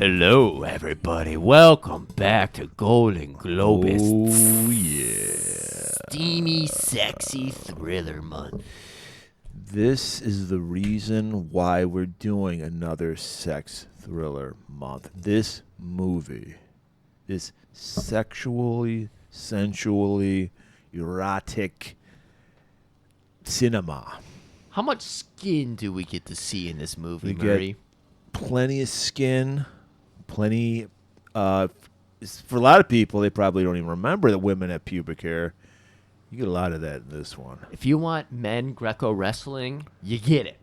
Hello, everybody. Welcome back to Golan-Globus. Oh, yeah. Steamy, sexy thriller month. This is the reason why we're doing another sex thriller month. This movie is sexually, sensually, erotic cinema. How much skin do we get to see in this movie, We Murray? get plenty of skin, plenty. For a lot of people, they probably don't even remember that women have pubic hair. You get a lot of that in this one. If you want men Greco wrestling, you get it.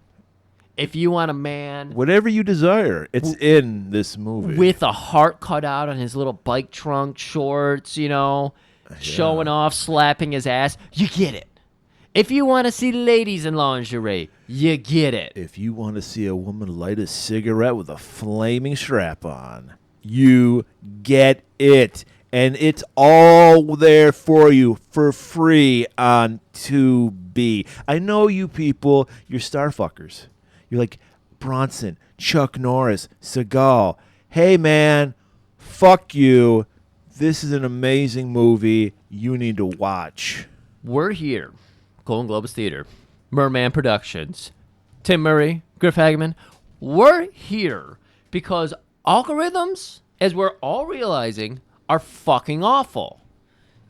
If you want a man Whatever you desire, it's in this movie. with a heart cut out on his little bike trunk shorts, showing off, slapping his ass, you get it. If you want to see ladies in lingerie, you get it. If you want to see a woman light a cigarette with a flaming strap on, you get it. And it's all there for you for free on Tubi. I know you people, you're starfuckers. You're like Bronson, Chuck Norris, Seagal. Hey, man, fuck you. This is an amazing movie you need to watch. We're here, Golan-Globus Theater, Merman Productions, Tim Murray, Griff Hageman. We're here because algorithms, as we're all realizing, are fucking awful.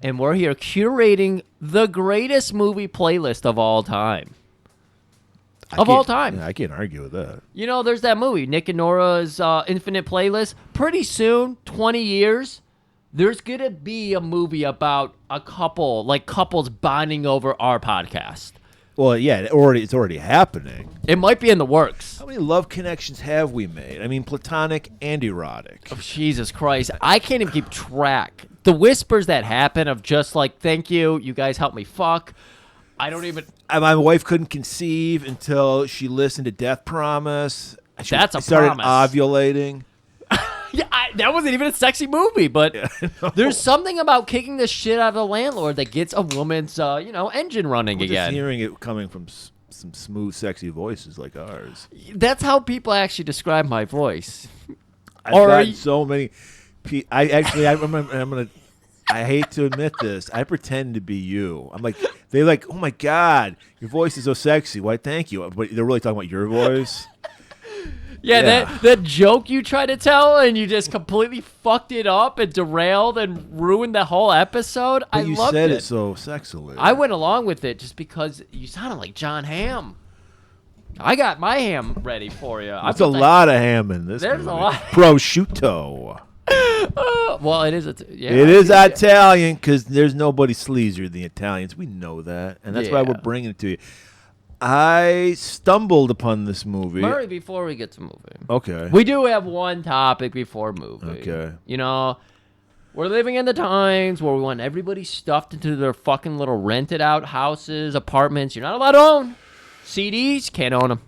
And we're here curating the greatest movie playlist of all time. All time. Yeah, I can't argue with that. There's that movie, Nick and Nora's Infinite Playlist. Pretty soon, 20 years, there's going to be a movie about a couple, like couples bonding over our podcast. Well, yeah, it's already happening. It might be in the works. How many love connections have we made? I mean, platonic and erotic. Oh, Jesus Christ. I can't even keep track. The whispers that happen of just like, thank you, you guys helped me fuck. I don't even... My wife couldn't conceive until she listened to Death Promise. That's a started promise. Ovulating. Yeah, that wasn't even a sexy movie, but there's something about kicking the shit out of the landlord that gets a woman's, engine running again. Just hearing it coming from some smooth, sexy voices like ours. That's how people actually describe my voice. I've gotten so many. I hate to admit this. I pretend to be you. I'm like, they're like, oh my God, your voice is so sexy. Why, thank you. But they're really talking about your voice. Yeah, that joke you tried to tell and you just completely fucked it up and derailed and ruined the whole episode. But I you loved said it. it so sexily. I went along with it just because you sounded like John Hamm. I got my ham ready for you. There's a lot of ham in this There's movie. a lot. Prosciutto. Well, it is. It is Italian because there's nobody sleazier than the Italians. We know that. And that's why we're bringing it to you. I stumbled upon this movie. Murray, before we get to movie. Okay. We do have one topic before movie. Okay. We're living in the times where we want everybody stuffed into their fucking little rented out houses, apartments. You're not allowed to own. CDs, can't own them.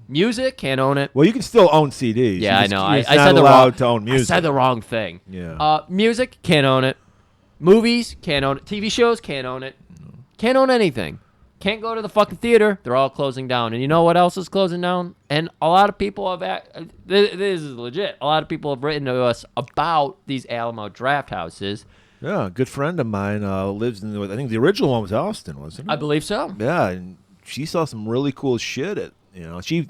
Music, can't own it. Well, you can still own CDs. Yeah, I know. I You're said not the allowed wrong. to own music. I said the wrong thing. Yeah. Music, can't own it. Movies, can't own it. TV shows, can't own it. Can't own anything. Can't go to the fucking theater. They're all closing down. And you know what else is closing down? And a lot of people have... This is legit. A lot of people have written to us about these Alamo draft houses. Yeah, a good friend of mine lives in... I think the original one was Austin, wasn't it? I believe so. Yeah, and she saw some really cool shit. She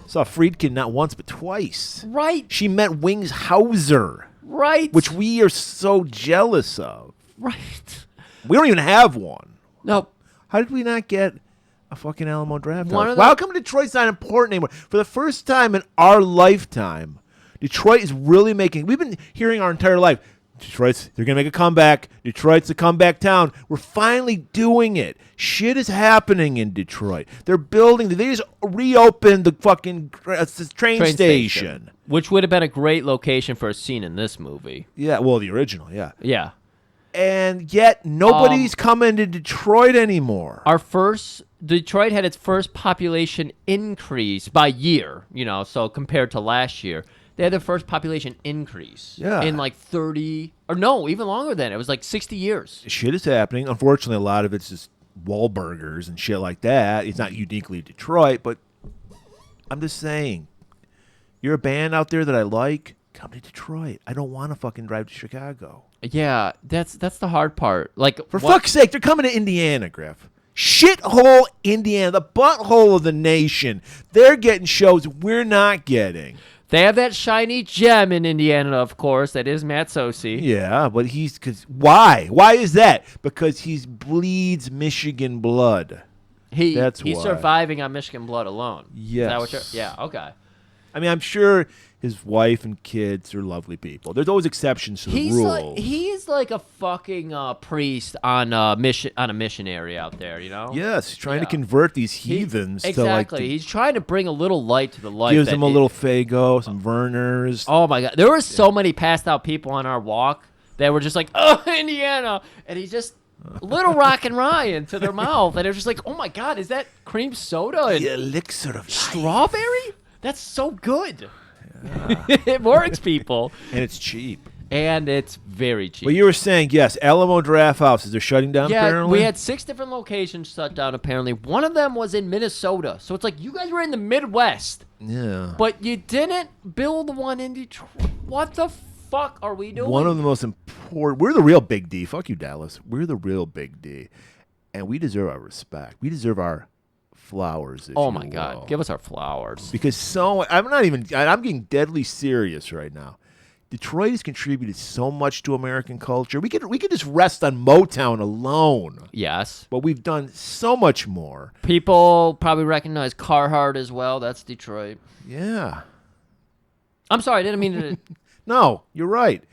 saw Friedkin not once but twice. Right. She met Wings Hauser. Right. Which we are so jealous of. Right. We don't even have one. No. How did we not get a fucking Alamo draft house? How come Detroit's not important anymore? For the first time in our lifetime, Detroit is really making... We've been hearing our entire life, they're going to make a comeback. Detroit's a comeback town. We're finally doing it. Shit is happening in Detroit. They're building... They just reopened the fucking train station. Which would have been a great location for a scene in this movie. Yeah, well, the original, yeah. Yeah. And yet, nobody's coming to Detroit anymore. Detroit had its first population increase by year, so compared to last year. They had their first population increase in like 30, or no, even longer than. It was like 60 years. Shit is happening. Unfortunately, a lot of it's just Wahlburgers and shit like that. It's not uniquely Detroit, but I'm just saying, you're a band out there that I like, come to Detroit. I don't want to fucking drive to Chicago. Yeah, that's the hard part. Like, For fuck's sake, they're coming to Indiana, Griff. Shithole Indiana, the butthole of the nation. They're getting shows we're not getting. they have that shiny gem in Indiana, of course. That is Matt Sosi. Yeah, but why? Why is that? Because he bleeds Michigan blood. That's he's why. surviving on Michigan blood alone. Yes. Is that what yeah, okay. I mean, I'm sure his wife and kids are lovely people. There's always exceptions to the rules. He's like a fucking priest on a missionary out there, you know? Yes, trying to convert these heathens to like. Exactly. He's trying to bring a little light to the life. Gives them a little Fago, some Werners. Oh my God, there were so many passed out people on our walk that were just like, "Oh, Indiana," and he's just little rock and rye to their mouth, and they're just like, "Oh my God, is that cream soda and The elixir of strawberry? That's so good." It works, people. And it's cheap. And it's very cheap. Well, you were saying, yes, Alamo Draft Houses are shutting down, apparently? We had 6 different locations shut down, apparently. One of them was in Minnesota. So it's like, you guys were in the Midwest. Yeah. But you didn't build one in Detroit. What the fuck are we doing? One of the most important... We're the real Big D. Fuck you, Dallas. We're the real Big D. And we deserve our respect. We deserve our flowers, oh my God, give us our flowers. Because I'm getting deadly serious right now. Detroit has contributed so much to American culture. We could just rest on Motown alone. Yes. But we've done so much more. People probably recognize Carhartt as well. That's Detroit. Yeah. I'm sorry, I didn't mean to... No, you're right.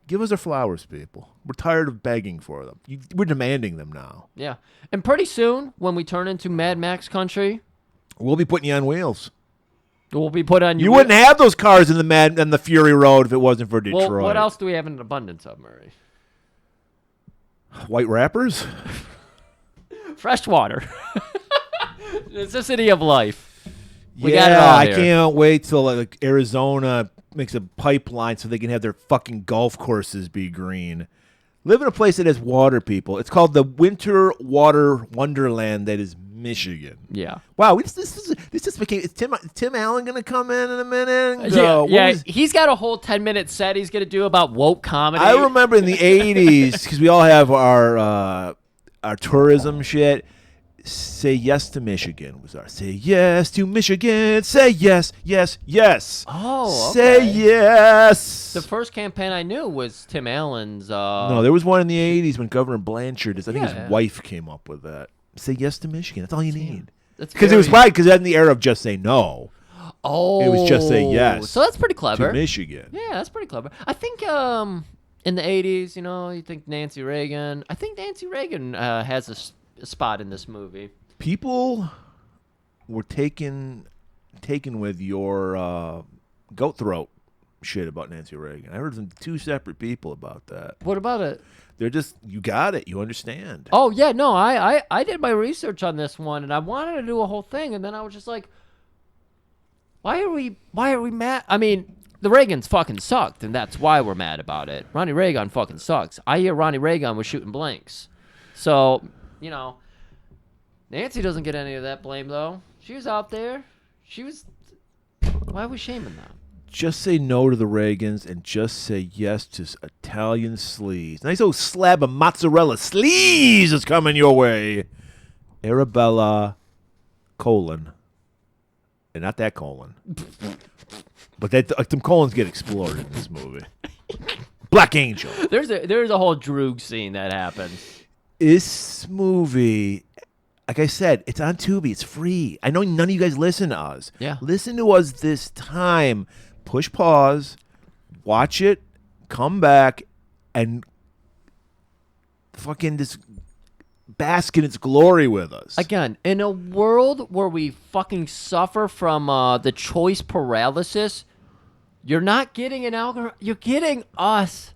Give us our flowers, people. We're tired of begging for them. We're demanding them now. Yeah. And pretty soon, when we turn into Mad Max country, we'll be putting you on wheels. We'll be put on you wouldn't have those cars in the Fury Road if it wasn't for Detroit. Well, what else do we have in an abundance of, Murray? White rappers? Fresh water. It's the city of life. We got it all here. I can't wait till like Arizona makes a pipeline so they can have their fucking golf courses be green. Live in a place that has water, people. It's called the Winter Water Wonderland that is Michigan. Yeah. Wow, this just became... Is Tim Allen going to come in a minute? Yeah, he's got a whole 10-minute set he's going to do about woke comedy. I remember in the 80s, because we all have our tourism shit, Say Yes to Michigan was our Say Yes to Michigan. Say yes, yes, yes. Oh, okay. Say yes. The first campaign I knew was Tim Allen's. No, there was one in the 80s when Governor Blanchard, I think his wife came up with that. Say yes to Michigan. That's all you need. Because it was right, because in the era of just say no. Oh. It was just say yes. So that's pretty clever. To Michigan. Yeah, that's pretty clever. I think in the 80s, you think Nancy Reagan. I think Nancy Reagan has a spot in this movie. People were taken with your goat throat shit about Nancy Reagan. I heard from 2 separate people about that. What about it? They're just, you got it, you understand. Oh yeah, no, I did my research on this one, and I wanted to do a whole thing, and then I was just like, why are we mad? I mean, the Reagans fucking sucked, and that's why we're mad about it. Ronnie Reagan fucking sucks. I hear Ronnie Reagan was shooting blanks. So, Nancy doesn't get any of that blame, though. She was out there. Why are we shaming them? Just say no to the Reagans and just say yes to Italian Sleaze. Nice old slab of mozzarella Sleaze is coming your way. Arabella, and not that colon. But some colons get explored in this movie. Black Angel. There's a whole Droog scene that happens. This movie, like I said, it's on Tubi. It's free. I know none of you guys listen to us. Yeah. Listen to us this time. Push pause, watch it, come back, and fucking just bask in its glory with us. Again, in a world where we fucking suffer from the choice paralysis, you're not getting an algorithm. You're getting us.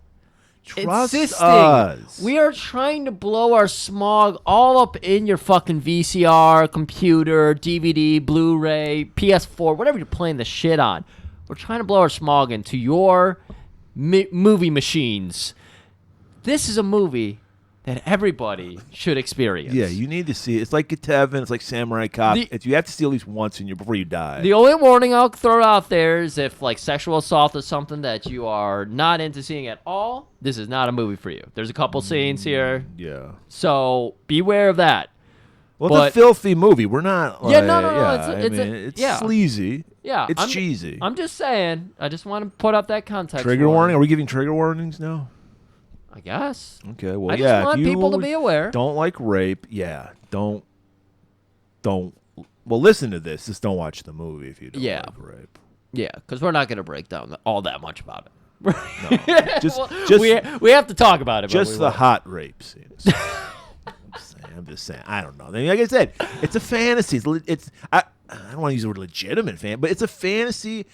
Trust insisting. us. We are trying to blow our smog all up in your fucking VCR, computer, DVD, Blu-ray, PS4, whatever you're playing the shit on. We're trying to blow our smog into your movie machines. This is a movie that everybody should experience. Yeah, you need to see it. It's like Get to Heaven. It's like Samurai Cop. The- You have to see at least once before you die. The only warning I'll throw out there is if like sexual assault is something that you are not into seeing at all, this is not a movie for you. There's a couple scenes here, Yeah. so beware of that. Well, But- it's a filthy movie. We're not. Like, Yeah, no. It's yeah. sleazy. Yeah, It's cheesy. I'm just saying. I just want to put up that context. Trigger warning. warning? Are we giving trigger warnings now? I guess. Okay. Well, I yeah. just want if you people to be aware. Don't like rape. Yeah. Don't. Well, listen to this. Just don't watch the movie if you don't Yeah. like rape. Yeah, because we're not going to break down all that much about it. No. Just, Well, just, we have to talk about it. but just we the won't. hot rape scenes. I'm just saying. I don't know. I mean, like I said, it's a fantasy. I don't want to use the word legitimate but it's a fantasy.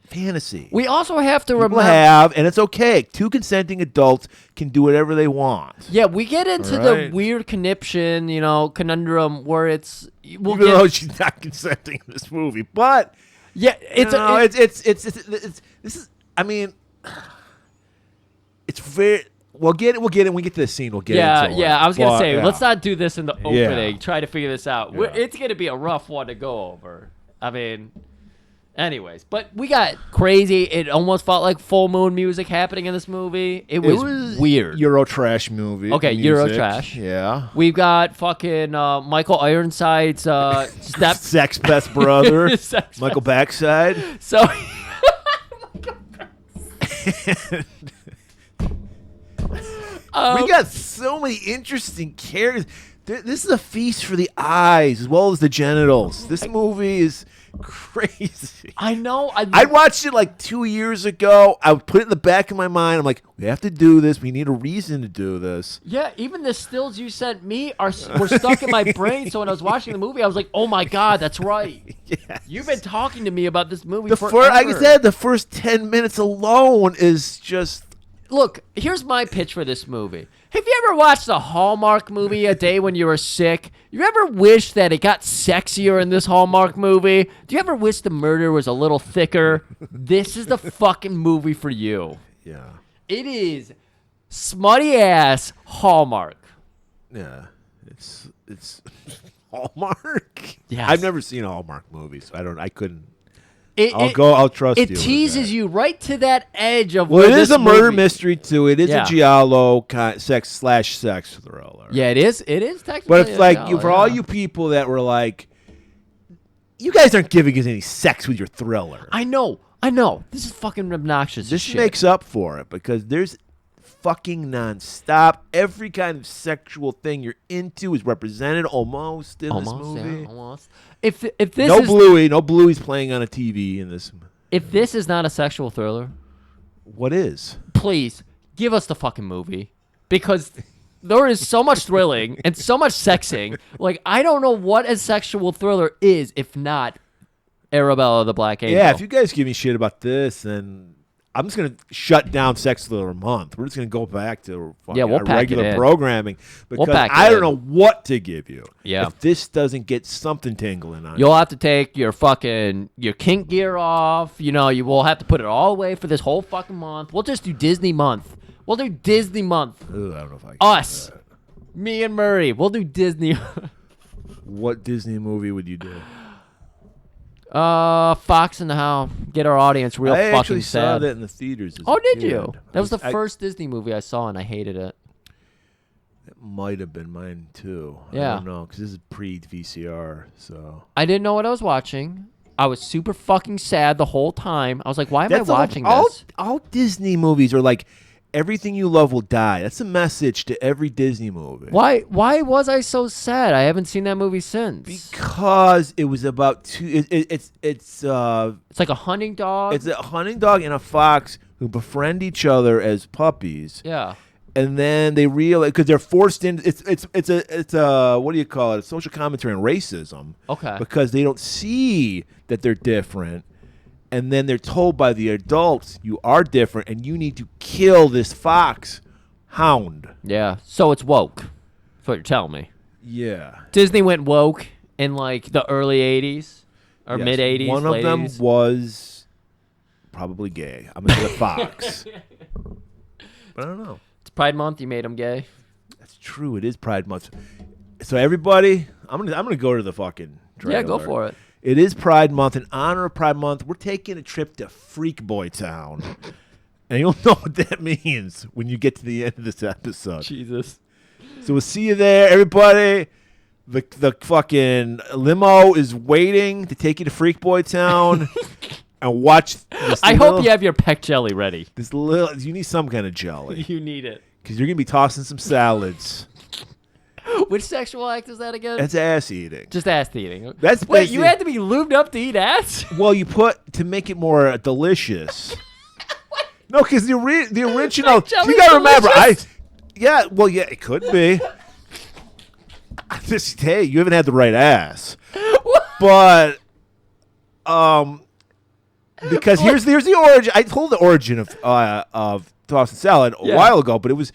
Fantasy. We also have to People remember. and it's okay. Two consenting adults can do whatever they want. Yeah, we get into Right. the weird conundrum, where it's we'll Even get, though she's not consenting in this movie, but yeah, it's this is. I mean, it's very. We'll get it. When we get to the scene, we'll get yeah, into it. yeah. I was gonna But, say, yeah. let's not do this in the opening. Yeah. Try to figure this out. Yeah. It's gonna be a rough one to go over. I mean, anyways, but we got crazy. It almost felt like full moon music happening in this movie. It was weird. Euro trash movie. Okay, music. Euro trash. Yeah. We've got fucking Michael Ironside's step. Sex best brother. Sex Michael Backside. So We got so many interesting characters. This is a feast for the eyes as well as the genitals. This movie is crazy. I know. I watched it like 2 years ago. I would put it in the back of my mind. I'm like, we have to do this. We need a reason to do this. Yeah, even the stills you sent me were stuck in my brain. So when I was watching the movie, I was like, "Oh my god, that's right." Yes. You've been talking to me about this movie Like I said, the first 10 minutes alone is just. Look, here's my pitch for this movie. Have you ever watched a Hallmark movie a day when you were sick? You ever wish that it got sexier in this Hallmark movie? Do you ever wish the murder was a little thicker? This is the fucking movie for you. Yeah. It is smutty ass Hallmark. Yeah. It's Hallmark. Yes. I've never seen a Hallmark movie, so I couldn't. It, I'll trust you. It teases you right to that edge of. Well, where it is this a murder movie- mystery too. It is Yeah. a giallo sex thriller. Yeah, it is. It is technically. But it's a like giallo, for all yeah. you people that were like, you guys aren't giving us any sex with your thriller. I know. This is fucking obnoxious. This as shit. makes up for it because there's fucking nonstop. Every kind of sexual thing you're into is represented almost in this movie. Yeah, almost. If this No is no Bluey's playing on a TV in this. if this is not a sexual thriller, What is? please give us the fucking movie because there is so much thrilling and so much sexing. Like I don't know what a sexual thriller is if not Arabella the Black Angel. Yeah, if you guys give me shit about this, then I'm just gonna shut down Sex Thriller Month. We're just gonna go back to Yeah, we'll our pack it regular in. programming because pack it I don't in. know what to give you. Yeah. if this doesn't get something tingling on You'll have to take your kink gear off. You will have to put it all away for this whole fucking month. We'll just do Disney month. We'll do Disney month. Ugh, I don't know if I can Us. do that. Me and Murray. We'll do Disney. What Disney movie would you do? Fox and the Hound. Get our audience real I fucking actually saw sad. that in the theaters. As Oh, a did kid. you? That was the I- first Disney movie I saw, and I hated it. It might have been mine too. I Yeah. don't know because this is pre-VCR. So I didn't know what I was watching. I was super fucking sad the whole time. I was like, why am I watching all, this? All Disney movies are like, everything you love will die. That's a message to every Disney movie. Why was I so sad? I haven't seen that movie since. Because it was about two. It's It's like a hunting dog. It's a hunting dog and a fox who befriend each other as puppies, yeah. and then they realize because they're forced in. It's a what do you call it? A social commentary on racism. Okay. Because they don't see that they're different, and then they're told by the adults, "You are different, and you need to kill this fox hound." Yeah. So it's woke. That's what you're telling me. Yeah. Disney went woke in like the early 80s or Yes. mid 80s. One of late them 80s. was probably gay. I'm gonna say the fox. But I don't know. It's Pride Month. You made him gay. That's true. It is Pride Month. So everybody, I'm gonna go to the fucking trailer. Yeah, go for it. It is Pride Month. In honor of Pride Month, we're taking a trip to Freak Boy Town. And you'll know what that means when you get to the end of this episode. Jesus. So we'll see you there, everybody. The fucking limo is waiting to take you to Freak Boy Town and watch this hope you have your peck jelly ready. You need some kind of jelly. You need it. Because you're going to be tossing some salads. Which sexual act is that again? That's ass eating. Just ass eating. That's Wait, you had to be lubed up to eat ass? Well, you put to make it more delicious. No, because the original. You got to remember, it could be. Hey, you haven't had the right ass. But because here's the origin. I told the origin of tossing salad a while ago, but it was,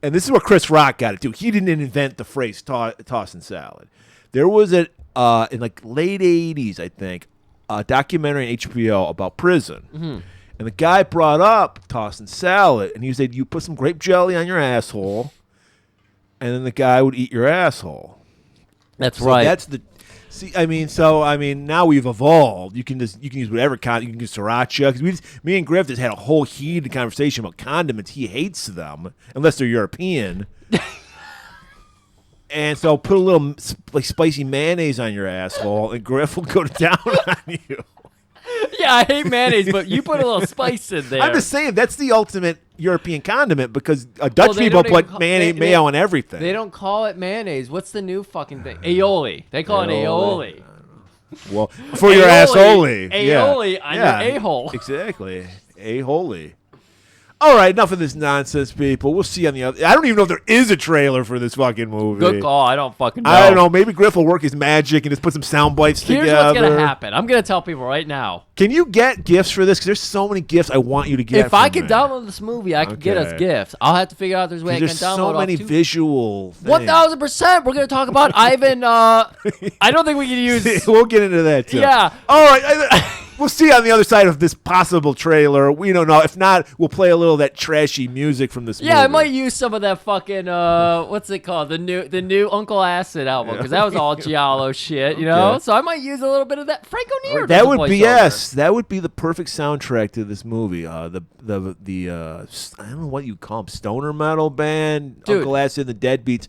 and this is where Chris Rock got it too. He didn't invent the phrase tossing salad. There was in like late 80s, I think, a documentary on HBO about prison. Mm-hmm. And the guy brought up tossing salad, and he said, you put some grape jelly on your asshole, and then the guy would eat your asshole. That's right. That's the. Now we've evolved. You can use whatever kind. You can use sriracha. Because me and Griff just had a whole heated conversation about condiments. He hates them unless they're European. And so put a little spicy mayonnaise on your asshole, and Griff will go to town on you. Yeah, I hate mayonnaise, but you put a little spice in there. I'm just saying that's the ultimate European condiment because Dutch people put mayo on everything. They don't call it mayonnaise. What's the new fucking thing? Aioli. They call it aioli. Well, for your asshole. Aioli on your a-hole. Exactly. A-hole. All right, enough of this nonsense, people. We'll see on the other. I don't even know if there is a trailer for this fucking movie. Good call. I don't fucking know. I don't know. Maybe Griff will work his magic and just put some sound bites together. Here's what's going to happen. I'm going to tell people right now. Can you get gifts for this? Because there's so many gifts I want you to get. If I could download this movie, I could get us gifts. I'll have to figure out there's a way I can download. There's so many visual things. 1,000%. We're going to talk about Ivan. I don't think we can use. We'll get into that, too. Yeah. All right. We'll see on the other side of this possible trailer. We don't know. If not, we'll play a little of that trashy music from this movie. Yeah, I might use some of that fucking what's it called? The new Uncle Acid album, because that was all giallo shit, you know? So I might use a little bit of that. Frank O'Neill. That would be that would be the perfect soundtrack to this movie. The I don't know what you call them, stoner metal band, Dude. Uncle Acid and the Deadbeats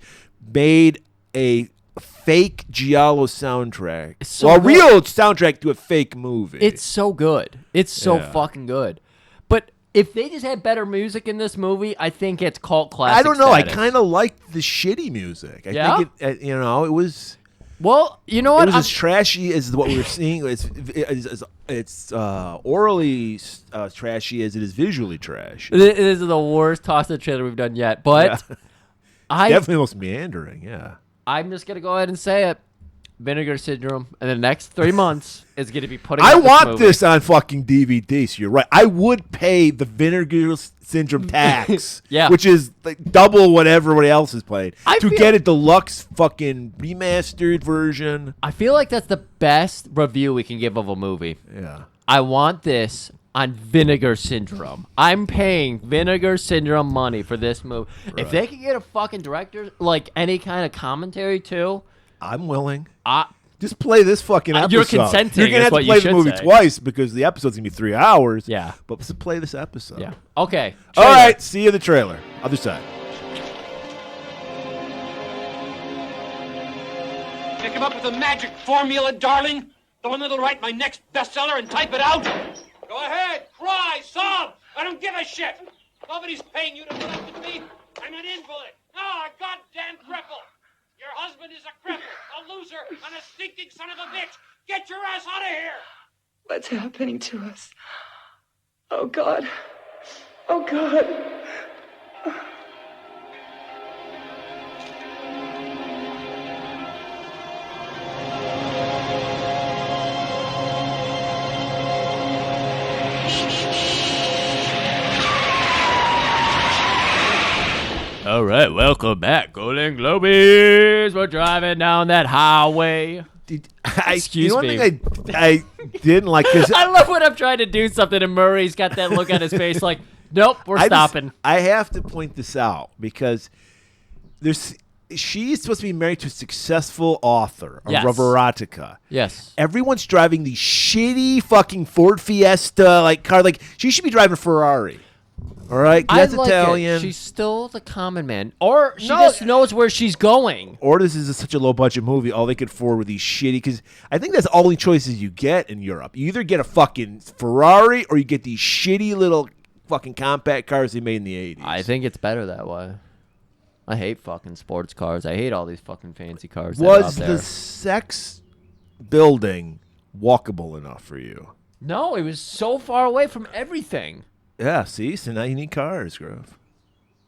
made a fake giallo soundtrack. So real soundtrack to a fake movie. It's so good. It's so fucking good. But if they just had better music in this movie, I think it's cult classic. I don't know. Status. I kind of liked the shitty music. I think it. It was. Well, you know what? It was as trashy as what we were seeing. It's orally trashy as it is visually trash. This is the worst toss-up trailer we've done yet. But definitely the most meandering. Yeah. I'm just going to go ahead and say it. Vinegar Syndrome in the next 3 months is going to be putting I out want this on fucking DVD, so you're right. I would pay the Vinegar Syndrome tax, which is like double what everybody else is playing, to get a deluxe fucking remastered version. I feel like that's the best review we can give of a movie. Yeah. I want this on Vinegar Syndrome. I'm paying Vinegar Syndrome money for this movie. Right. If they could get a fucking director, like any kind of commentary too, I'm willing. Just play this fucking episode. You're consenting. You're gonna have to play the movie twice because the episode's gonna be 3 hours. Yeah. But let's play this episode. Yeah. Okay. Trailer. All right. See you in the trailer. Other side. You come up with a magic formula, darling? The one that'll write my next bestseller and type it out? Go ahead, cry, sob. I don't give a shit. Nobody's paying you to put up with me. I'm an invalid. No, a goddamn cripple. Your husband is a cripple, a loser, and a stinking son of a bitch. Get your ass out of here. What's happening to us? Oh, God. Oh, God. All right, welcome back, Golan-Globus. We're driving down that highway. Excuse me. One thing I didn't like this. I love when I'm trying to do something and Murray's got that look on his face like, Nope, we're stopping. I have to point this out because she's supposed to be married to a successful author of Yes. erotica. Yes. Everyone's driving these shitty fucking Ford Fiesta like car. Like she should be driving a Ferrari. All right, that's like Italian. It. She's still the common man, or she No. just knows where she's going. Or this is such a low budget movie. All they could afford were these shitty. Because I think that's the only choices you get in Europe. You either get a fucking Ferrari or you get these shitty little fucking compact cars they made in the 80s. I think it's better that way. I hate fucking sports cars. I hate all these fucking fancy cars. Was that are out there. the sex building walkable enough for you? No, it was so far away from everything. Yeah, see? So now you need cars, Grove.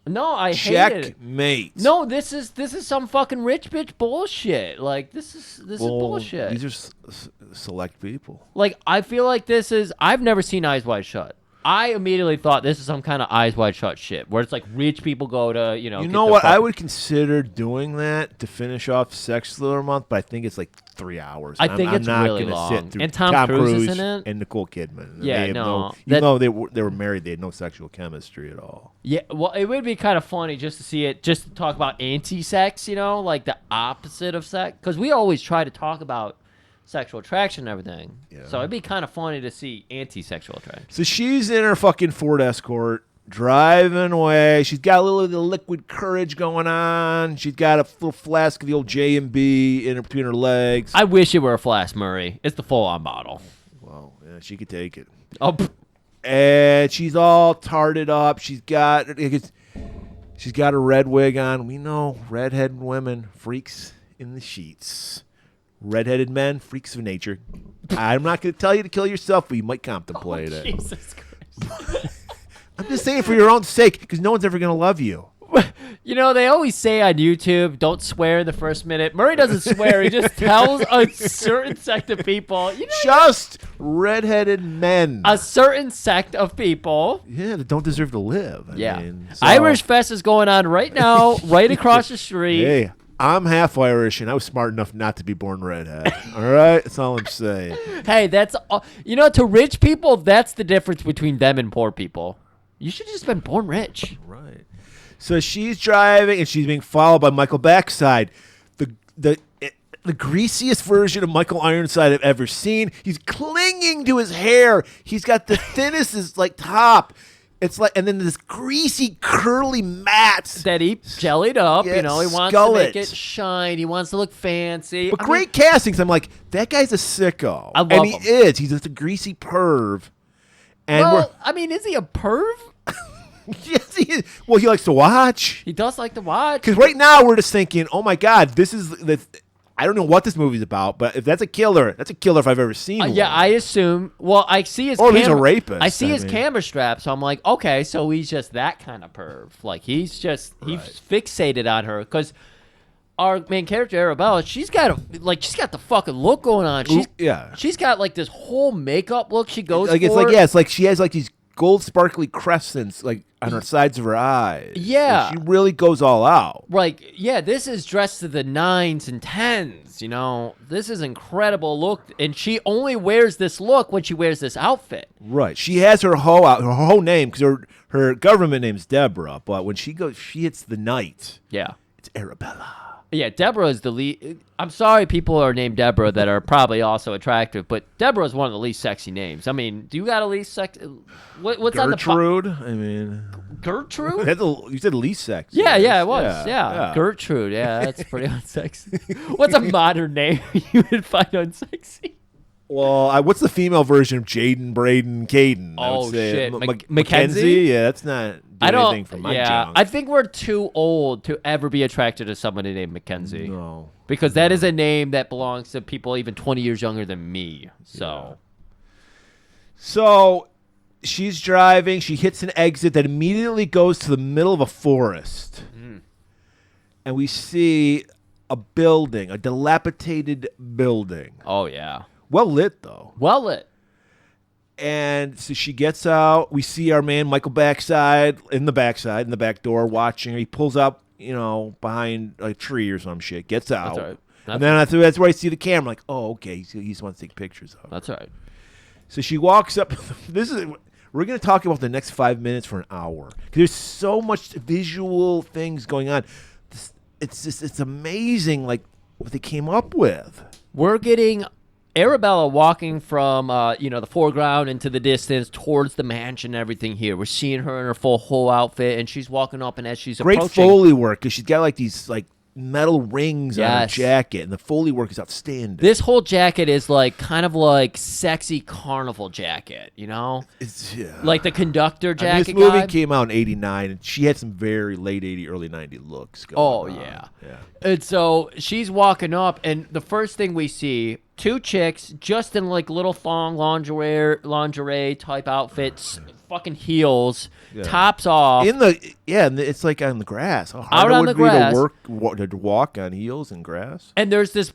No, I hated it. Checkmate. No, this is some fucking rich bitch bullshit. Like this is bullshit. These are select people. Like I feel like this is. I've never seen Eyes Wide Shut. I immediately thought this is some kind of Eyes Wide Shut shit, where it's like rich people go to, You get know their what? I fucking- would consider doing that to finish off Sex Thriller Month, but I think it's like 3 hours. I think I'm it's not really gonna long. sit through And Tom Cruise is in it? and Nicole Kidman. Yeah, They have no, even that- though they were married, they had no sexual chemistry at all. Yeah, well, it would be kind of funny just to see it, just to talk about anti-sex, like the opposite of sex, because we always try to talk about sexual attraction and everything. Yeah. So it'd be kind of funny to see anti-sexual attraction. So she's in her fucking Ford Escort, driving away. She's got a little of the liquid courage going on. She's got a little flask of the old J&B in between her legs. I wish it were a Flash Murray. It's the full-on bottle. Well, yeah, she could take it. Oh, pff. And she's all tarted up. She's got a red wig on. We know redheaded women, freaks in the sheets. Redheaded men, freaks of nature. I'm not going to tell you to kill yourself, but you might contemplate it. Jesus Christ. I'm just saying for your own sake, because no one's ever going to love you. They always say on YouTube, don't swear the first minute. Murray doesn't swear. He just tells a certain sect of people. Just redheaded men. A certain sect of people. Yeah, that don't deserve to live. I mean, so- Irish Fest is going on right now, right across the street. Hey, I'm half Irish, and I was smart enough not to be born redhead. All right? That's all I'm saying. Hey, that's to rich people, that's the difference between them and poor people. You should have just been born rich. Right. So she's driving, and she's being followed by Michael Backside, the greasiest version of Michael Ironside I've ever seen. He's clinging to his hair. He's got the thinnest top. It's like, and then this greasy, curly mats. That he jellied up, Yeah, he wants to skullet. make it shine. He wants to look fancy. But great castings. I'm like, that guy's a sicko. I love and he him. is. He's just a greasy perv. And Is he a perv? yes, he is. Well, he likes to watch. He does like to watch. Because right now we're just thinking, oh my God, this is the. I don't know what this movie's about, but if that's a killer if I've ever seen one. Yeah, I assume. Well, I see his. Or he's a rapist, I see I his mean. camera strap, so I'm like, okay, so he's just that kind of perv. Like he's fixated on her because our main character Arabella, she's got the fucking look going on. She's got like this whole makeup look she goes like for. it's like she has like these gold sparkly crescents like on her sides of her eyes. Yeah. Like, she really goes all out. This is dressed to the 9s and 10s, This is incredible look, and she only wears this look when she wears this outfit. Right. She has her hoe name because her government name's Deborah, but when she hits the night. Yeah. It's Arabella. Yeah, Deborah is the least. I'm sorry, people are named Deborah that are probably also attractive, but Deborah is one of the least sexy names. I mean, do you got a least sexy? What's on the Gertrude? I mean, Gertrude? you said least sexy. Yeah, it was. Yeah. Gertrude. Yeah, that's pretty unsexy. What's a modern name you would find unsexy? Well, what's the female version of Jaden, Braden, Caden? Oh, shit. Mackenzie? Mackenzie? Yeah, that's not anything for my junk. I think we're too old to ever be attracted to somebody named Mackenzie. No. Because that is a name that belongs to people even 20 years younger than me. So she's driving. She hits an exit that immediately goes to the middle of a forest. And we see a building, a dilapidated building. Oh, yeah. Well lit, though. Well lit. And so she gets out. We see our man Michael Backside in the back door watching her. He pulls up, behind a tree or some shit. Gets out. That's right. And then that's where I see the camera. Like, oh, okay. He just wants to take pictures of her. That's right. So she walks up. We're going to talk about the next 5 minutes for an hour. 'Cause there's so much visual things going on. It's amazing, like, what they came up with. We're getting Arabella walking from, the foreground into the distance towards the mansion and everything here. We're seeing her in her full whole outfit, and she's walking up, and as she's Great approaching... Foley work, because she's got, like, these, like, metal rings on her Yes. jacket, and the Foley work is outstanding. This whole jacket is like kind of like sexy carnival jacket, you know? It's Like the conductor I mean, jacket this movie guy. came out in '89, and she had some very late '80s, early '90s looks going Oh, on. yeah. Yeah. And so she's walking up, and the first thing we see, two chicks just in like little thong lingerie type outfits, fucking heels, tops off. And it's like on the grass. How hard Out it on would the be grass. to walk on heels and grass. And there's this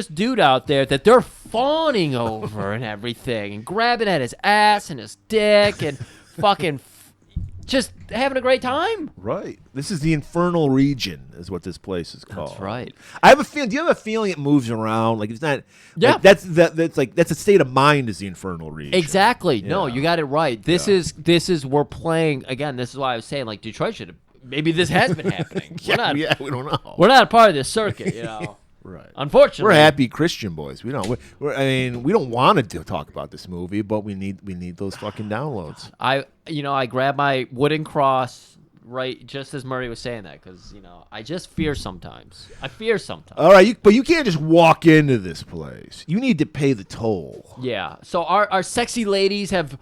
dude out there that they're fawning over and everything, and grabbing at his ass and his dick, and fucking just having a great time. Right. This is the infernal region, is what this place is called. That's right. I have a feeling. Do you have a feeling it moves around? Like it's not. Yeah. Like, that's a state of mind. Is the infernal region. Exactly. No, Yeah. you got it right. This is we're playing again. This is why I was saying like Detroit should have. Maybe this has been happening. We don't know. We're not a part of this circuit, you know. Right. Unfortunately, We're happy Christian boys. We don't. We don't want to talk about this movie, but we need those fucking downloads. I grabbed my wooden cross right just as Murray was saying that because I just fear sometimes. I fear sometimes. All right, but you can't just walk into this place. You need to pay the toll. Yeah. So our sexy ladies have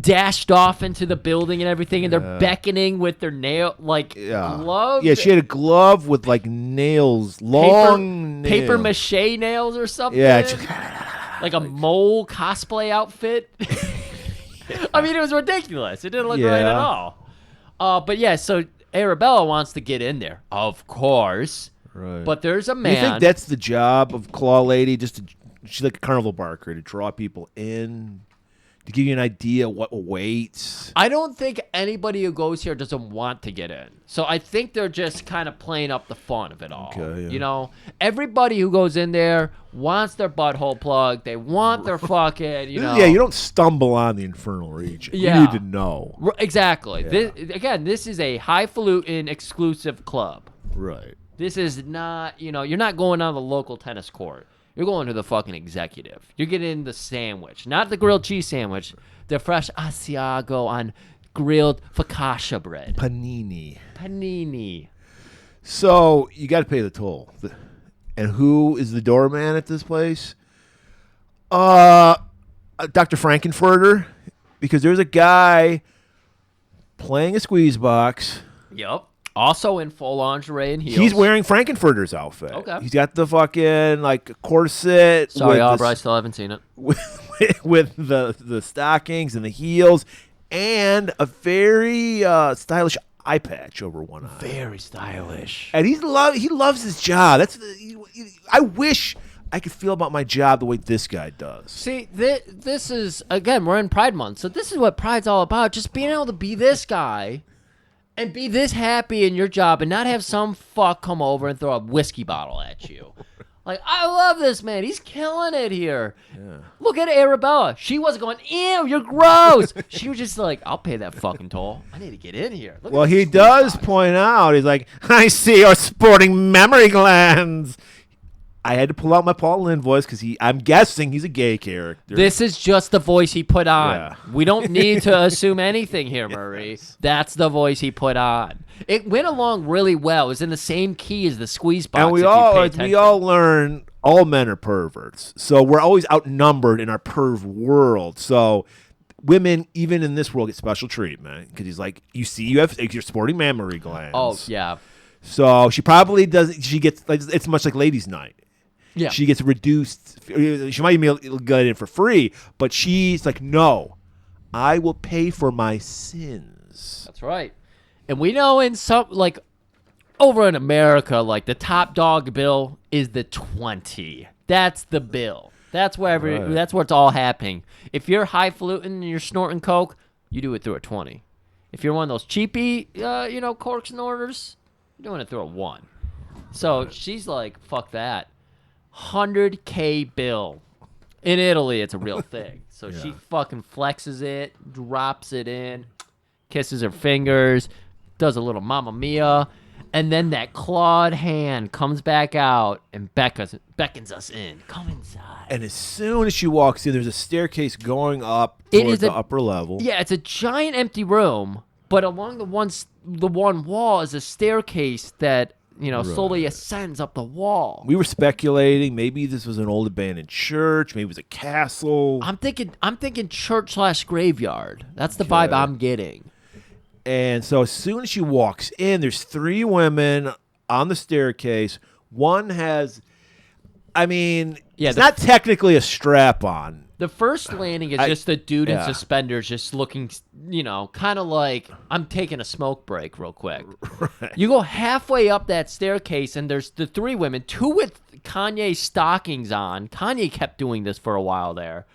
dashed off into the building and everything, and they're beckoning with their gloves. Yeah, she had a glove with like nails, long paper nails. mache nails or something. Yeah, like a mole cosplay outfit. I mean, it was ridiculous. It didn't look right at all. But yeah, so Arabella wants to get in there, of course. Right. But there's a Do man. you think that's the job of Claw Lady? She's like a carnival barker to draw people in, to give you an idea what awaits. I don't think anybody who goes here doesn't want to get in. So I think they're just kind of playing up the fun of it all. Okay, yeah. Everybody who goes in there wants their butthole plugged. They want their fucking, Yeah, you don't stumble on the infernal region. Yeah. You need to know. Exactly. Yeah. This is a highfalutin exclusive club. Right. This is not, you're not going on the local tennis court. You're going to the fucking executive. You're getting the sandwich, not the grilled cheese sandwich, the fresh Asiago on grilled focaccia bread. Panini. So you got to pay the toll. And who is the doorman at this place? Dr. Frankenfurter, because there's a guy playing a squeeze box. Yep. Also in full lingerie and heels. He's wearing Frankenfurter's outfit. Okay. He's got the fucking corset. Sorry, with Aubrey, I still haven't seen it. with the stockings and the heels, and a very stylish eye patch over one eye. Very stylish. And he loves his job. I wish I could feel about my job the way this guy does. See, this is, again, we're in Pride Month, so this is what Pride's all about. Just being able to be this guy and be this happy in your job and not have some fuck come over and throw a whiskey bottle at you. Like, I love this man. He's killing it here. Yeah. Look at Arabella. She wasn't going, ew, you're gross. She was just like, I'll pay that fucking toll. I need to get in here. Look Well, at he this does box. point out, he's like, I see your sporting memory glands. I had to pull out my Paul Lynde voice because I'm guessing he's a gay character. This is just the voice he put on. Yeah. We don't need to assume anything here, Murray. Yes. That's the voice he put on. It went along really well. It was in the same key as the squeeze box. And we all learn all men are perverts. So we're always outnumbered in our perv world. So women, even in this world, get special treatment because he's like, you have your sporting mammary glands. Oh, yeah. So she probably doesn't. She gets it's much like ladies' night. Yeah. She gets reduced. She might even get in for free, but she's like, no, I will pay for my sins. That's right. And we know in some, like, over in America, like, the top dog bill is the 20. That's the bill. That's where that's where it's all happening. If you're highfalutin and you're snorting coke, you do it through a 20. If you're one of those cheapy, cork snorters, you're doing it through a 1. So she's like, fuck that. $100K bill. In Italy, it's a real thing. So she fucking flexes it, drops it in, kisses her fingers, does a little Mamma Mia, and then that clawed hand comes back out and beckons us in. Come inside. And as soon as she walks in, there's a staircase going up towards the upper level. Yeah, it's a giant empty room, but along the one wall is a staircase that slowly ascends up the wall. We were speculating maybe this was an old abandoned church, maybe it was a castle. I'm thinking church/graveyard. That's the vibe I'm getting. And so as soon as she walks in, there's 3 women on the staircase. One has, it's not technically a strap on. The first landing is just a dude in suspenders just looking, kind of like, I'm taking a smoke break real quick. Right. You go halfway up that staircase, and there's the 3 women, 2 with Kanye stockings on. Kanye kept doing this for a while there.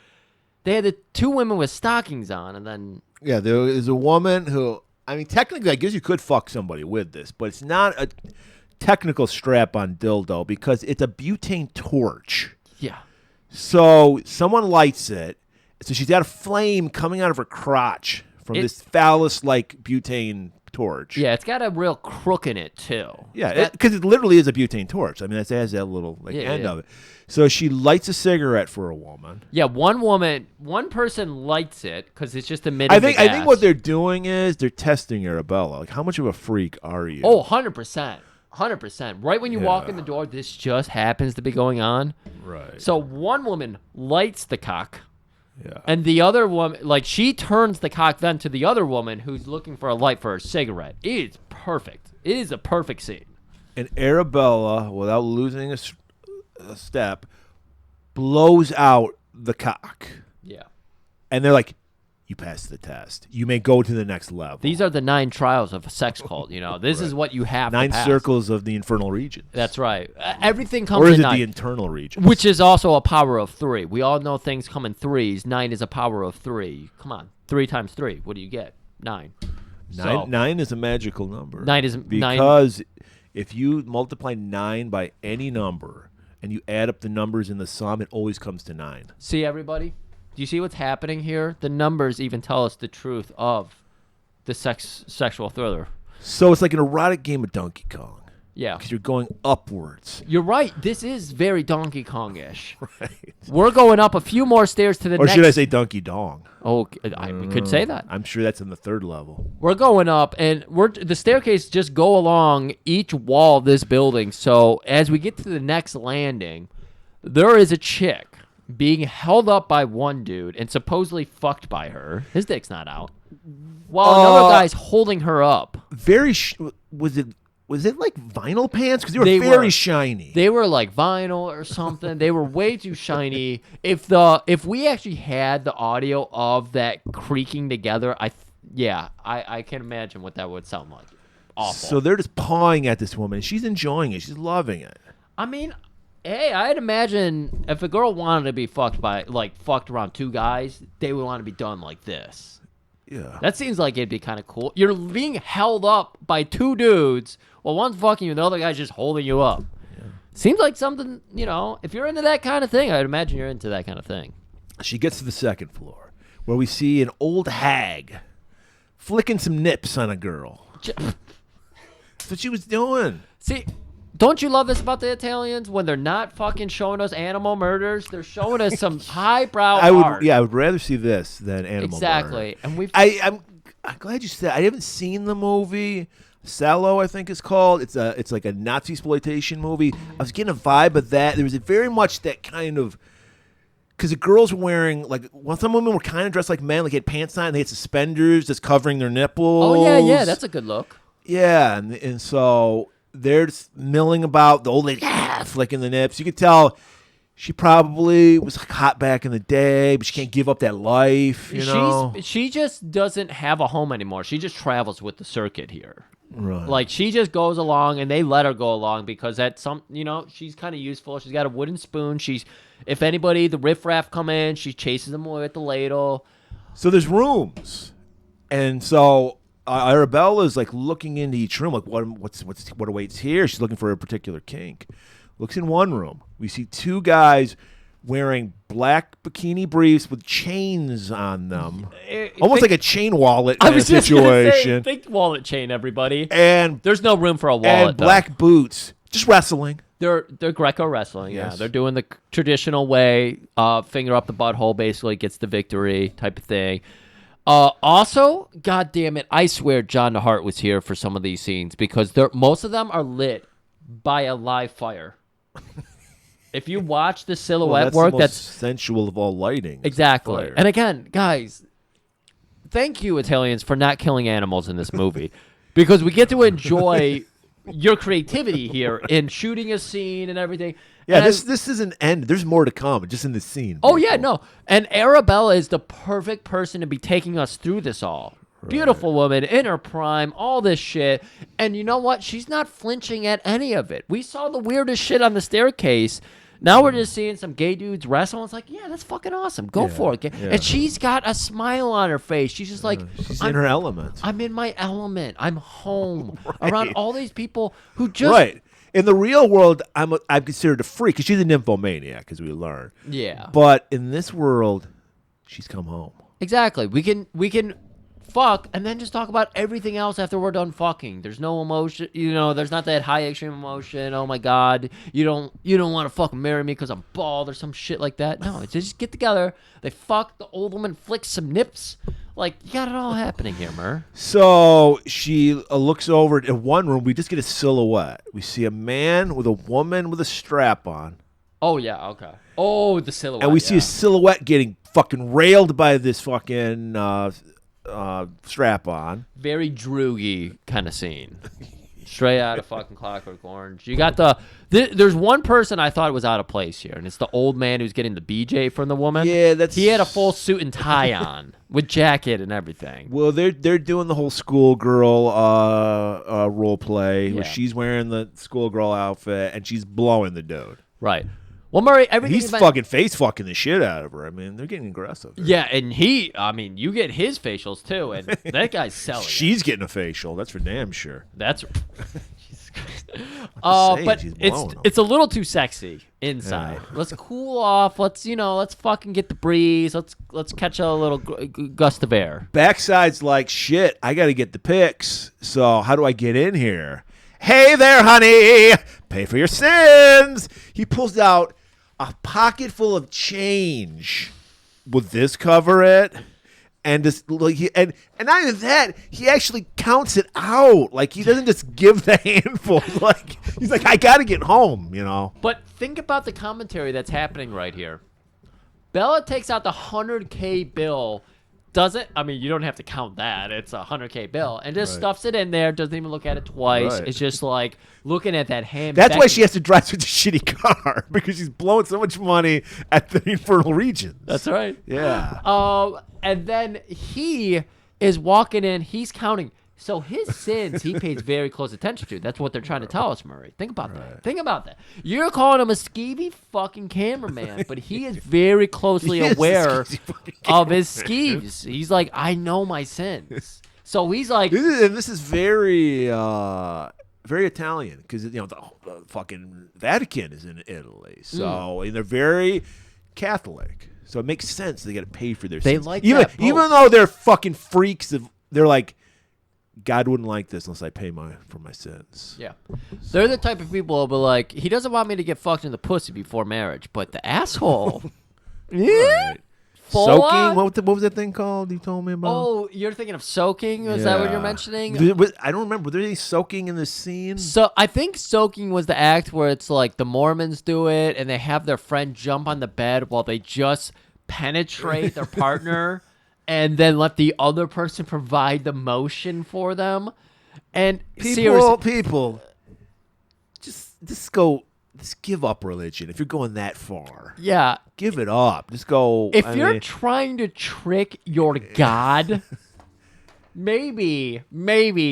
They had the 2 women with stockings on, and then... Yeah, there is a woman who... technically, I guess you could fuck somebody with this, but it's not a technical strap-on dildo because it's a butane torch. Yeah. So someone lights it. So she's got a flame coming out of her crotch from this phallus-like butane torch. Yeah, it's got a real crook in it, too. Yeah, because it literally is a butane torch. It has that little end of it. So she lights a cigarette for a woman. Yeah, one person lights it because it's just emitting I think the gas. I think what they're doing is they're testing Arabella. Like, how much of a freak are you? Oh, 100%. 100%. Right when you walk in the door, this just happens to be going on. Right. So one woman lights the cock. Yeah. And the other woman, she turns the cock then to the other woman who's looking for a light for her cigarette. It is perfect. It is a perfect scene. And Arabella, without losing a step, blows out the cock. Yeah. And they're like, you passed the test. You may go to the next level. These are the 9 trials of a sex cult. This is what you have 9 to pass. circles of the infernal regions. That's right. Everything comes or is in it 9. the internal regions? Which is also a power of 3. We all know things come in 3s. 9 is a power of 3. Come on. 3 times 3. What do you get? 9. 9 is a magical number. 9 is... Because if you multiply 9 by any number and you add up the numbers in the sum, it always comes to 9. See, everybody? Do you see what's happening here? The numbers even tell us the truth of the sexual thriller. So it's like an erotic game of Donkey Kong. Yeah. Because you're going upwards. You're right. This is very Donkey Kong-ish. Right. We're going up a few more stairs to the next... Or should I say Donkey Dong? Oh, we could say that. I'm sure that's in the 3rd level. We're going up, and the staircase just go along each wall of this building. So as we get to the next landing, there is a chick being held up by one dude and supposedly fucked by her. His dick's not out. While another guy's holding her up. Very... Was it like vinyl pants? Because they were very shiny. They were like vinyl or something. They were way too shiny. If we actually had the audio of that creaking together, I can imagine what that would sound like. Awful. So they're just pawing at this woman. She's enjoying it. She's loving it. Hey, I'd imagine if a girl wanted to be fucked around 2 guys, they would want to be done like this. Yeah. That seems like it'd be kind of cool. You're being held up by 2 dudes. Well, one's fucking you, and the other guy's just holding you up. Yeah. Seems like something, if you're into that kind of thing, I'd imagine you're into that kind of thing. She gets to the 2nd floor, where we see an old hag flicking some nips on a girl. That's what she was doing. See, don't you love this about the Italians? When they're not fucking showing us animal murders, they're showing us some highbrow art. Yeah, I would rather see this than animal exactly. murder. And I'm glad you said. I haven't seen the movie. Sallow, I think it's called. It's like a Nazi exploitation movie. I was getting a vibe of that. There was very much that kind of, because the girls were wearing some women were kind of dressed like men, like they had pants on, and they had suspenders just covering their nipples. Oh yeah, that's a good look. Yeah, and so they're just milling about. The old lady flicking the nips. You could tell she probably was hot back in the day, but she can't give up that life. She just doesn't have a home anymore. She just travels with the circuit here. Right. She just goes along, and they let her go along because she's kind of useful. She's got a wooden spoon. If anybody, the riffraff come in, she chases them away with the ladle. So there's rooms, and so Arabella's looking into each room, what awaits here. She's looking for a particular kink. Looks in one room. We see 2 guys wearing black bikini briefs with chains on them, think- almost like a chain wallet I kind of was just gonna say, situation. think wallet chain, everybody. And There's no room for a wallet. and black boots, just wrestling. They're Greco wrestling. Yeah, Yes. they're doing the traditional way. Finger up the butthole, basically gets the victory type of thing. Also, God damn it, I swear John DeHart was here for some of these scenes because most of them are lit by a live fire. If you watch the silhouette That's work, the most sensual of all lighting. exactly. Fire. And again, guys, thank you Italians for not killing animals in this movie because we get to enjoy your creativity here in shooting a scene and everything. Yeah, And this isn't end. There's more to come, just in this scene. Oh yeah, people. no. And Arabella is the perfect person to be taking us through this all. Beautiful woman in her prime, all this shit. And you know what? She's not flinching at any of it. We saw the weirdest shit on the staircase. Now we're just seeing some gay dudes wrestle. It's like, yeah, that's fucking awesome. Go for it. yeah. And she's got a smile on her face. She's just like, She's in her element. I'm in my element. I'm home around all these people who just Right. In the real world, I'm considered a freak because she's a nymphomaniac, as we learn. Yeah. But in this world, she's come home. Exactly. We can fuck and then just talk about everything else after we're done fucking. There's no emotion, there's not that high extreme emotion. Oh my god, you don't want to fucking marry me because I'm bald or some shit like that. No, it's just get together. They fuck, the old woman flicks some nips. Like, you got it all happening here, Mer. So she looks over at one room. We just get a silhouette. We see a man with a woman with a strap on. Oh yeah, okay. Oh, the silhouette. And we see a silhouette getting fucking railed by this fucking strap on. very droogy kind of scene. Straight out of fucking Clockwork Orange. You got there's one person I thought was out of place here, and it's the old man who's getting the BJ from the woman. Yeah, he had a full suit and tie on with jacket and everything. Well, they're doing the whole schoolgirl role play where Yeah. she's wearing the schoolgirl outfit and she's blowing the dude. Right. Well, Murray, everything He's fucking face fucking the shit out of her. I mean, they're getting aggressive. Yeah, and you get his facials too, and that guy's selling. She's getting a facial. That's for damn sure. That's. Jesus Christ. saying, But she's blowing him. it's a little too sexy inside. Yeah. Let's cool off. Let's fucking get the breeze. Let's catch a little gust of air. Backside's like, shit, I got to get the pics. So how do I get in here? Hey there, honey. Pay for your sins. He pulls out a pocket full of change. Would this cover it? And just like and not even that, he actually counts it out. Like he doesn't just give the handful. Like he's like, I gotta get home, But think about the commentary that's happening right here. Bella takes out the 100K bill. You don't have to count that. It's a 100K bill. And just stuffs it in there. Doesn't even look at it twice. Right. It's just like looking at that hand. That's why she has to drive such a shitty car because she's blowing so much money at the infernal regions. That's right. Yeah. And then he is walking in. He's counting. So his sins, he pays very close attention to. That's what they're trying to tell us, Murray. Think about that. Think about that. You're calling him a skeevy fucking cameraman, but he is very closely He is a aware skeevy fucking of his skeeves. He's like, I know my sins. So he's like, This is very very Italian because the fucking Vatican is in Italy, so and they're very Catholic. So it makes sense they got to pay for their They sins. like even that Pope. even though they're fucking freaks. They're like, God wouldn't like this unless I pay for my sins. yeah. They're the type of people who'll be like, he doesn't want me to get fucked in the pussy before marriage, but the asshole. Right. Full Soaking. on? What was that thing called? You told me about. Oh, you're thinking of soaking? Is that what you're mentioning? I don't remember. Were there any soaking in this scene? So I think soaking was the act where it's like the Mormons do it and they have their friend jump on the bed while they just penetrate their partner and then let the other person provide the motion for them. And People, just give up religion if you're going that far. yeah, Give it up. Just go. if you're trying to trick your God, maybe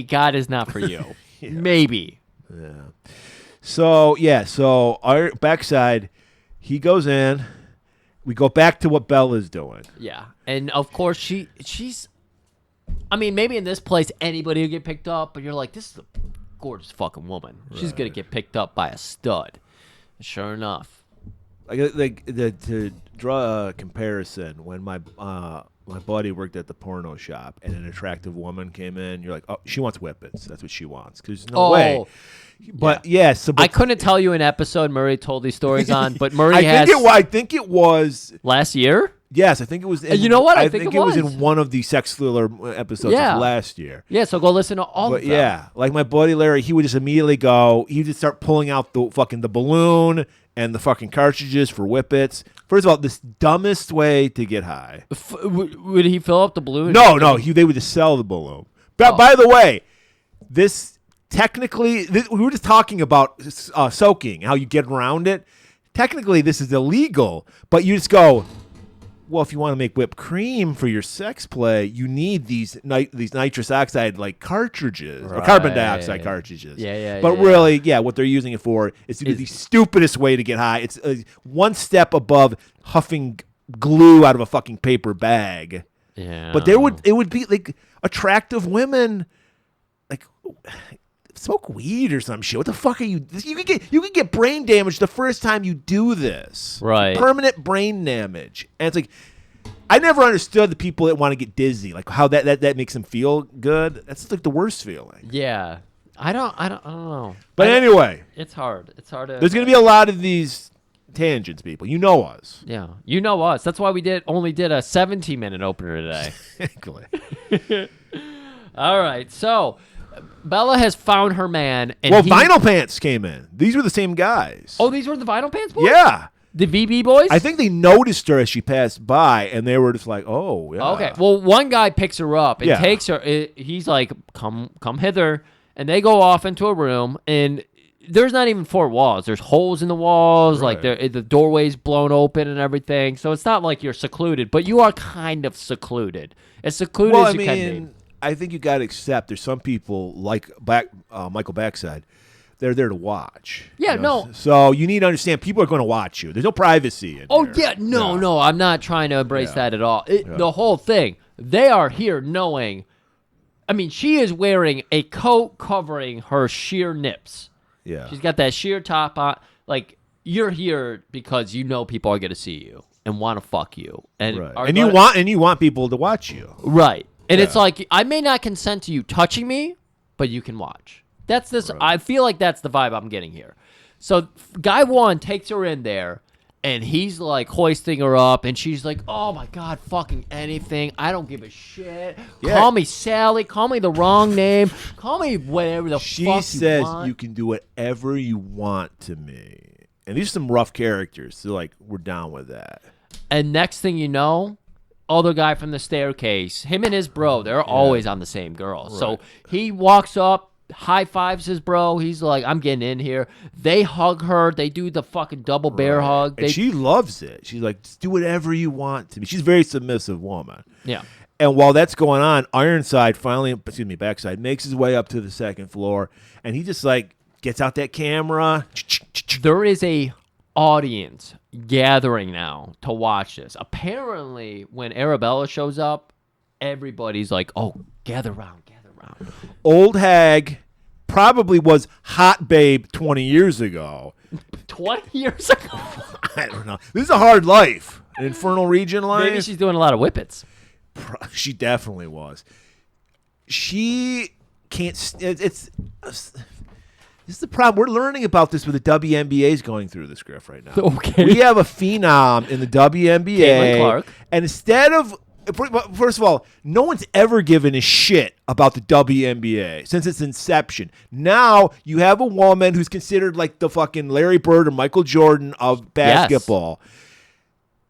God is not for you. Maybe. So our backside, he goes in. We go back to what Bella's doing. Yeah. And of course she's maybe in this place anybody will get picked up, but you're like, this is a gorgeous fucking woman. She's gonna get picked up by a stud. Sure enough. To draw a comparison, when my buddy worked at the porno shop and an attractive woman came in, you're like, oh, she wants whippets. That's what she wants. Because there's no way. But yes, I couldn't tell you an episode Murray told these stories on, but Murray I think it was last year. Yes, I think it was. You know what? I think it was in one of the sex thriller episodes of last year. Yeah, so go listen to all of them. Yeah, like my buddy Larry, he would just immediately go. He would just start pulling out the balloon and the fucking cartridges for whippets. First of all, this dumbest way to get high. Would he fill up the balloon? No. They would just sell the balloon. But by the way, this. Technically, we were just talking about soaking, how you get around it. Technically, this is illegal, but you just go, well, if you want to make whipped cream for your sex play, you need these nitrous oxide like cartridges or carbon dioxide cartridges. But really, what they're using it for is to do the stupidest way to get high. It's one step above huffing glue out of a fucking paper bag. Yeah. But it would be like attractive women, like. Smoke weed or some shit. What the fuck are you? You could get brain damage the first time you do this. Right. Permanent brain damage. And it's like, I never understood the people that want to get dizzy, like how that makes them feel good. That's like the worst feeling. Yeah. I don't know. But anyway, it's hard. It's hard to. There's gonna be a lot of these tangents, people. You know us. Yeah. You know us. That's why we only did a 17-minute opener today. Exactly. All right. So. Bella has found her man. And Vinyl Pants came in. These were the same guys. Oh, these were the Vinyl Pants boys? Yeah. The VB boys? I think they noticed her as she passed by, and they were just like, oh, yeah. Okay. Well, one guy picks her up and takes her. He's like, come hither. And they go off into a room, and there's not even 4 walls. There's holes in the walls. Right. Like the doorway's blown open and everything. So it's not like you're secluded, but you are kind of secluded. As secluded as you can be. I think you got to accept there's some people like Michael Backside. They're there to watch. Yeah, you know? no. So you need to understand people are going to watch you. There's no privacy in here. Yeah, no. I'm not trying to embrace that at all. The whole thing. They are here knowing. I mean, she is wearing a coat covering her sheer nips. Yeah. She's got that sheer top on. Like, you're here because you know people are going to see you and want to fuck you. And you want people to watch you. Right. And it's like, I may not consent to you touching me, but you can watch. That's this. Right. I feel like that's the vibe I'm getting here. So guy one takes her in there, and he's like hoisting her up, and she's like, oh my God, fucking anything. I don't give a shit. Yeah. Call me Sally. Call me the wrong name. Call me whatever the fuck you want. She says you can do whatever you want to me. And these are some rough characters. So like, we're down with that. And next thing you know, other guy from the staircase, him and his bro, they're always on the same girl. Right. So he walks up, high fives his bro. He's like, I'm getting in here. They hug her. They do the fucking double bear hug. And she loves it. She's like, just do whatever you want to me. She's a very submissive woman. Yeah. And while that's going on, Backside makes his way up to the second floor, and he just like gets out that camera. There is a audience gathering now to watch this. Apparently, when Arabella shows up, everybody's like, oh, gather around. Old hag probably was hot babe 20 years ago. 20 years ago? I don't know. This is a hard life. An infernal region life. Maybe she's doing a lot of whippets. She definitely was. She can't. This is the problem. We're learning about this with the WNBA is going through this, Griff, right now. Okay. We have a phenom in the WNBA. Caitlin Clark. And instead of. First of all, no one's ever given a shit about the WNBA since its inception. Now you have a woman who's considered like the fucking Larry Bird or Michael Jordan of basketball. Yes.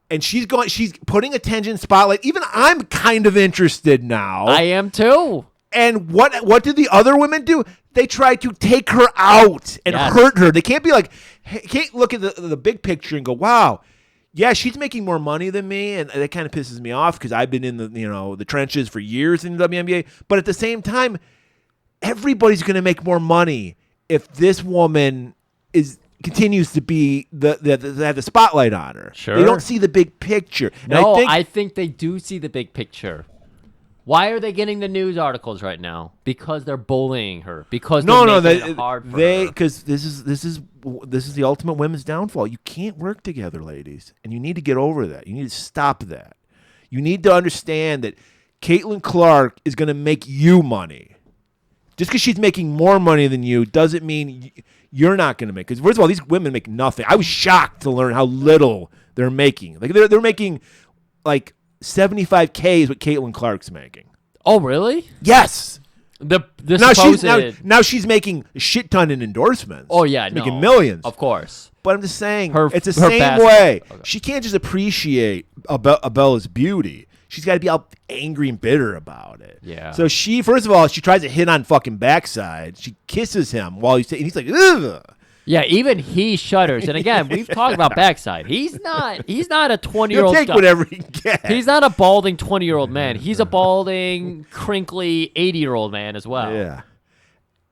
And she's putting attention spotlight. Even I'm kind of interested now. I am too. And what did the other women do? They try to take her out and hurt her. They can't be like, can't look at the big picture and go, wow. Yeah, she's making more money than me, and that kind of pisses me off because I've been in the trenches for years in the WNBA. But at the same time, everybody's going to make more money if this woman continues to be have the spotlight on her. Sure, they don't see the big picture. No, I think they do see the big picture. Why are they getting the news articles right now? Because they're bullying her. Because No, they're making it hard for her. because this is the ultimate women's downfall. You can't work together, ladies, and you need to get over that. You need to stop that. You need to understand that Caitlin Clark is going to make you money. Just because she's making more money than you doesn't mean you're not going to make. Because first of all, these women make nothing. I was shocked to learn how little they're making. Like they're making like 75K is what Caitlin Clark's making. Oh, really? Yes. The Now supposed... now she's making a shit ton in endorsements. Oh, yeah, She's no. making millions. Of course. But I'm just saying, it's the her same basket. way. Okay. She can't just appreciate Abella's beauty. She's got to be all angry and bitter about it. Yeah. So first of all, she tries to hit on fucking backside. She kisses him while and he's like, ugh. Yeah, even he shudders. And again, we've talked about backside. He's not a He'll 20-year-old take guy. whatever he gets. He's not a balding 20-year-old man. He's a balding, crinkly 80-year-old man as well. Yeah.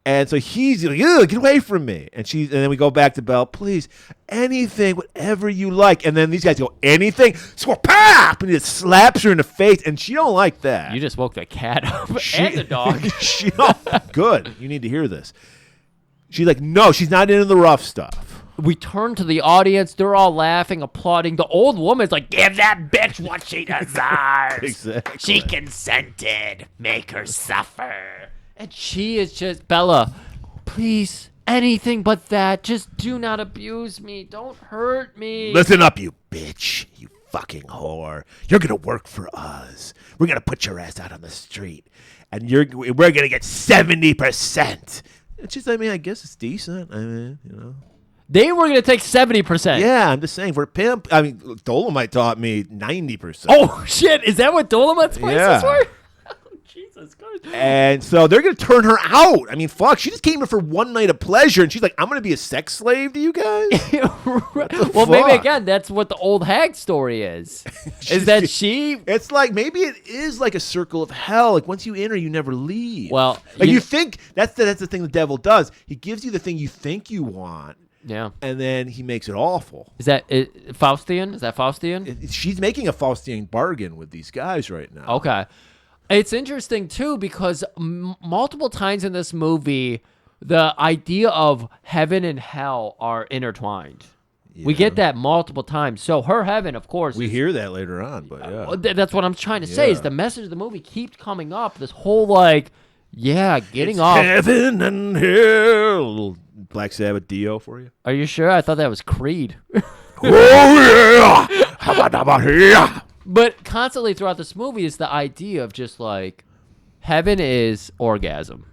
And so he's like, ugh, get away from me. And then we go back to Belle, please, anything, whatever you like. And then these guys go, anything? So pop! And he just slaps her in the face. And she don't like that. You just woke the cat up and the dog. Good. You need to hear this. She's like, no, she's not into the rough stuff. We turn to the audience. They're all laughing, applauding. The old woman's like, give that bitch what she deserves. Exactly. She consented. Make her suffer. And she is just, Bella, please, anything but that. Just do not abuse me. Don't hurt me. Listen up, you bitch. You fucking whore. You're going to work for us. We're going to put your ass out on the street. And we're going to get 70%. It's just, I mean, I guess it's decent. I mean, you know. They were going to take 70%. Yeah, I'm just saying, for a pimp, I mean, Dolomite taught me 90%. Oh, shit. Is that what Dolomite's prices were? Oh, Jesus Christ. And so they're going to turn her out. I mean, fuck, she just came here for one night of pleasure, and she's like, I'm going to be a sex slave to you guys? Well, maybe, again, that's what the old hag story is. Is that she... It's like, maybe it is like a circle of hell. Like, once you enter, you never leave. Well... Like, you think... That's the thing the devil does. He gives you the thing you think you want. Yeah. And then he makes it awful. Is that Faustian? Is that Faustian? She's making a Faustian bargain with these guys right now. Okay. It's interesting, too, because multiple times in this movie, the idea of heaven and hell are intertwined. Yeah. We get that multiple times. So her heaven, of course. We hear that later on, but yeah. That's what I'm trying to say, is the message of the movie keeps coming up. This whole, like, getting off. Heaven and hell. Black Sabbath Dio for you? Are you sure? I thought that was Creed. Oh, yeah! How about here? But constantly throughout this movie is the idea of just like, heaven is orgasm.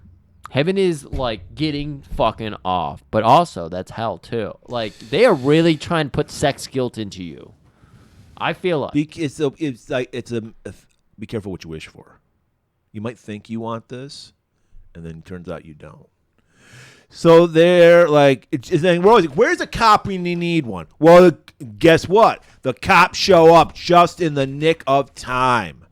Heaven is like getting fucking off. But also, that's hell too. Like, they are really trying to put sex guilt into you. I feel like. Be careful what you wish for. You might think you want this, and then it turns out you don't. So they're like, we're always like, where's a cop when you need one? Well, guess what? The cops show up just in the nick of time.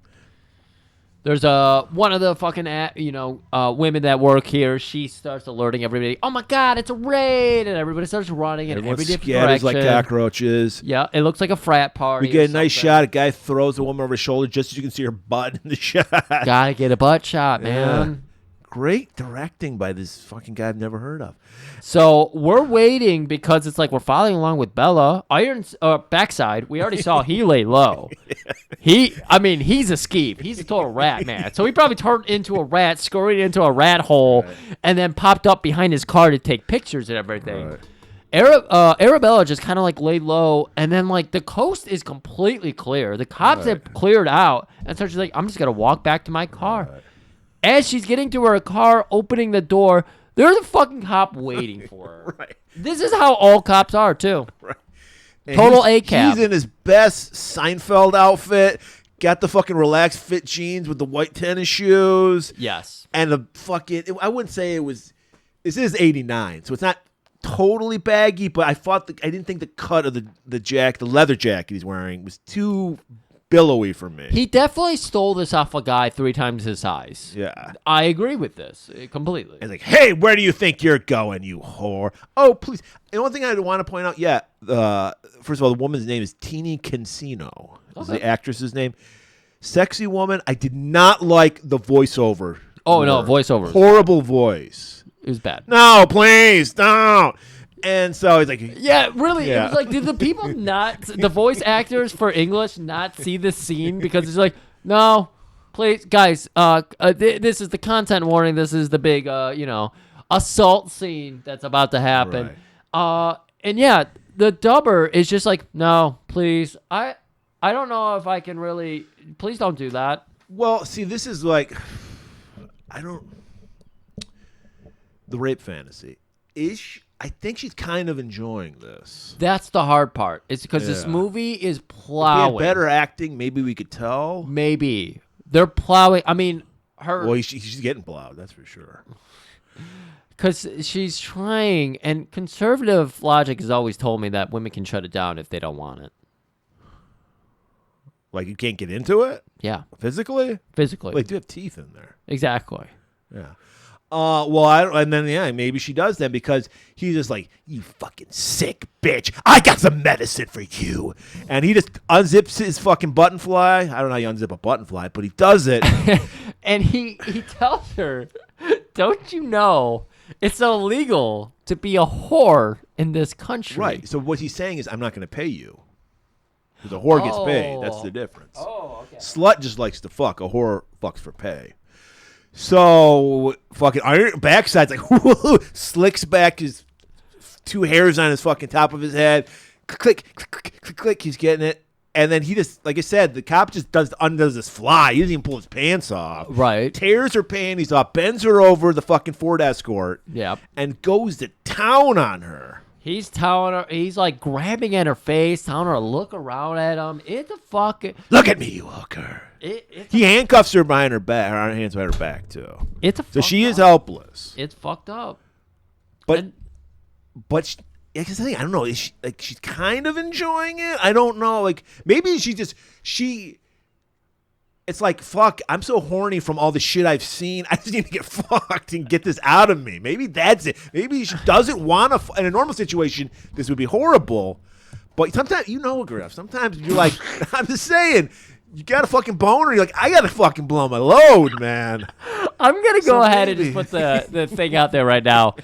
There's one of the fucking women that work here. She starts alerting everybody. Oh my God, it's a raid! And everybody starts running in every different direction. Like cockroaches. Yeah, it looks like a frat party. We get a nice shot. A guy throws a woman over his shoulder just so you can see her butt in the shot. Gotta get a butt shot, man. Yeah. Great directing by this fucking guy I've never heard of. So we're waiting because it's like we're following along with Bella. Backside, we already saw he lay low. He's a skeeve. He's a total rat, man. So he probably turned into a rat, scurried into a rat hole, and then popped up behind his car to take pictures and everything. Right. Arabella just kind of like laid low, and then like the coast is completely clear. The cops have cleared out, and so she's like, I'm just going to walk back to my car. Right. As she's getting to her car, opening the door, there's a fucking cop waiting for her. Right. This is how all cops are, too. Right. Total ACAB. He's in his best Seinfeld outfit, got the fucking relaxed fit jeans with the white tennis shoes. Yes. And the fucking, I wouldn't say it was, this is 89, so it's not totally baggy, but I didn't think the cut of the leather jacket he's wearing was too billowy for me. He definitely stole this off a guy 3 times his size. Yeah. I agree with this completely. And like, hey, where do you think you're going, you whore? Oh, please. And one thing I want to point out, first of all, the woman's name is Teeny Cancino. Is the actress's name. Sexy woman. I did not like the voiceover. Oh, no, voiceover. Horrible voice. It was bad. No, please, don't. And so he's like, Yeah, really. Yeah. It was like, did the people the voice actors for English not see this scene? Because it's like, no, please, guys, this is the content warning. This is the big, assault scene that's about to happen. Right. And yeah, the dubber is just like, no, please. I don't know if I can really, please don't do that. well, see, this is like, the rape fantasy. I think she's kind of enjoying this. That's the hard part. It's because this Yeah. movie is If we plowing. had better acting, maybe we could tell. Maybe. They're plowing. I mean, her. Well, she's getting plowed, that's for sure. Because she's trying, and conservative logic has always told me that women can shut it down if they don't want it. Like, you can't get into it Yeah, physically? physically. Well, they do have teeth in there. Exactly. Yeah. And then maybe she does then because he's just like, you fucking sick bitch. I got some medicine for you. And he just unzips his fucking button fly. I don't know how you unzip a button fly, but he does it. And he tells her, don't you know it's illegal to be a whore in this country? Right. So what he's saying is, I'm not going to pay you. Because a whore gets paid. That's the difference. Oh, okay. Slut just likes to fuck. A whore fucks for pay. So fucking Iron Backside's like, slicks back his 2 hairs on his fucking top of his head. Click, click, click, click, click. He's getting it. And then he just, like I said, the cop just undoes his fly. He doesn't even pull his pants off. Right. Tears her panties off, bends her over the fucking Ford Escort. Yep. And goes to town on her. He's telling her, he's like grabbing at her face, telling her to look around at him. It's a fucking. Look at me, you hooker. He handcuffs her behind her back, her hands behind her back too. It's a. So she is up. helpless. It's fucked up. But she, I guess I don't know. Is she, like, she's kind of enjoying it. I don't know. Like, maybe she. It's like, fuck, I'm so horny from all the shit I've seen. I just need to get fucked and get this out of me. Maybe that's it. Maybe she doesn't want to. In a normal situation, this would be horrible. But sometimes, Griff, sometimes you're like, I'm just saying, you got a fucking boner. You're like, I got to fucking blow my load, man. I'm going to go ahead maybe. and just put the thing out there right now.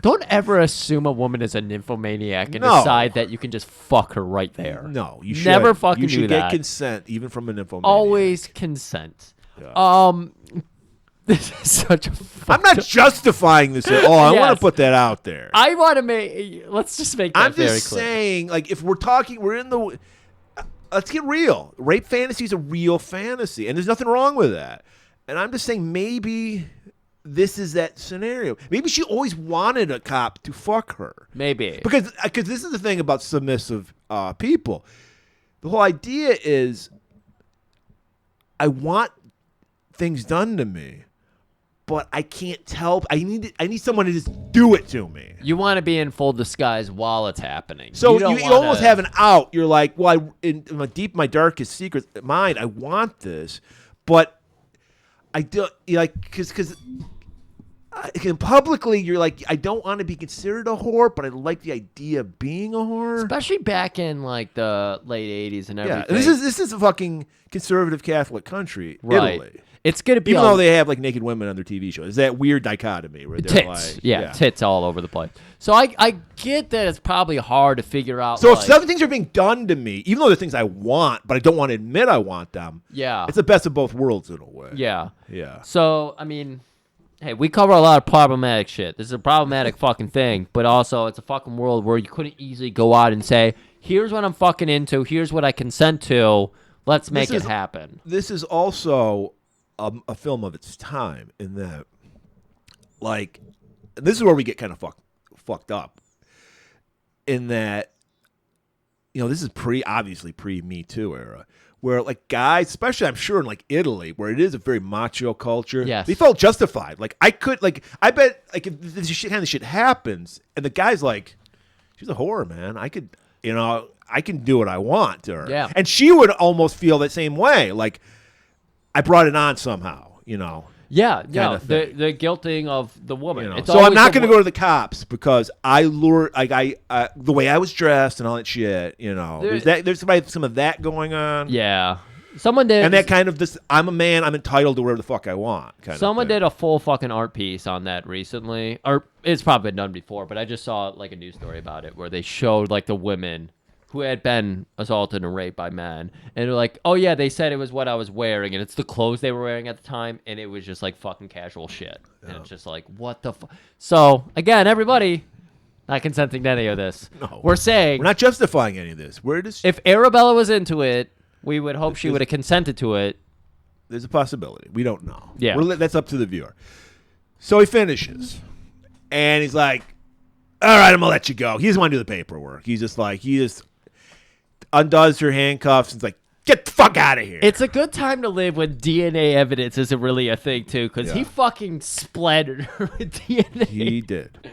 Don't ever assume a woman is a nymphomaniac and No. decide that you can just fuck her right there. No, you should. Never fucking You should do get that. consent, even from an nymphomaniac. Always consent. Yeah. This is such a. I'm not justifying this at all. I want Yes. to put that out there. I want to make. Let's just make that I'm very just clear. saying, like, if we're talking, we're in the. Let's get real. Rape fantasy is a real fantasy, and there's nothing wrong with that. And I'm just saying, maybe this is that scenario. Maybe she always wanted a cop to fuck her. Maybe. Because this is the thing about submissive people. The whole idea is, I want things done to me, but I can't tell. I need someone to just do it to me. You want to be in full disguise while it's happening. So don't you wanna- almost have an out. You're like, well, in my darkest secret mind, I want this, but I do because publicly you're like, I don't want to be considered a whore, but I like the idea of being a whore. especially back in like the late '80s and everything. Yeah, this is a fucking conservative Catholic country, right. Italy. It's gonna be Even though they have like naked women on their TV shows, it's that weird dichotomy where they're tits. like, Yeah, tits all over the place. So I get that it's probably hard to figure out. So like, if some things are being done to me, even though they're things I want, but I don't want to admit I want them, yeah, it's the best of both worlds in a way. yeah. Yeah. So I mean, hey, we cover a lot of problematic shit. This is a problematic fucking thing, but also it's a fucking world where you couldn't easily go out and say, "Here's what I'm fucking into. Here's what I consent to. Let's make it happen." This is also a film of its time in that, like, this is where we get kind of fucked up. In that, this is obviously pre Me Too era, where like guys, especially I'm sure in like Italy, where it is a very macho culture, Yes. they felt justified. Like I bet like if this kind of shit happens, and the guy's like, she's a whore, man. I can do what I want to her. Yeah. And she would almost feel that same way. Like, I brought it on somehow, Yeah, Kinda thing. the guilting of the woman. It's So I'm always not the going to go to the cops because I lured, the way I was dressed and all that shit, There- There's some of that going on. Yeah, Someone did. And that kind of this, I'm a man, I'm entitled to whatever the fuck I want. Someone did a full fucking art piece on that recently, or it's probably been done before, but I just saw like a news story about it where they showed like the women who had been assaulted and raped by men, and they're like, oh yeah, they said it was what I was wearing, and it's the clothes they were wearing at the time, and it was just like fucking casual shit, and it's just like, what the fuck? So again, everybody, not consenting to any of this. No. We're saying We're not justifying any of this. We're just if Arabella was into it, we would hope she would have consented to it. there's a possibility. We don't know. Yeah. That's up to the viewer. So he finishes, and he's like, all right, I'm gonna let you go. He doesn't want to do the paperwork. He's just like, he just undoes her handcuffs and is like, get the fuck out of here. It's a good time to live when DNA evidence isn't really a thing, too, because he fucking splattered her with DNA. He did.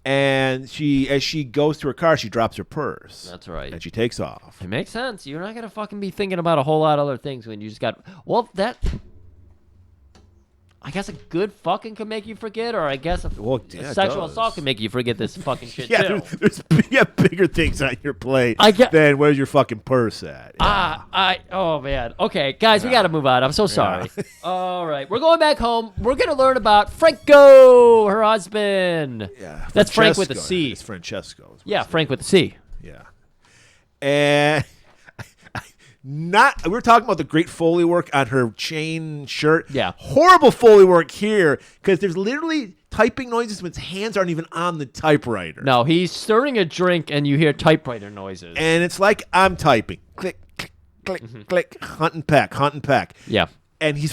And as she goes to her car, she drops her purse. That's right. And she takes off. It makes sense. You're not going to fucking be thinking about a whole lot of other things when you just got... Well, I guess a good fucking could make you forget, or I guess a sexual assault can make you forget this fucking shit, too. There's bigger things on your plate than where's your fucking purse at. Oh, man. Okay, guys, we got to move on. I'm so sorry. All right. We're going back home. We're going to learn about Franco, her husband. Yeah. That's Frank with a C. It's Francesco. Yeah, Frank with a C. Yeah. And... we were talking about the great Foley work on her chain shirt. Yeah. Horrible Foley work here because there's literally typing noises when his hands aren't even on the typewriter. No, he's stirring a drink and you hear typewriter noises. And it's like I'm typing. Click, click, click, click. Hunt and peck, hunt and peck. Yeah. And he's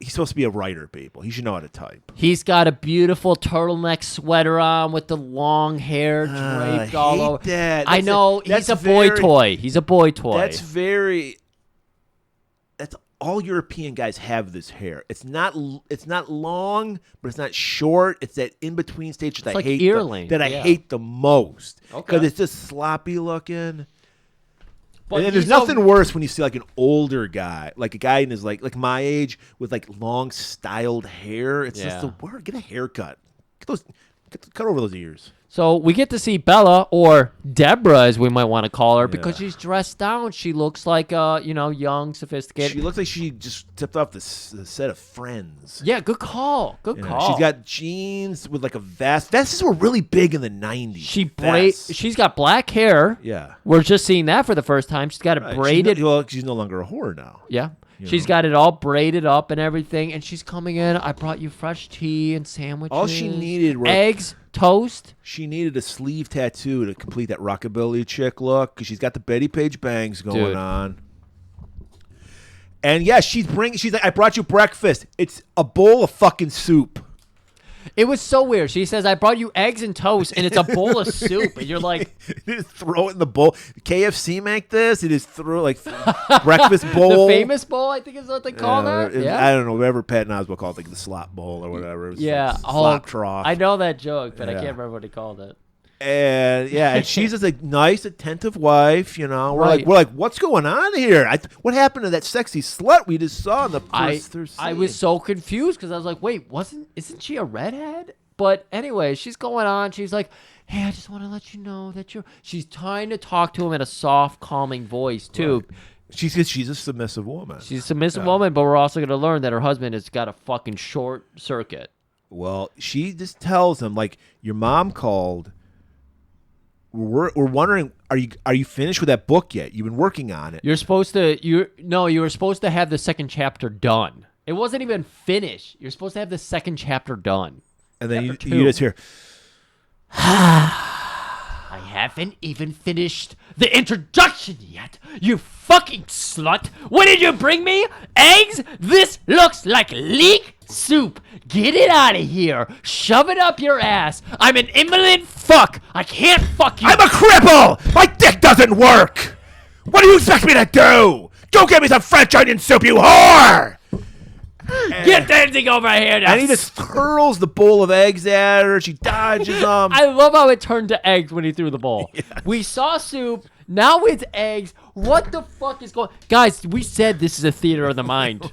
supposed to be a writer, people. He should know how to type. He's got a beautiful turtleneck sweater on with the long hair draped all over. That. I know. He's a boy toy. He's a boy toy. That's all European guys have this hair. It's not long, but it's not short. It's that in between stage that I hate. I hate the most because it's just sloppy looking. But and there's nothing worse when you see like an older guy, like a guy in his like my age with like long styled hair. It's just the word. Get a haircut. Cut over those ears. So we get to see Bella, or Deborah, as we might want to call her, because she's dressed down. She looks like young, sophisticated. She looks like she just tipped off the set of Friends. Yeah, good call. Good call. She's got jeans with like a vest. Vests were really big in the 90s. She's got black hair. Yeah. We're just seeing that for the first time. She's got it braided. She's no longer a whore now. Yeah. She's got it all braided up and everything, and she's coming in. I brought you fresh tea and sandwiches. All she needed were eggs, toast. She needed a sleeve tattoo to complete that rockabilly chick look because she's got the Betty Page bangs going on. And yeah, she's like, I brought you breakfast. It's a bowl of fucking soup. It was so weird. She says, I brought you eggs and toast, and it's a bowl of soup. And you're like... You just throw it in the bowl. KFC make this? You just throw like breakfast bowl. The famous bowl, I think is what they call that. Yeah. I don't know. Whatever Pat Oswalt called it, like the slop bowl or whatever. It was like slop trough. I know that joke, but I can't remember what he called it. And she's just a nice, attentive wife. You know, we're like, what's going on here? What happened to that sexy slut we just saw in the first scene? I was so confused because I was like, wait, isn't she a redhead? But anyway, she's going on. She's like, hey, I just want to let you know that she's trying to talk to him in a soft, calming voice too. Right. She's a submissive woman. She's a submissive woman, but we're also going to learn that her husband has got a fucking short circuit. Well, she just tells him like, your mom called. We're wondering, are you finished with that book yet? You've been working on it. You were supposed to have the second chapter done. It wasn't even finished. You're supposed to have the second chapter done. And then you just hear, I haven't even finished the introduction yet, you fucking slut. What did you bring me? Eggs? This looks like leek soup. Get it out of here. Shove it up your ass. I'm an invalid fuck. I can't fuck you. I'm a cripple. My dick doesn't work. What do you expect me to do? Go get me some French onion soup, you whore. Get that thing over here now. And he just hurls the bowl of eggs at her. She dodges them. I love how it turned to eggs when he threw the bowl. Yes. We saw soup. Now it's eggs. What the fuck is going... Guys, we said this is a theater of the mind.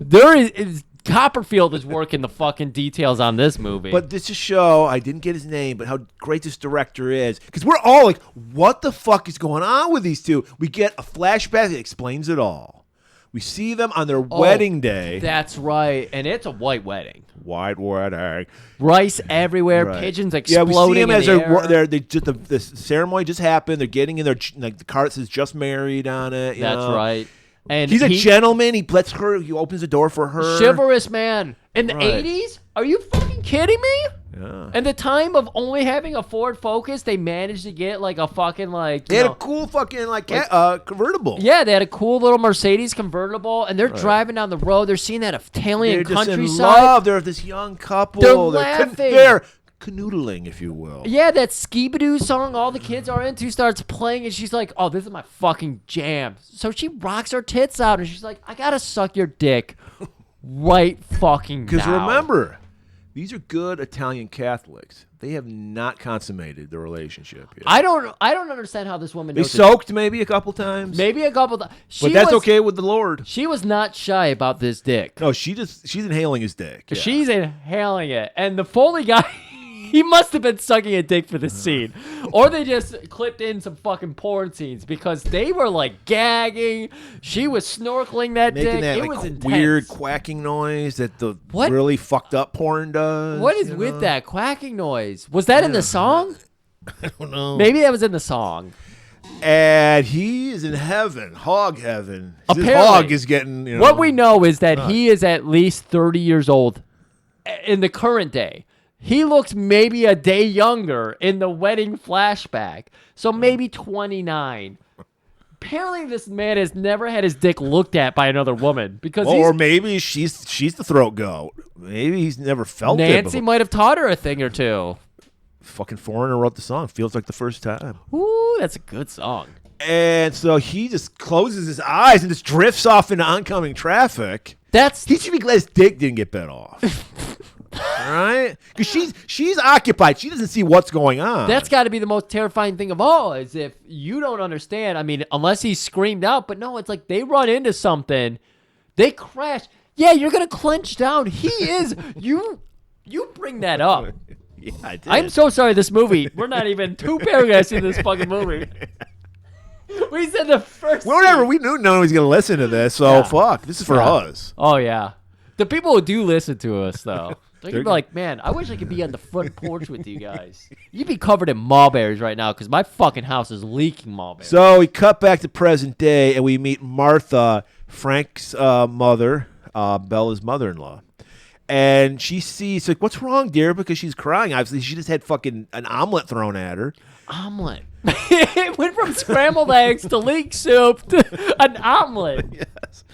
There is Copperfield is working the fucking details on this movie. But this is show, I didn't get his name, but how great this director is. Because we're all like, what the fuck is going on with these two? We get a flashback that explains it all. We see them on their wedding day. That's right. And it's a white wedding. White wedding. Rice everywhere, Right. pigeons Yeah, exploding we see them in as the air. the ceremony just happened. They're getting in their, like, the cart says just married on it. You That's know? right. And He's a gentleman. He lets her. He opens the door for her. chivalrous man. In the Right. 80s? Are you fucking kidding me? Yeah. And the time of only having a Ford Focus, they managed to get like a fucking like. They had a cool fucking convertible. Yeah, they had a cool little Mercedes convertible, and they're driving down the road. They're seeing that Italian They're just in countryside. love. They're this young couple. They're laughing. They're canoodling, if you will. Yeah, that Skibadoo song all the kids are into starts playing, and she's like, "Oh, this is my fucking jam." So she rocks her tits out, and she's like, "I gotta suck your dick right fucking now." Because remember, these are good Italian Catholics. They have not consummated the relationship yet. I don't understand how this woman They knows. soaked maybe a couple times. Maybe a couple. But that's okay with the Lord. She was not shy about this dick. No, she's inhaling his dick. Yeah. She's inhaling it, and the Foley guy. He must have been sucking a dick for this scene. Or they just clipped in some fucking porn scenes because they were like gagging. She was snorkeling that making dick. that It like was intense. weird quacking noise that the What? really fucked up porn does. What is you with know? that quacking noise? Was that in the song? I don't know. Maybe that was in the song. And he is in heaven, hog heaven. His Apparently. hog is getting, What we know is that he is at least 30 years old in the current day. He looks maybe a day younger in the wedding flashback. So maybe 29. Apparently this man has never had his dick looked at by another woman because or maybe she's the throat goat. Maybe he's never felt it. Nancy before. might have taught her a thing or two. Fucking foreigner wrote the song. Feels like the first time. Ooh, that's a good song. And so he just closes his eyes and just drifts off into oncoming traffic. He should be glad his dick didn't get bit off. All right? Because she's occupied. She doesn't see what's going on. That's got to be the most terrifying thing of all, is if you don't understand. I mean, unless he screamed out, but no, it's like they run into something, they crash. Yeah, you're gonna clench down. He is. You bring that up. Yeah, I did. I'm so sorry. This movie. We're not even 2 paragraphs in this fucking movie. We said the first. Whatever. We knew no one was going to listen to this, so fuck. This is for us. Oh yeah, the people who do listen to us though. They're gonna be like, man, I wish I could be on the front porch with you guys. You'd be covered in mulberries right now because my fucking house is leaking mulberries. So we cut back to present day, and we meet Martha, Frank's mother, Bella's mother-in-law. And she sees, like, what's wrong, dear? Because she's crying. Obviously, she just had fucking an omelet thrown at her. Omelet. It went from scrambled eggs to leek soup to an omelet. Yes.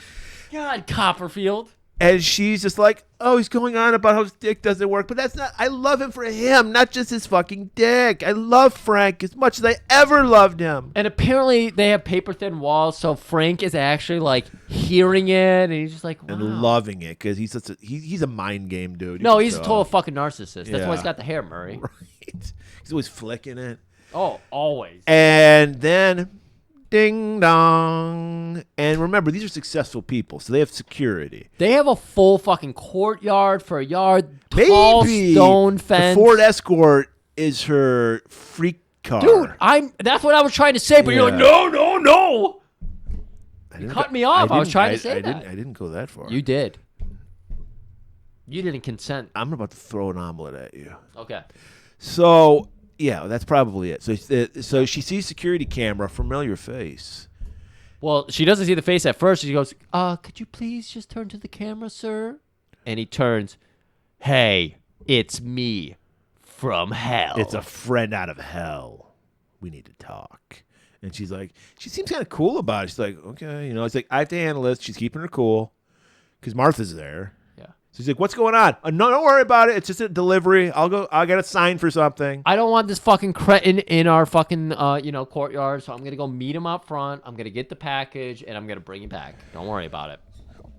God, Copperfield. And she's just like, oh, he's going on about how his dick doesn't work. But that's not, I love him for him, not just his fucking dick. I love Frank as much as I ever loved him. And apparently they have paper thin walls, so Frank is actually like hearing it, and he's just like, wow. And loving it because he's such a, he's a mind game dude. No, You he's a can total tell. fucking narcissist. That's Yeah. why he's got the hair, Murray. Right. He's always flicking it. Oh, always. And then, ding dong. And remember, these are successful people, so they have security. They have a full fucking courtyard for a yard, tall Maybe stone fence. the Ford Escort is her freak car. Dude, that's what I was trying to say, but you're like, Yeah. no. I You didn't cut go- me off. I was didn't- trying to say that. I didn't go that far. You did. You didn't consent. I'm about to throw an omelet at you. Okay. So, yeah, that's probably it. So she sees security camera, familiar face. Well, she doesn't see the face at first. She goes, could you please just turn to the camera, sir? And he turns, hey, it's me from hell. It's a friend out of hell. We need to talk. And she's like, she seems kind of cool about it. She's like, okay, it's like, I have to handle this. She's keeping her cool because Martha's there. Yeah. So she's like, what's going on? No, don't worry about it. It's just a delivery. I'll get a sign for something. I don't want this fucking cretin in our fucking, courtyard, so I'm going to go meet him up front. I'm going to get the package, and I'm going to bring it back. Don't worry about it.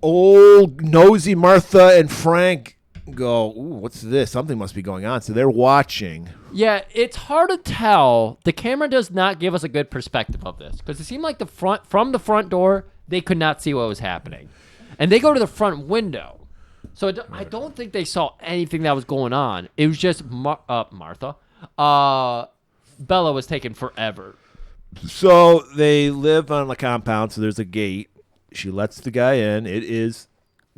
Old nosy Martha and Frank go, ooh, what's this? Something must be going on. So they're watching. Yeah, it's hard to tell. The camera does not give us a good perspective of this because it seemed like from the front door, they could not see what was happening. And they go to the front window. So I don't think they saw anything that was going on. It was just Martha. Bella was taking forever. So they live on a compound, so there's a gate. She lets the guy in. It is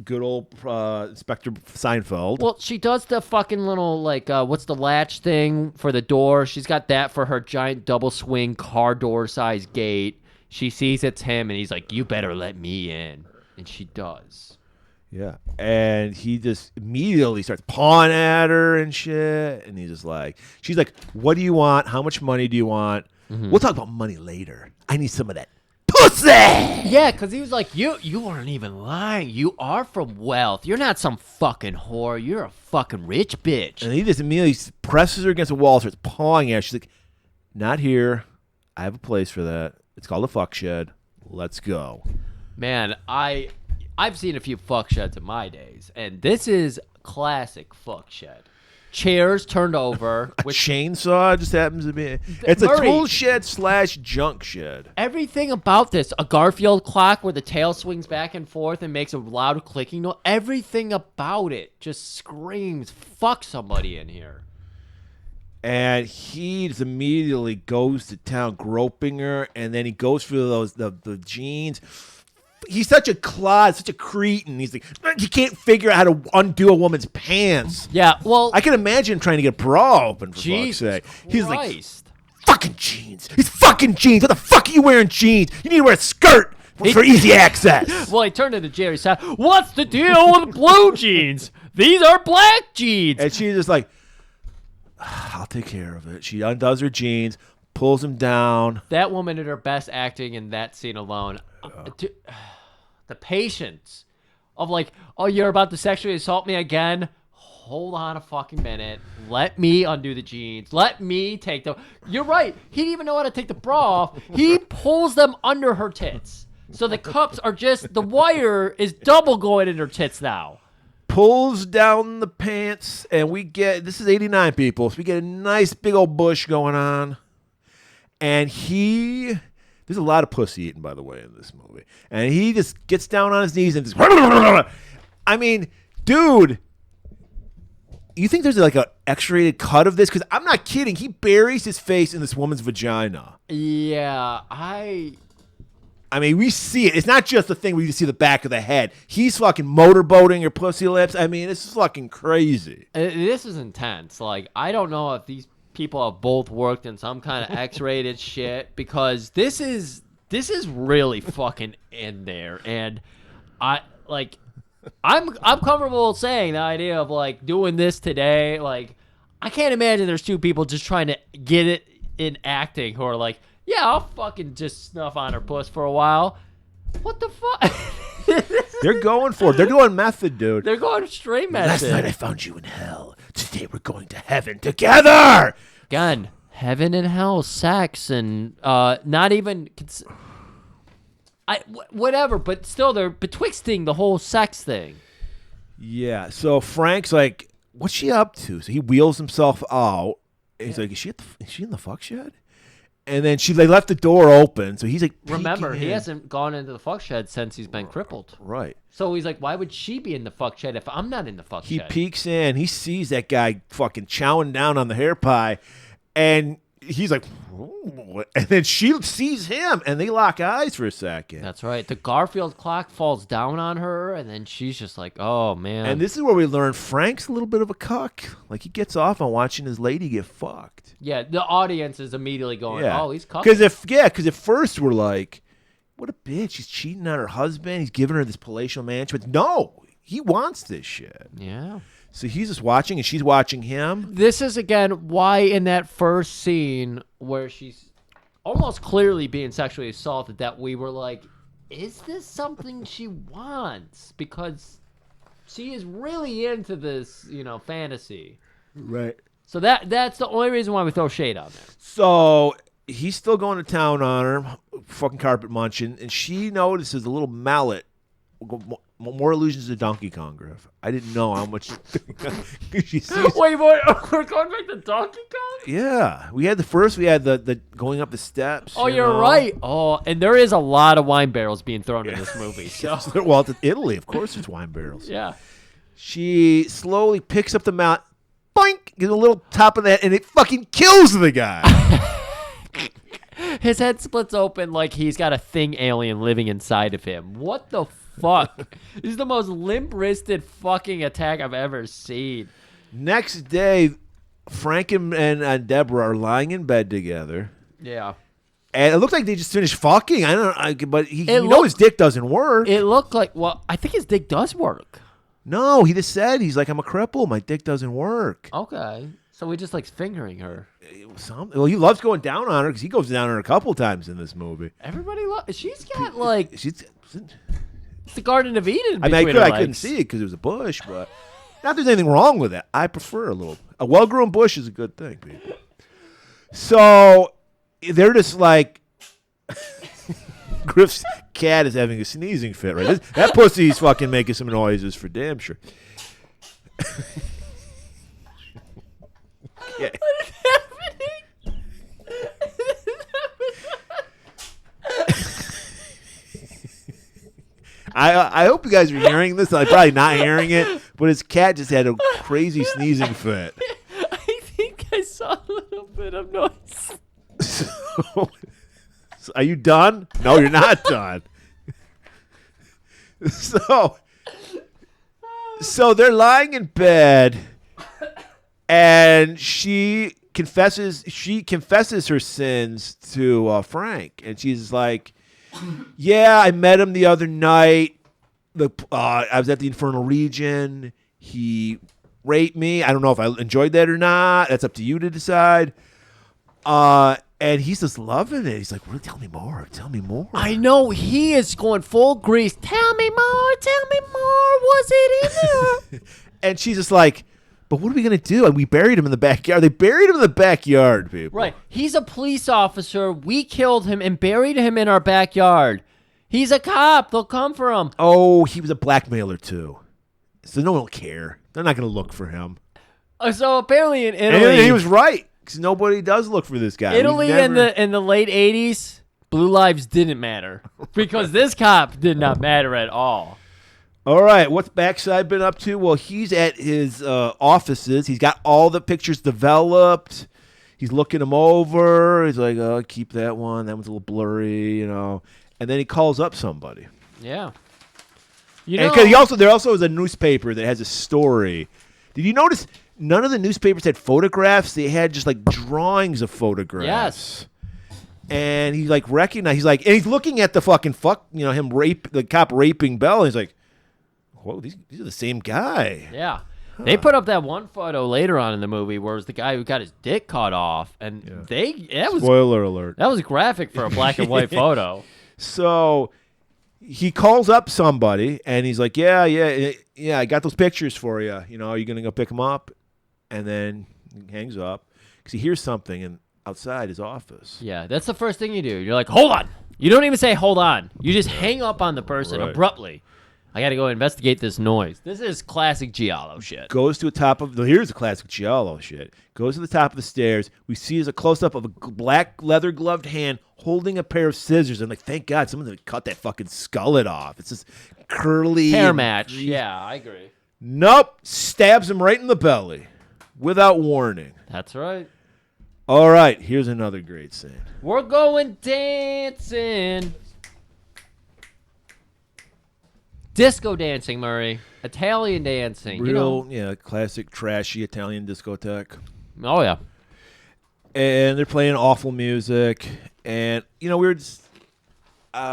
good old Inspector Seinfeld. Well, she does the fucking little, like, what's the latch thing for the door? She's got that for her giant double swing car door size gate. She sees it's him, and he's like, you better let me in. And she does. Yeah. And he just immediately starts pawing at her and shit. And he's just like, she's like, what do you want? How much money do you want? We'll talk about money later. I need some of that pussy. Yeah, because he was like, you weren't even lying. You are from wealth. You're not some fucking whore. You're a fucking rich bitch. And he just immediately presses her against the wall, starts pawing at her. She's like, not here. I have a place for that. It's called a fuck shed. Let's go. Man, I've seen a few fuck sheds in my days, and this is classic fuck shed. Chairs turned over. A chainsaw just happens to be. It's a tool shed / junk shed. Everything about this, a Garfield clock where the tail swings back and forth and makes a loud clicking noise. Everything about it just screams, fuck somebody in here. And he just immediately goes to town groping her, and then he goes for the jeans. He's such a clod, such a cretin. He's like, he can't figure out how to undo a woman's pants. Yeah, well, I can imagine him trying to get a bra open, for fuck's sake. He's like, fucking jeans. He's fucking jeans. What the fuck are you wearing jeans? You need to wear a skirt for easy access. Well, he turned into Jerry side. What's the deal with blue jeans? These are black jeans. And she's just like, I'll take care of it. She undoes her jeans, pulls him down. That woman at her best acting in that scene alone. The patience of like, oh, you're about to sexually assault me again? Hold on a fucking minute. Let me undo the jeans. Let me take them. You're right. He didn't even know how to take the bra off. He pulls them under her tits. So the cups are just, the wire is double going in her tits now. Pulls down the pants, and we get, this is 89 people, so we get a nice big old bush going on. And there's a lot of pussy eating, by the way, in this movie. And he just gets down on his knees and just, I mean, dude, you think there's like an X-rated cut of this? Because I'm not kidding. He buries his face in this woman's vagina. Yeah, I mean, we see it. It's not just the thing where you see the back of the head. He's fucking motorboating her pussy lips. I mean, it's fucking crazy. This is intense. Like, I don't know if these people have both worked in some kind of X-rated shit, because this is really fucking in there. And I'm comfortable saying the idea of like doing this today. Like, I can't imagine there's two people just trying to get it in acting who are like, yeah, I'll fucking just snuff on her puss for a while. What the fuck? They're going for it. They're doing method, dude. They're going straight method. Last night I found you in hell. Today we're going to heaven together. Again, heaven and hell, sex, and not even... whatever, but still they're betwixting the whole sex thing. Yeah, so Frank's like, what's she up to? So he wheels himself out. And he's like, is she in the fuck shed? And then they left the door open, so he's like, remember, he hasn't gone into the fuck shed since he's been crippled. Right. So he's like, why would she be in the fuck shed if I'm not in the fuck He shed? peeks in, he sees that guy fucking chowing down on the hair pie, and he's like, ooh. And then she sees him, and they lock eyes for a second. That's right. The Garfield clock falls down on her, and then she's just like, oh, man. And this is where we learn Frank's a little bit of a cuck. Like, he gets off on watching his lady get fucked. Yeah, the audience is immediately going, oh, he's cucking. Because at first we're like, what a bitch. He's cheating on her husband. He's giving her this palatial mansion. But no, he wants this shit. Yeah. So he's just watching, and she's watching him. This is, again, why in that first scene where she's almost clearly being sexually assaulted that we were like, is this something she wants? Because she is really into this, fantasy. Right. So that's the only reason why we throw shade on there. So he's still going to town on her, fucking carpet munching, and she notices a little mallet. More allusions to Donkey Kong, Griff. I didn't know how much she sees. Wait, we're going back to Donkey Kong? Yeah. We had the going up the steps. Oh, you're right. Oh, and there is a lot of wine barrels being thrown in this movie. So. Well, it's Italy. Of course there's wine barrels. Yeah. She slowly picks up the mount, boink, gives a little top of that, and it fucking kills the guy. His head splits open like he's got a thing alien living inside of him. What the fuck? This is the most limp-wristed fucking attack I've ever seen. Next day, Frank and Deborah are lying in bed together. Yeah. And it looks like they just finished fucking. But It his dick doesn't work. It looked like, well, I think his dick does work. No, he just said, he's like, I'm a cripple. My dick doesn't work. Okay. So he just likes fingering her. Well, he loves going down on her because he goes down on her a couple times in this movie. Everybody loves. She's got like. She's. It's the Garden of Eden. I mean, I couldn't see it because it was a bush, but not that there's anything wrong with it. I prefer a well-grown bush is a good thing, people. So they're just like. Griff's cat is having a sneezing fit, right? That pussy's fucking making some noises for damn sure. Yeah. What is happening? I hope you guys are hearing this. I'm probably not hearing it, but his cat just had a crazy sneezing fit. I think I saw a little bit of noise. So, are you done? No, you're not done. So they're lying in bed, and she confesses her sins to Frank, and she's like, "Yeah, I met him the other night. I was at the Infernal Region. He raped me. I don't know if I enjoyed that or not. That's up to you to decide." And he's just loving it. He's like, well, tell me more. Tell me more. I know. He is going full grease. Tell me more. Tell me more. Was it in there? And she's just like, but what are we going to do? And we buried him in the backyard. They buried him in the backyard, people. Right. He's a police officer. We killed him and buried him in our backyard. He's a cop. They'll come for him. Oh, he was a blackmailer, too. So no one will care. They're not going to look for him. So apparently in Italy. And he was right. Because nobody does look for this guy. Italy in the late 80s, blue lives didn't matter. Because this cop did not matter at all. All right, what's Backside been up to? Well, he's at his offices. He's got all the pictures developed. He's looking them over. He's like, oh, keep that one. That one's a little blurry, And then he calls up somebody. Yeah. Because there also is a newspaper that has a story. Did you notice none of the newspapers had photographs? They had just like drawings of photographs. Yes. And he like recognized. And he's looking at the fucking him the cop raping Bell. And he's like, whoa, these are the same guy. Yeah. Huh. They put up that one photo later on in the movie where it was the guy who got his dick cut off, and spoiler alert. That was graphic for a black and white photo. So he calls up somebody, and he's like, yeah, I got those pictures for you. Are you gonna go pick them up? And then he hangs up because he hears something outside his office. Yeah, that's the first thing you do. You're like, hold on. You don't even say hold on. You just hang up on the person abruptly. I got to go investigate this noise. This is classic Giallo shit. Goes to the top of here's the classic Giallo shit. Goes to the top of the stairs. We see as a close-up of a black leather-gloved hand holding a pair of scissors. I'm like, thank God someone cut that fucking skullet off. It's this curly hair match. Yeah, I agree. Nope. Stabs him right in the belly without warning. That's right. All right. Here's another great scene. We're going dancing. Disco dancing, Murray. Italian dancing. Real, classic trashy Italian discotheque. Oh, yeah. And they're playing awful music. And, we were just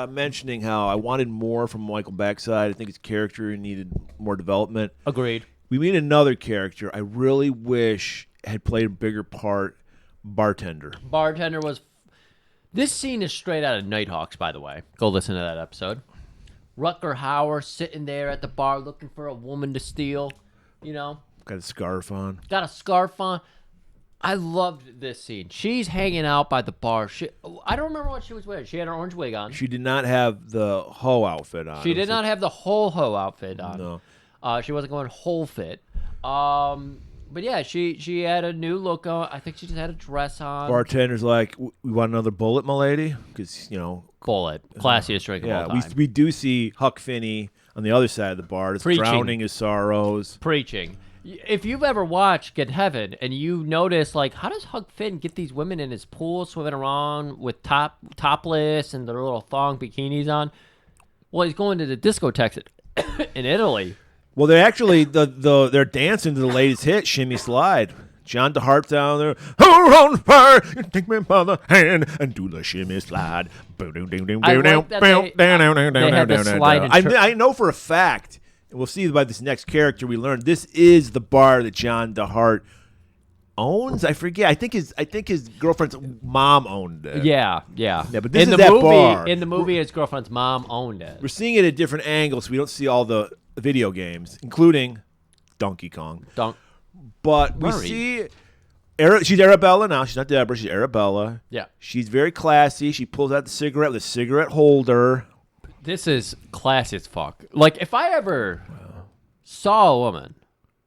mentioning how I wanted more from Michael Backside. I think his character needed more development. Agreed. We meet another character I really wish had played a bigger part, Bartender. Bartender was... This scene is straight out of Nighthawks, by the way. Go listen to that episode. Rutger Hauer sitting there at the bar looking for a woman to steal, Got a scarf on. Got a scarf on. I loved this scene. She's hanging out by the bar. I don't remember what she was wearing. She had an orange wig on. She did not have the hoe outfit on. She did not have the whole hoe outfit on. No. She wasn't going whole fit. But yeah, she had a new look on. I think she just had a dress on. Bartender's like, we want another bullet, my lady? Because, Bullet. Classiest drink of all time. We do see Huck Finney on the other side of the bar that's Preaching. drowning his sorrows. Preaching. If you've ever watched Get Heaven and you notice, like, how does Huck Finn get these women in his pool swimming around with topless and their little thong bikinis on? Well, he's going to the discotheques in Italy. Well, they're actually they're dancing to the latest hit, Shimmy Slide. John DeHart's down there. Hold on fire, you take me by the hand and do the shimmy slide. I like that they had the slide and I know for a fact, and we'll see by this next character we learn, this is the bar that John DeHart owns. I forget. I think his girlfriend's mom owned it. Yeah. But this is that bar. In the movie, his girlfriend's mom owned it. We're seeing it at different angles, so we don't see all the video games, including Donkey Kong. But we see she's Arabella now. She's not Deborah. She's Arabella. Yeah. She's very classy. She pulls out the cigarette with a cigarette holder. This is classy as fuck. Like, if I ever saw a woman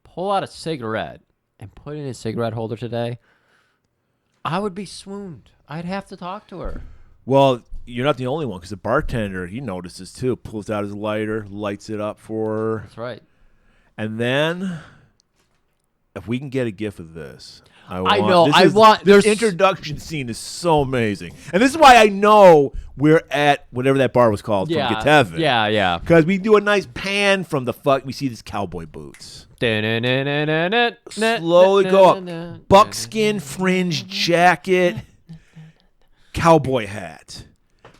pull out a cigarette and put it in a cigarette holder today, I would be swooned. I'd have to talk to her. Well, you're not the only one, because the bartender, he notices too. Pulls out his lighter, lights it up for her. That's right. And then, if we can get a gif of this, This introduction scene is so amazing, and this is why I know we're at whatever that bar was called from Get Heaven. Yeah. Because we do a nice pan from the fuck. We see these cowboy boots slowly go up. Buckskin fringe jacket, cowboy hat.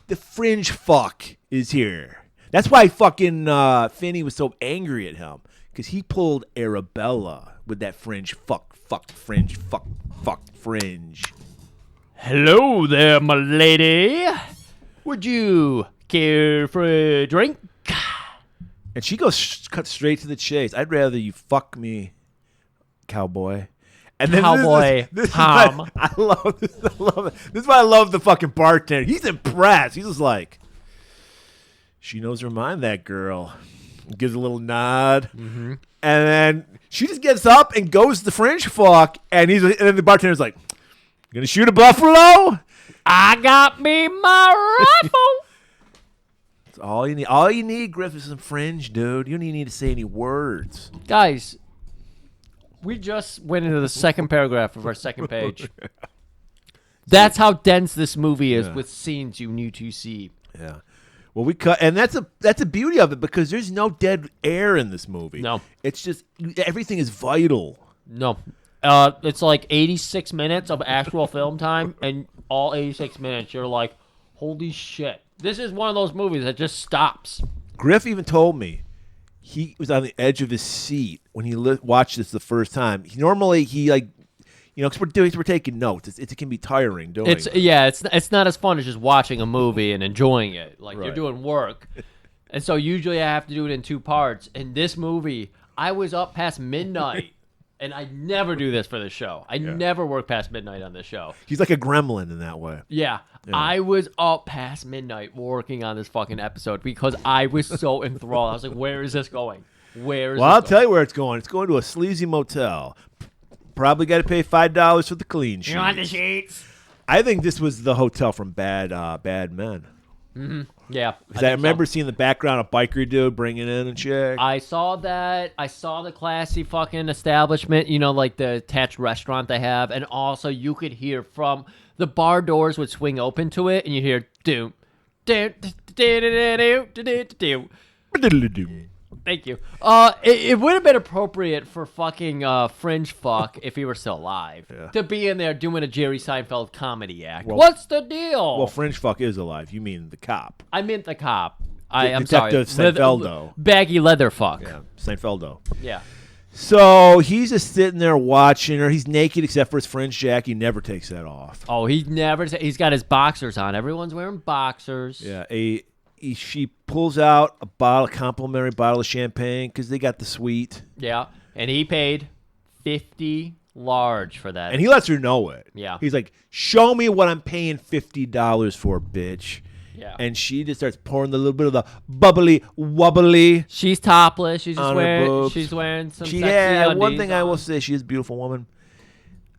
The fringe fuck is here. That's why fucking Finney was so angry at him, because he pulled Arabella with that fringe fringe. Hello there, my lady. Would you care for a drink? And she goes cut straight to the chase. I'd rather you fuck me, cowboy. And then this Tom. I love this. This is why I love the fucking bartender. He's impressed. He's just like, she knows her mind, that girl. Gives a little nod. Mm-hmm. And then she just gets up and goes to the French fuck. And then the bartender's like, "You gonna shoot a buffalo?" I got me my rifle. That's all you need. All you need, Griff, is some fringe, dude. You don't even need to say any words. Guys, we just went into the second paragraph of our second page. That's how dense this movie is with scenes you need to see. Yeah. Well, we cut, and that's a beauty of it, because there's no dead air in this movie. No, it's just everything is vital. No, it's like 86 minutes of actual film time, and all 86 minutes you're like, holy shit! This is one of those movies that just stops. Griff even told me he was on the edge of his seat when he watched this the first time. Normally, because we're taking notes. It can be tiring doing it. It's not as fun as just watching a movie and enjoying it. Like, you're doing work. And so usually I have to do it in two parts. In this movie, I was up past midnight. And I never do this for the show. I never work past midnight on this show. He's like a gremlin in that way. Yeah. I was up past midnight working on this fucking episode because I was so enthralled. I was like, where is this going? I'll tell you where it's going. It's going to a sleazy motel. Probably got to pay $5 for the clean sheets. You want the sheets? I think this was the hotel from Bad Men. Mm-hmm. Yeah. I remember seeing the background, a biker dude bringing in a chick. I saw that. I saw the classy fucking establishment, like the attached restaurant they have. And also you could hear from the bar doors would swing open to it, and you hear do. Thank you. It would have been appropriate for fucking Fringe Fuck if he were still alive to be in there doing a Jerry Seinfeld comedy act. What's the deal? Well, Fringe Fuck is alive. You mean the cop? I meant the cop. I'm sorry. Detective Seinfeldo. Baggy leather fuck. Yeah, Seinfeldo. Yeah. So he's just sitting there watching her. He's naked except for his fringe jacket. He never takes that off. Oh, he's got his boxers on. Everyone's wearing boxers. Yeah. She pulls out a complimentary bottle of champagne because they got the suite. Yeah, and he paid $50 large for that. And he lets her know it. Yeah. He's like, "Show me what I'm paying $50 for, bitch." Yeah. And she just starts pouring a little bit of the bubbly wobbly. She's topless. She's just wearing some sexy undies one thing on. I will say, she is a beautiful woman.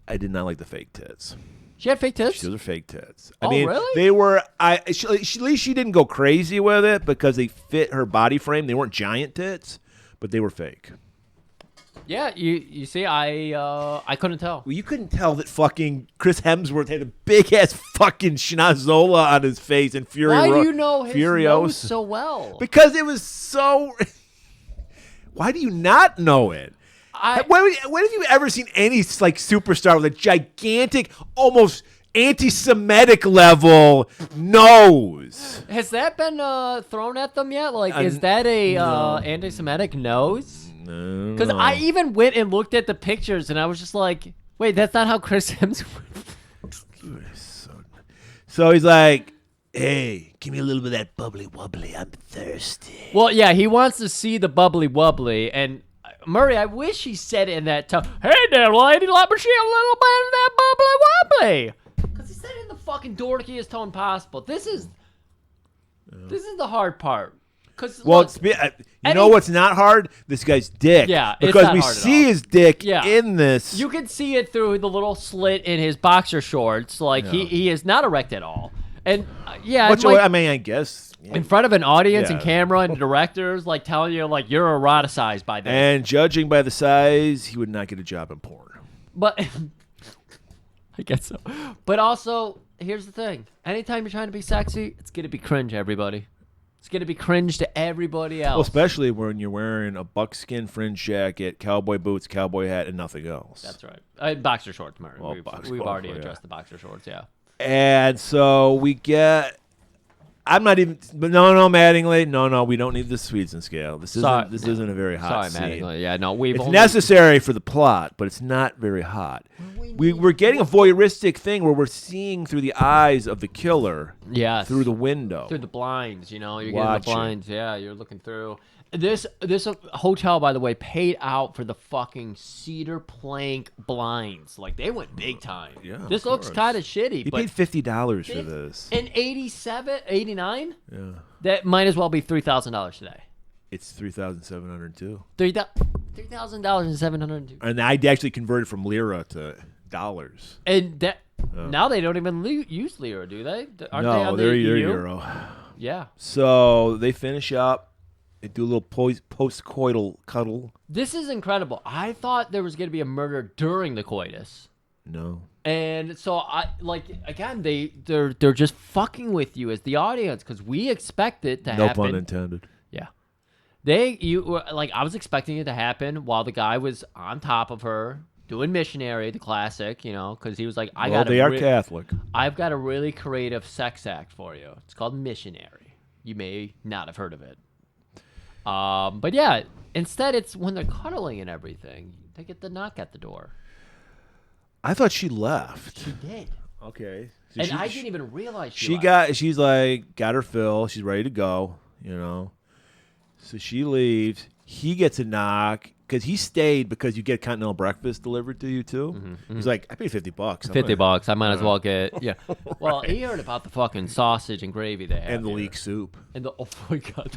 I did not like the fake tits. She had fake tits? Those are fake tits. Oh, I mean, really? they were. At least she didn't go crazy with it because they fit her body frame. They weren't giant tits, but they were fake. Yeah, you see, I couldn't tell. Well, you couldn't tell that fucking Chris Hemsworth had a big ass fucking schnozola on his face and Why do you know his nose so well? Because it was so. Why do you not know it? When have you ever seen any like superstar with a gigantic, almost anti-Semitic level nose? Has that been thrown at them yet? Like, is that a anti-Semitic nose? No. Because I even went and looked at the pictures, and I was just like, wait, that's not how Chris Hemsworth. So he's like, hey, give me a little bit of that bubbly wobbly. I'm thirsty. Well, yeah, he wants to see the bubbly wobbly, and Murray, I wish he said it in that tone. Hey there, lady, let me see a little bit of that bubbly wobbly. Because he said it in the fucking dorkiest tone possible. This is the hard part. Well, you know what's not hard? This guy's dick. Yeah, it's because not we hard at see all. his dick Yeah. in this. You can see it through the little slit in his boxer shorts. Like, he is not erect at all. And, Which, like, I mean, I guess. in front of an audience and Yeah. camera and directors, like, telling you, like, you're eroticized by this. And judging by the size, he would not get a job in porn. But I guess so. But also, here's the thing. Anytime you're trying to be sexy, it's going to be cringe, everybody. It's going to be cringe to everybody else. Well, especially when you're wearing a buckskin fringe jacket, cowboy boots, cowboy hat, and nothing else. That's right. Boxer shorts, Murray. Well, We've already yeah. addressed the boxer shorts, yeah. And so we get. I'm not even. But no, Mattingly. No, we don't need the Swedes scale. This isn't a very hot Sorry, scene. Mattingly. Yeah, no, It's necessary for the plot, but it's not very hot. We're getting a voyeuristic thing where we're seeing through the eyes of the killer. Yes. Through the window. Through the blinds, you're getting Watching. the blinds. Yeah, you're looking through. This hotel, by the way, paid out for the fucking cedar plank blinds. Like, they went big time. Yeah, this of looks course. kind of shitty. He but paid $50 for this. In 87, 89? Yeah. That might as well be $3,000 today. It's $3,702. $3,000,702. And I actually converted from lira to dollars. And that now they don't even use lira, do they? Aren't No, they on they're the EU? euro. Yeah. So they finish up. They do a little post-coital cuddle. This is incredible. I thought there was going to be a murder during the coitus. No. And so they're just fucking with you as the audience because we expect it to happen. No pun intended. Yeah. I was expecting it to happen while the guy was on top of her doing missionary, the classic, because he was like, They are Catholic. I've got a really creative sex act for you. It's called missionary. You may not have heard of it. But yeah, instead it's when they're cuddling and everything, they get the knock at the door. I thought she left. She did. Okay. So And I didn't even realize she's got her fill. She's ready to go, So she leaves. He gets a knock because he stayed because you get continental breakfast delivered to you too. Mm-hmm. He's like, I paid $50. $50. I might as well get. Yeah. Well, he heard about the fucking sausage and gravy they have and the here. leek soup. And oh my god.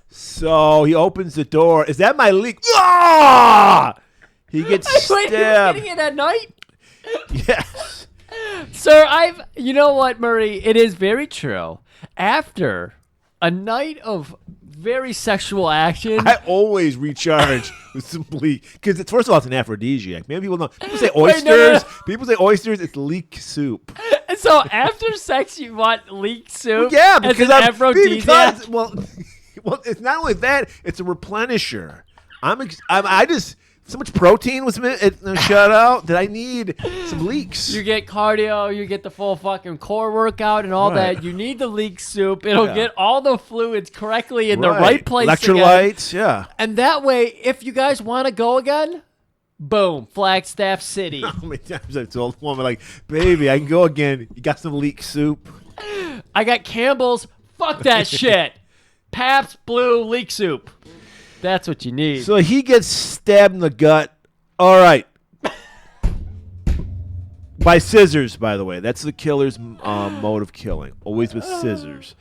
So he opens the door. Is that my leek? Ah! He gets Wait, stabbed. you're getting it at night? Yes. Sir, you know what, Murray? It is very true. After a night of very sexual action, I always recharge with some leek because first of all, it's an aphrodisiac. Maybe people know. People say oysters. no. People say oysters. It's leek soup. And so after sex, you want leek soup? Well, yeah, as because an aphrodisiac? well, it's not only that; it's a replenisher. So much protein was shut out that I need some leeks. You get cardio, you get the full fucking core workout and all Right. that. You need the leek soup. It'll get all the fluids correctly in the Right. right place. Electrolytes, again. yeah. And that way, if you guys want to go again, boom, Flagstaff City. How many times I've told a woman, like, baby, I can go again. You got some leek soup? I got Campbell's. Fuck that shit. Pabst Blue leek soup. That's what you need. So he gets stabbed in the gut. All right. By scissors, by the way. That's the killer's mode of killing. Always with scissors.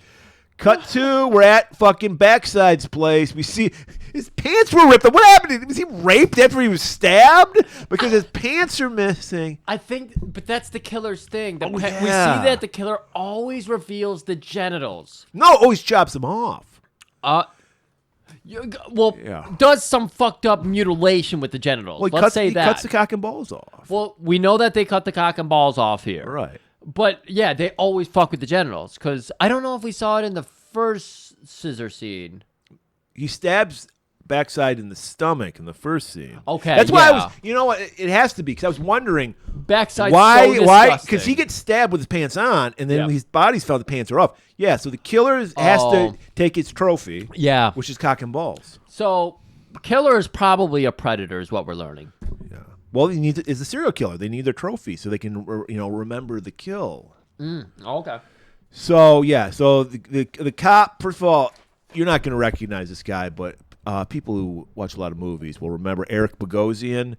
Cut to, we're at fucking Backside's place. We see his pants were ripped. What happened? Was he raped after he was stabbed? Because his pants are missing. I think, but that's the killer's thing. We see yeah. that the killer always reveals the genitals. No, always chops them off. Does some fucked up mutilation with the genitals. Well, he cuts the cock and balls off. Well, we know that they cut the cock and balls off here. Right. But, yeah, they always fuck with the genitals. Because I don't know if we saw it in the first scissor scene. He stabs Backside in the stomach in the first scene. Okay, that's why yeah. I was. You know what? It has to be because I was wondering Backside's why. so Why? disgusting. Because he gets stabbed with his pants on, and then Yep. his body's felt the pants are off. Yeah. So the killer has to take his trophy. Yeah. Which is cock and balls. So, killer is probably a predator, is what we're learning. Yeah. Well, is a serial killer. They need their trophy so they can remember the kill. Okay. So yeah. So the cop. First of all, you're not going to recognize this guy, but people who watch a lot of movies will remember Eric Bogosian.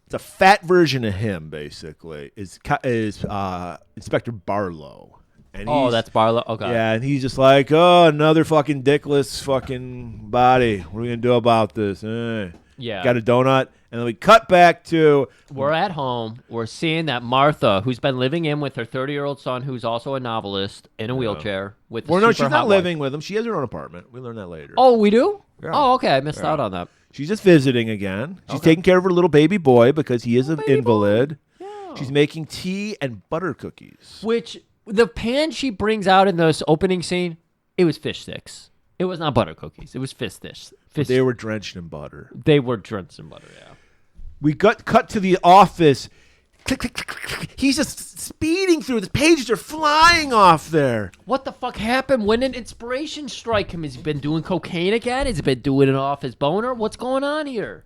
It's a fat version of him, basically. Is Inspector Barlow. And that's Barlow. Okay. Yeah, and he's just like, oh, another fucking dickless fucking body. What are we gonna do about this? Yeah. Got a donut, and then we cut back to We're at home. We're seeing that Martha, who's been living in with her 30-year-old son, who's also a novelist, in a wheelchair with. Well, a no, super she's hot not wife. living with him. She has her own apartment. We learn that later. Oh, we do? Yeah. Oh, okay. I missed out on that. She's just visiting again. She's taking care of her little baby boy because he is an baby invalid. boy. Yeah. She's making tea and butter cookies. Which the pan she brings out in this opening scene, it was fish sticks. It was not butter cookies. It was fish sticks. They were drenched in butter. They were drenched in butter. Yeah. We cut to the office. Click, click, click, click, click. He's just speeding through. The pages are flying off there. What the fuck happened? When did inspiration strike him? Has he been doing cocaine again? Has he been doing it off his boner? What's going on here?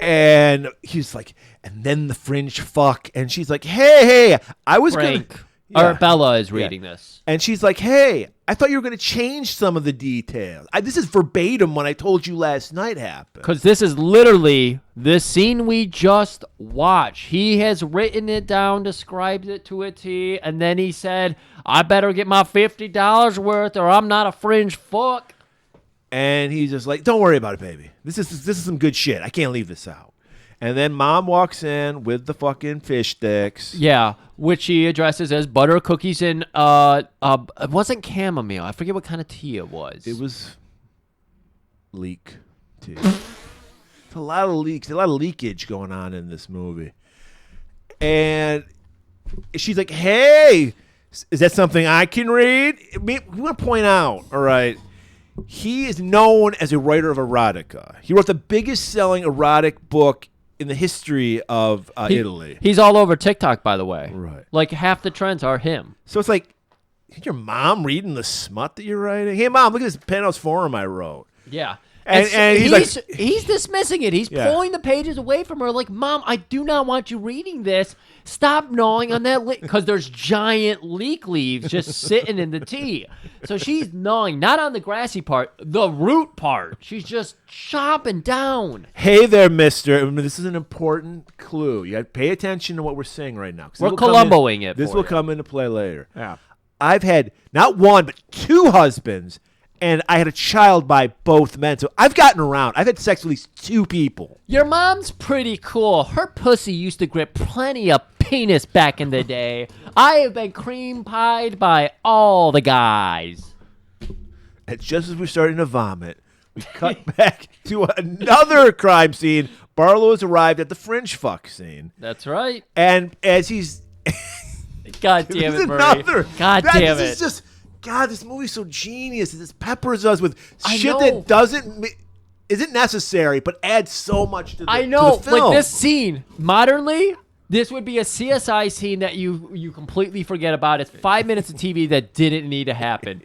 And he's like, and then the fringe fuck. And she's like, hey, I was Frank. going to... Arabella is reading this. And she's like, hey, I thought you were going to change some of the details. This is verbatim what I told you last night happened. Because this is literally the scene we just watched. He has written it down, described it to a T, and then he said, I better get my $50 worth or I'm not a fringe fuck. And he's just like, don't worry about it, baby. This is some good shit. I can't leave this out. And then mom walks in with the fucking fish sticks. Yeah, which he addresses as butter cookies and it wasn't chamomile. I forget what kind of tea it was. It was leek tea. It's a lot of leaks, a lot of leakage going on in this movie. And she's like, hey, is that something I can read? We want to point out, all right, he is known as a writer of erotica. He wrote the biggest selling erotic book in the history of Italy. He's all over TikTok, by the way. Right. Like half the trends are him. So it's like, is your mom reading the smut that you're writing? Hey, mom, look at this penthouse forum I wrote. Yeah. And he's dismissing it. He's pulling the pages away from her like, Mom, I do not want you reading this. Stop gnawing on that because there's giant leek leaves just sitting in the tea. So she's gnawing, not on the grassy part, the root part. She's just chopping down. Hey there, mister. I mean, this is an important clue. You got to pay attention to what we're saying right now. We're Columboing it. This for will you. come into play later. Yeah. I've had not one, but two husbands, and I had a child by both men. So I've gotten around. I've had sex with at least two people. Your mom's pretty cool. Her pussy used to grip plenty of penis back in the day. I have been cream pied by all the guys. And just as we're starting to vomit, we cut back to another crime scene. Barlow has arrived at the fringe fuck scene. That's right. And as he's... God damn it, Murray. another. God damn This it. is just... God, this movie's so genius. It just peppers us with I shit know. that isn't necessary, but adds so much to the I know, to the film. like this scene, modernly, this would be a CSI scene that you completely forget about. It's 5 minutes of TV that didn't need to happen.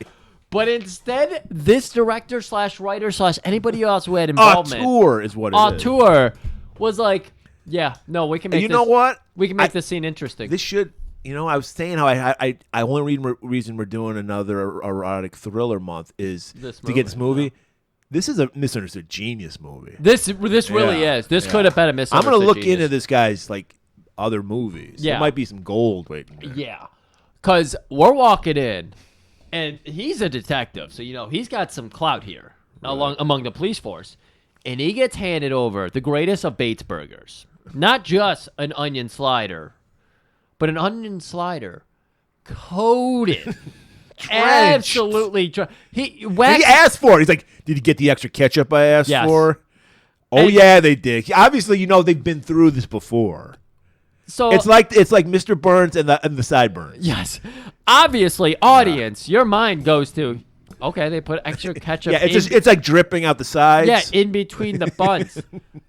But instead, this director / writer / anybody else who had involvement, Auteur is what it is. Auteur was like, yeah, no, we can make. You know what? We can make this scene interesting. This should. You know, I was saying how I only reason we're doing another erotic thriller month is to get this movie. This is a misunderstood genius movie. This really is. This could have been a misunderstood. I'm gonna look genius. into this guy's like other movies. Yeah. There might be some gold waiting there. Yeah, because we're walking in, And he's a detective, so he's got some clout here among the police force. And he gets handed over the greatest of Bates burgers. Not just an onion slider, but an onion slider coated. Absolutely. He asked for it. He's like, did he get the extra ketchup I asked for? Oh, And- yeah, they did. Obviously, they've been through this before. So It's like Mr. Burns and the sideburns. yes, obviously, audience, your mind goes to, okay, they put extra ketchup. Yeah, it's like dripping out the sides. Yeah, in between the buns.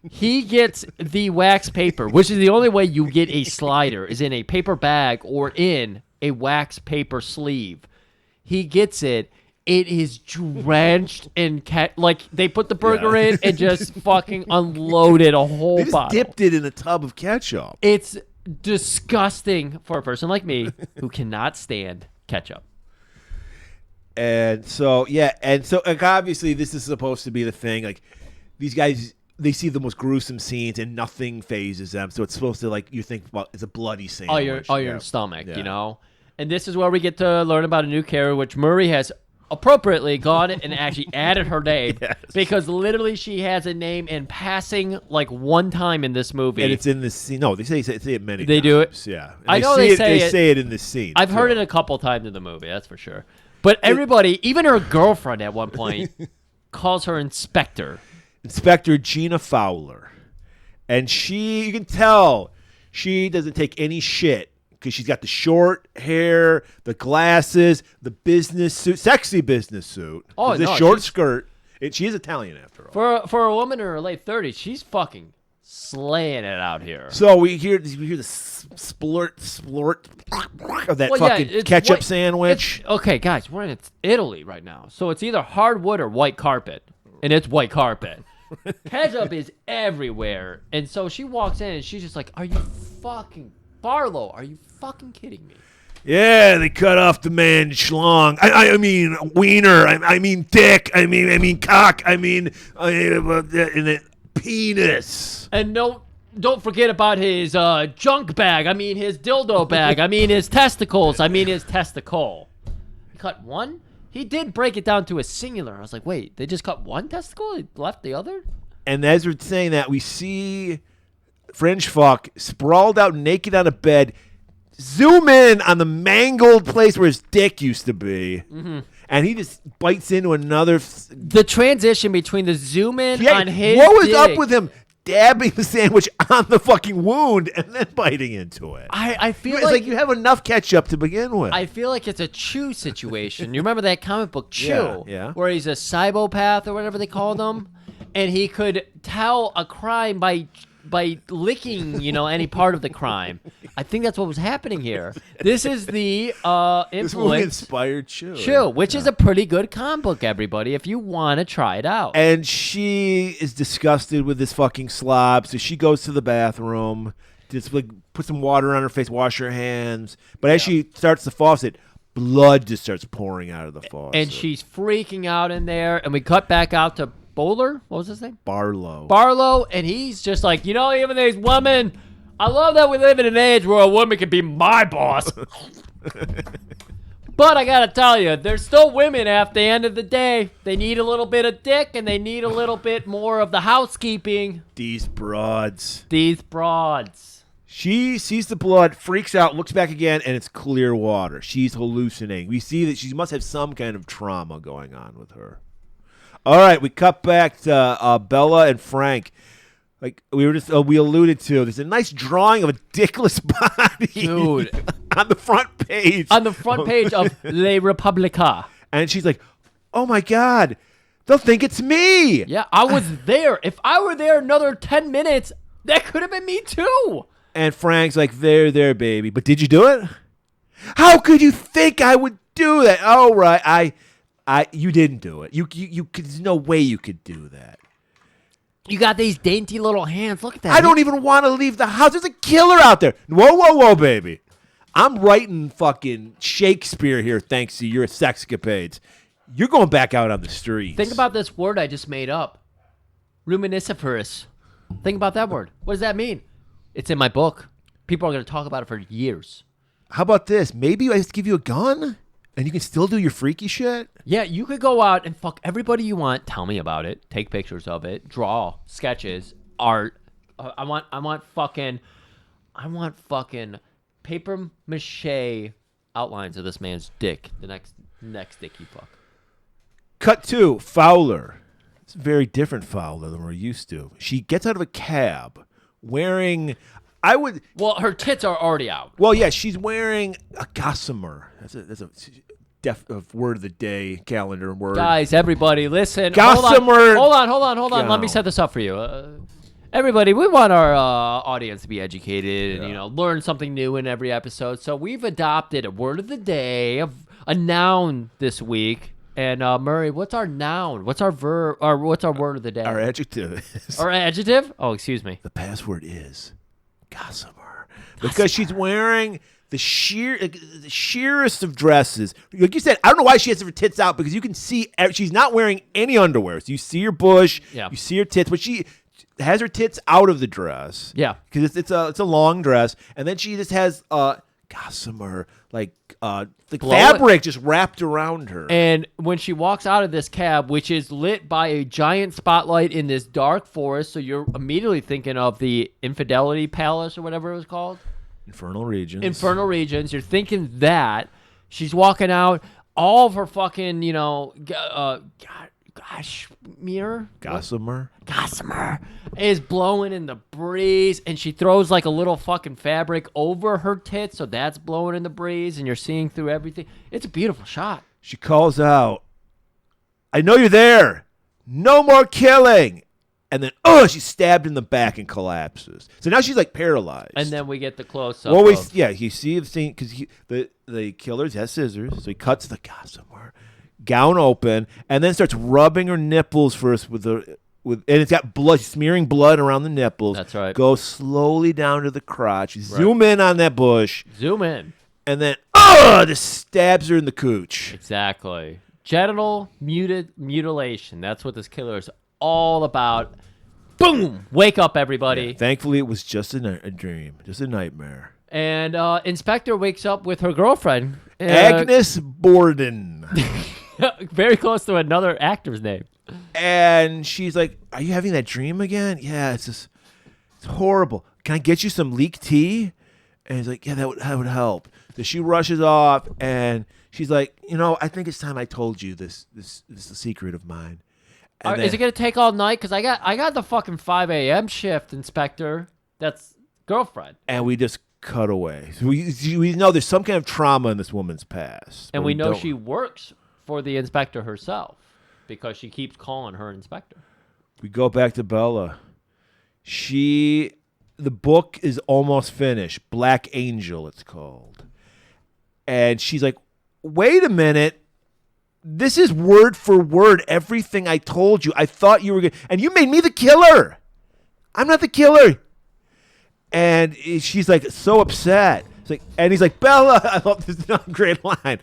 He gets the wax paper, which is the only way you get a slider, is in a paper bag or in a wax paper sleeve. He gets it. It is drenched in like they put the burger in and just fucking unloaded a whole They just bottle. dipped it in a tub of ketchup. It's disgusting for a person like me who cannot stand ketchup. And so, like, obviously this is supposed to be the thing. Like, these guys, they see the most gruesome scenes and nothing phases them. So it's supposed to, like, you think, well, it's a bloody sandwich. All your stomach, And this is where we get to learn about a new character, which Murray has appropriately gone and actually added her name. Yes. Because literally she has a name in passing like one time in this movie. And it's in this scene. No, they say it many times. They do it? Yeah. And I know they say it in this scene. I've heard it a couple times in the movie, that's for sure. But everybody, even her girlfriend at one point, calls her Inspector. Inspector Gina Fowler. And you can tell she doesn't take any shit because she's got the short hair, the glasses, the business suit, sexy business suit. Oh, the no, short skirt. She is Italian after all. For a woman in her late 30s, she's fucking slaying it out here. So we hear the splurt of that fucking ketchup sandwich. Okay, guys, we're in Italy right now. So it's either hardwood or white carpet. And it's white carpet. Ketchup is everywhere. And so she walks in and she's just like, are you fucking... Barlow, are you fucking kidding me? Yeah, they cut off the man's schlong. I mean wiener. I mean dick. I mean cock. I mean penis. And don't forget about his junk bag. I mean his dildo bag. I mean his testicles. I mean his testicle. He cut one? He did break it down to a singular. I was like, wait, they just cut one testicle? They left the other? And as we're saying that, we see French fuck sprawled out naked on a bed. Zoom in on the mangled place where his dick used to be. Mm-hmm. And he just bites into another. The transition between the zoom in on his what was dick. up with him dabbing the sandwich on the fucking wound and then biting into it? I feel it's like you have enough ketchup to begin with. I feel like it's a Chew situation. You remember that comic book Chew? Yeah. Where he's a cybopath or whatever they called him? And he could tell a crime by licking, any part of the crime. I think that's what was happening here. This is the this movie influence inspired Chew. Chew, which is a pretty good comic book, everybody, if you want to try it out. And she is disgusted with this fucking slob, so she goes to the bathroom, just like put some water on her face, wash her hands. But as she starts the faucet, blood just starts pouring out of the faucet. And she's freaking out in there, and we cut back out to Bowler. What was his name? Barlow. And he's just like, even these women, I love that we live in an age where a woman can be my boss. But I gotta tell you, there's still women at the end of the day. They need a little bit of dick, and they need a little bit more of the housekeeping. These broads. She sees the blood, freaks out, looks back again, and it's clear water. She's hallucinating. We see that she must have some kind of trauma going on with her. All right, we cut back to Bella and Frank. Like we alluded to, there's a nice drawing of a dickless body, dude, on the front page. On the front page of Le Republica. And she's like, "Oh my God, they'll think it's me." Yeah, I was there. If I were there another 10 minutes, that could have been me too. And Frank's like, there, baby. But did you do it? How could you think I would do that? Oh, right, you didn't do it. You there's no way you could do that. You got these dainty little hands. Look at that. I don't even want to leave the house. There's a killer out there. Whoa, baby. I'm writing fucking Shakespeare here thanks to your sexcapades. You're going back out on the streets. Think about this word I just made up. Luminiferous. Think about that word. What does that mean? It's in my book. People are going to talk about it for years. How about this? Maybe I just give you a gun And you can still do your freaky shit? Yeah, you could go out and fuck everybody you want. Tell me about it. Take pictures of it. Draw sketches, art. I want fucking paper mache outlines of this man's dick. The next dick you fuck. Cut 2, Fowler. It's a very different Fowler than we're used to. She gets out of a cab wearing, Well, her tits are already out. well, yeah, she's wearing a gossamer. That's a word of the day calendar word. Guys, everybody, listen. Gossamer. Hold on. Let me Gown. set this up for you. Everybody, we want our audience to be educated and learn something new in every episode. So we've adopted a word of the day, a noun this week. And Murray, what's our noun? What's our verb? Or what's our word of the day? Our adjective is, Our adjective? Oh, excuse me. the password is gossamer. Because she's wearing the sheerest of dresses. Like you said, I don't know why she has her tits out, because you can see she's not wearing any underwear. So you see her bush, you see her tits, but she has her tits out of the dress. Yeah. Because it's a long dress. And then she just has gossamer, like fabric just wrapped around her. And when she walks out of this cab, which is lit by a giant spotlight in this dark forest, so you're immediately thinking of the Infidelity Palace or whatever it was called. Infernal regions. You're thinking that. She's walking out. All of her fucking, Gossamer is blowing in the breeze, and she throws like a little fucking fabric over her tits, so that's blowing in the breeze, and you're seeing through everything. It's a beautiful shot. She calls out, "I know you're there. No more killing." And then, she's stabbed in the back and collapses. So now she's like paralyzed. And then we get the close up. Well, you see the scene, because the killer has scissors, so he cuts the gossamer gown open and then starts rubbing her nipples first and it's got blood, smearing blood around the nipples. That's right. Go slowly down to the crotch. Zoom in on that bush. Zoom in. And then, just stabs her in the cooch. Exactly. Genital mutilation. That's what this killer is all about. Boom! Wake up, everybody. Yeah, thankfully, it was just a dream, just a nightmare. And Inspector wakes up with her girlfriend. Agnes Borden. Very close to another actor's name. And she's like, "Are you having that dream again?" "Yeah, it's horrible. Can I get you some leek tea?" And he's like, "Yeah, that would help." So she rushes off, and she's like, "I think it's time I told you this secret of mine." Is it gonna take all night? Because I got the fucking 5 a.m. shift, Inspector. That's girlfriend. And we just cut away. So we know there's some kind of trauma in this woman's past, and we know she works for the inspector herself because she keeps calling her inspector. We go back to Bella. The book is almost finished. Black Angel, it's called. And she's like, "Wait a minute. This is word for word everything I told you. I thought you were good. And you made me the killer. I'm not the killer." And she's like so upset. And he's like, "Bella," I love this great line.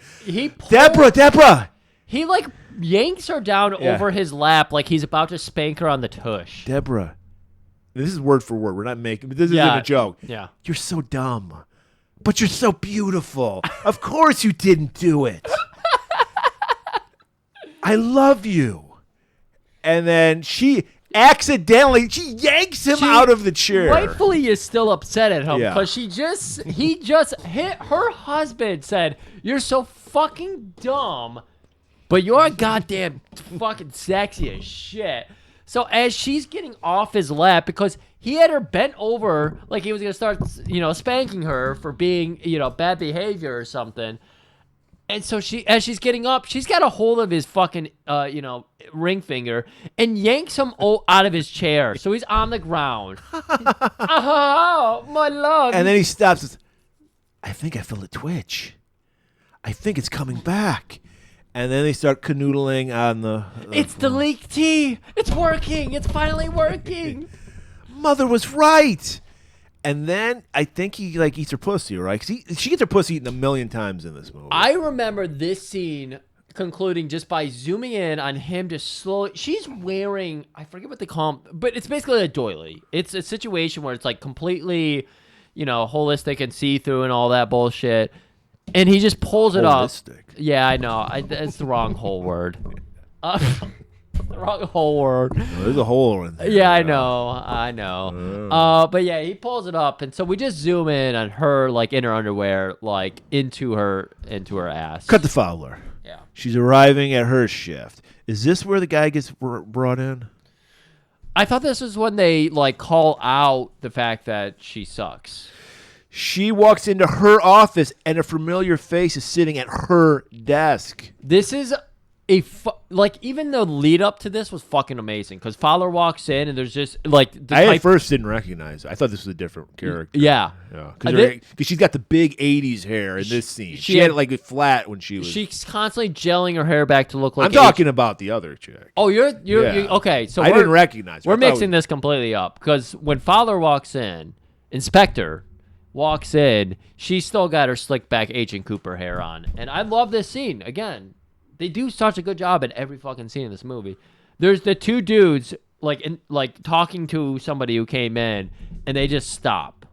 Deborah. He like yanks her down over his lap like he's about to spank her on the tush. "Deborah, this is word for word. We're not making. This isn't a joke. Yeah, you're so dumb, but you're so beautiful. Of course you didn't do it. I love you." And then she yanks him out of the chair. Rightfully is still upset at him because he just hit her husband, said, "You're so fucking dumb, but you're goddamn fucking sexy as shit." So as she's getting off his lap, because he had her bent over like he was going to start, spanking her for being, bad behavior or something. And so as she's getting up, she's got a hold of his fucking, ring finger and yanks him out of his chair. So he's on the ground. "Oh, my love." And then he stops and says, "I think I feel a twitch. I think it's coming back." And then they start canoodling on the It's the leek tea. It's working. It's finally working. Mother was right. And then I think he eats her pussy, right? 'Cause she gets her pussy eaten a million times in this movie. I remember this scene concluding just by zooming in on him just slowly. She's wearing, I forget what they call them, but it's basically a doily. It's a situation where it's like completely, holistic and see-through and all that bullshit. And he just pulls it up. Holistic. Yeah, I know. It's the wrong whole word. The wrong whole word. Well, there's a hole in there. Yeah, I know. But yeah, he pulls it up, and so we just zoom in on her, like in her underwear, like into her ass. Cut the Fowler. Yeah. She's arriving at her shift. Is this where the guy gets brought in? I thought this was when they like call out the fact that she sucks. She walks into her office, and a familiar face is sitting at her desk. This is even the lead up to this was fucking amazing because Fowler walks in and there's just like I at first didn't recognize it. I thought this was a different character. Yeah, because she's got the big '80s hair in this scene. She had it like flat when she was. She's constantly gelling her hair back to look like. I'm talking about the other chick. Oh, you're okay. So I didn't recognize her. We're mixing this completely up because when Fowler walks in, Inspector walks in, she's still got her slick back Agent Cooper hair on, and I love this scene again. They do such a good job in every fucking scene in this movie. There's the two dudes like talking to somebody who came in, and they just stop,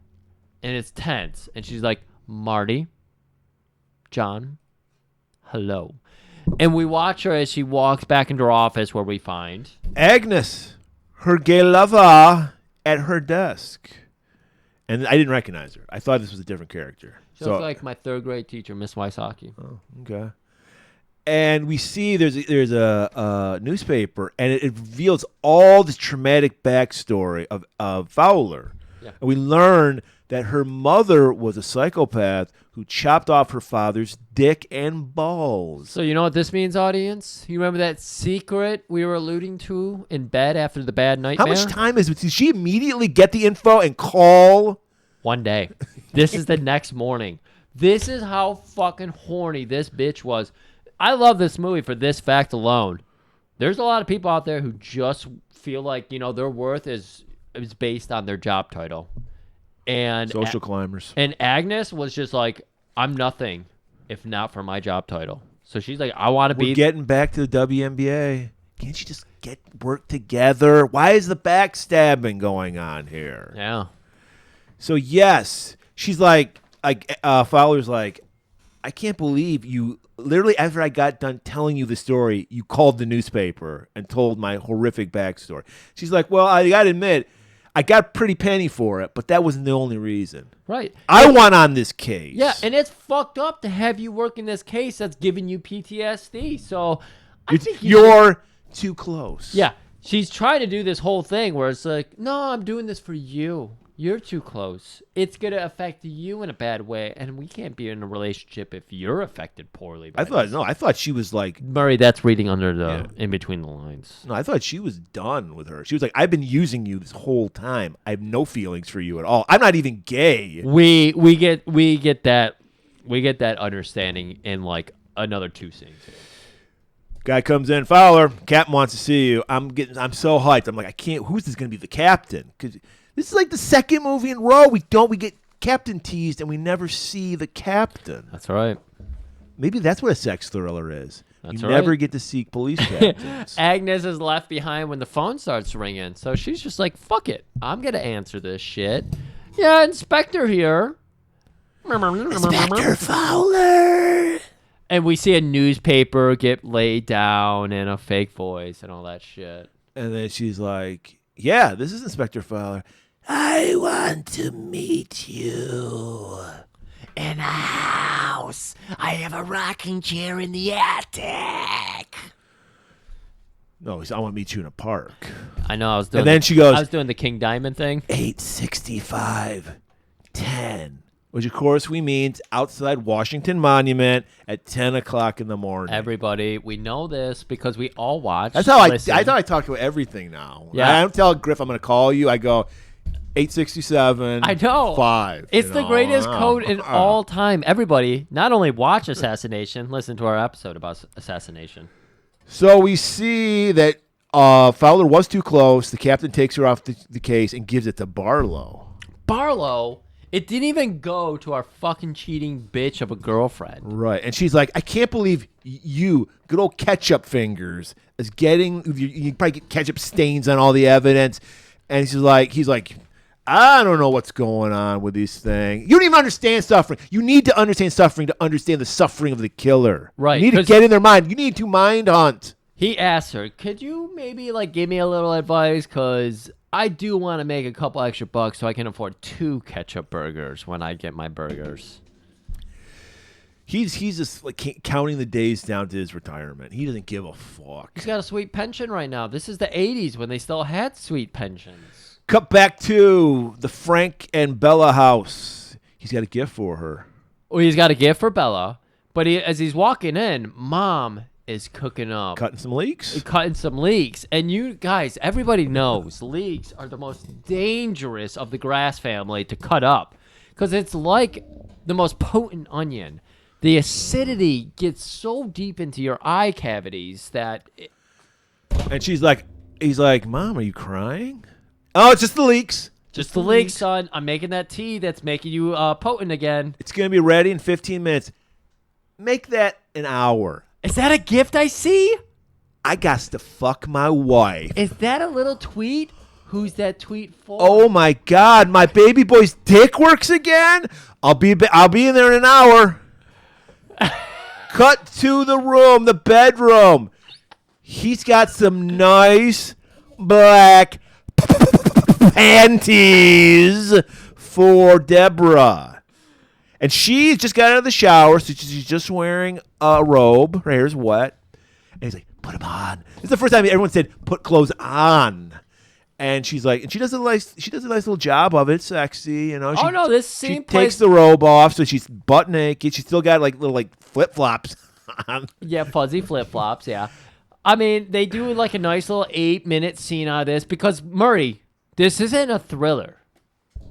and it's tense. And she's like, "Marty, John, hello," and we watch her as she walks back into her office, where we find Agnes, her gay lover, at her desk, and I didn't recognize her. I thought this was a different character. She looks like my third grade teacher, Miss Wysocki. Oh, okay. And we see there's a newspaper, and it reveals all this traumatic backstory of Fowler. Yeah. And we learn that her mother was a psychopath who chopped off her father's dick and balls. So you know what this means, audience? You remember that secret we were alluding to in bed after the bad nightmare? How much time is it? Did she immediately get the info and call? One day. This is the next morning. This is how fucking horny this bitch was. I love this movie for this fact alone. There's a lot of people out there who just feel like, their worth is based on their job title. And Social climbers. And Agnes was just like, I'm nothing if not for my job title. So she's like, I want to be. We're getting back to the WNBA. Can't you just work together? Why is the backstabbing going on here? Yeah. So yes, she's like Fowler's like, I can't believe you. Literally, after I got done telling you the story, you called the newspaper and told my horrific backstory. She's like, well, I got to admit, I got a pretty penny for it, but that wasn't the only reason. Right. I want on this case. Yeah, and it's fucked up to have you work in this case that's giving you PTSD. So I think you're too close. Yeah. She's trying to do this whole thing where it's like, no, I'm doing this for you. You're too close. It's going to affect you in a bad way, and we can't be in a relationship if you're affected poorly by this. I thought she was like... Murray, that's reading under the in between the lines. No, I thought she was done with her. She was like, I've been using you this whole time. I have no feelings for you at all. I'm not even gay. We get that understanding in like another two scenes here. Guy comes in, Fowler, captain wants to see you. I'm so hyped. I'm like, I can't. Who's this going to be the captain? Because this is like the second movie in a row we get captain teased and we never see the captain. That's right. Maybe that's what a sex thriller is. That's you right. never get to see police captains. Agnes is left behind when the phone starts ringing, so she's just like, "Fuck it, I'm gonna answer this shit." Yeah, Inspector here. Inspector Fowler. And we see a newspaper get laid down in a fake voice and all that shit. And then she's like, yeah, this is Inspector Fowler. I want to meet you. In a house. I have a rocking chair in the attic. No, I want to meet you in a park. I know, I was doing And then she goes, I was doing the King Diamond thing. 8:65:10. Which, of course, we mean outside Washington Monument at 10 o'clock in the morning. Everybody, we know this because we all watch. That's how I thought I talk to everything now. Yeah. I don't tell Griff I'm going to call you. I go 8:67. I know. 5. It's the greatest code in all time. Everybody, not only watch Assassination, listen to our episode about Assassination. So we see that Fowler was too close. The captain takes her off the case and gives it to Barlow. Barlow? It didn't even go to our fucking cheating bitch of a girlfriend. Right. And she's like, I can't believe you, good old ketchup fingers, is getting, you probably get ketchup stains on all the evidence. And he's like, I don't know what's going on with these things. You don't even understand suffering. You need to understand suffering to understand the suffering of the killer. Right, You need to 'cause- get in their mind. You need to mind hunt. He asked her, could you maybe like give me a little advice? Because I do want to make a couple extra bucks so I can afford 2 ketchup burgers when I get my burgers. He's just like counting the days down to his retirement. He doesn't give a fuck. He's got a sweet pension right now. This is the 80s when they still had sweet pensions. Cut back to the Frank and Bella house. He's got a gift for her. Well, he's got a gift for Bella, but as he's walking in, Mom is cooking up. Cutting some leeks. Cutting some leeks. And you guys, everybody knows leeks are the most dangerous of the grass family to cut up because it's like the most potent onion. The acidity gets so deep into your eye cavities that... And he's like, Mom, are you crying? Oh, it's just the leeks. Just the leeks, son. I'm making that tea that's making you potent again. It's going to be ready in 15 minutes. Make that an hour. Is that a gift I see? I got to fuck my wife. Is that a little tweet? Who's that tweet for? Oh my God, my baby boy's dick works again. I'll be in there in an hour. Cut to the room, the bedroom. He's got some nice black panties for Deborah. And she's just got out of the shower, so she's just wearing a robe. Her hair's wet. And he's like, put them on. This is the first time everyone said, put clothes on. And she's like, and she does a nice little job of it, sexy, you know. She takes the robe off, so she's butt naked. She's still got little flip flops on. Yeah, fuzzy flip flops. Yeah, I mean they do like a nice little 8-minute scene out of this because Murray, this isn't a thriller.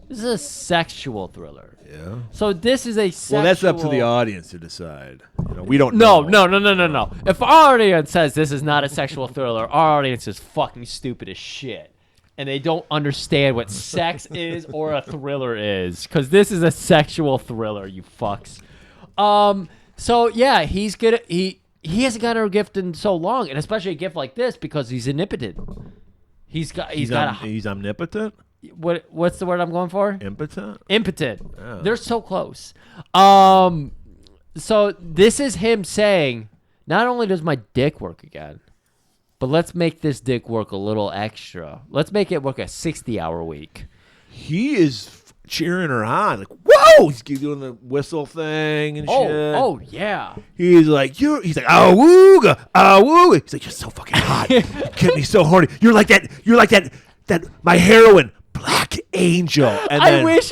This is a sexual thriller. Yeah. So this is a sexual... Well, that's up to the audience to decide. We don't know. No. If our audience says this is not a sexual thriller, our audience is fucking stupid as shit. And they don't understand what sex is or a thriller is. Because this is a sexual thriller, you fucks. So, yeah, he's good. He hasn't gotten a gift in so long. And especially a gift like this because he's omnipotent. He's omnipotent? What's the word I'm going for? Impotent? Impotent. Yeah. They're so close. So this is him saying, not only does my dick work again, but let's make this dick work a little extra. Let's make it work a 60-hour week. He is cheering her on. Like, whoa! He's doing the whistle thing and shit. Oh, yeah. He's like, awooga, awooga. He's like, you're so fucking hot. You get me so horny. You're like that my heroine, Black Angel. And I wish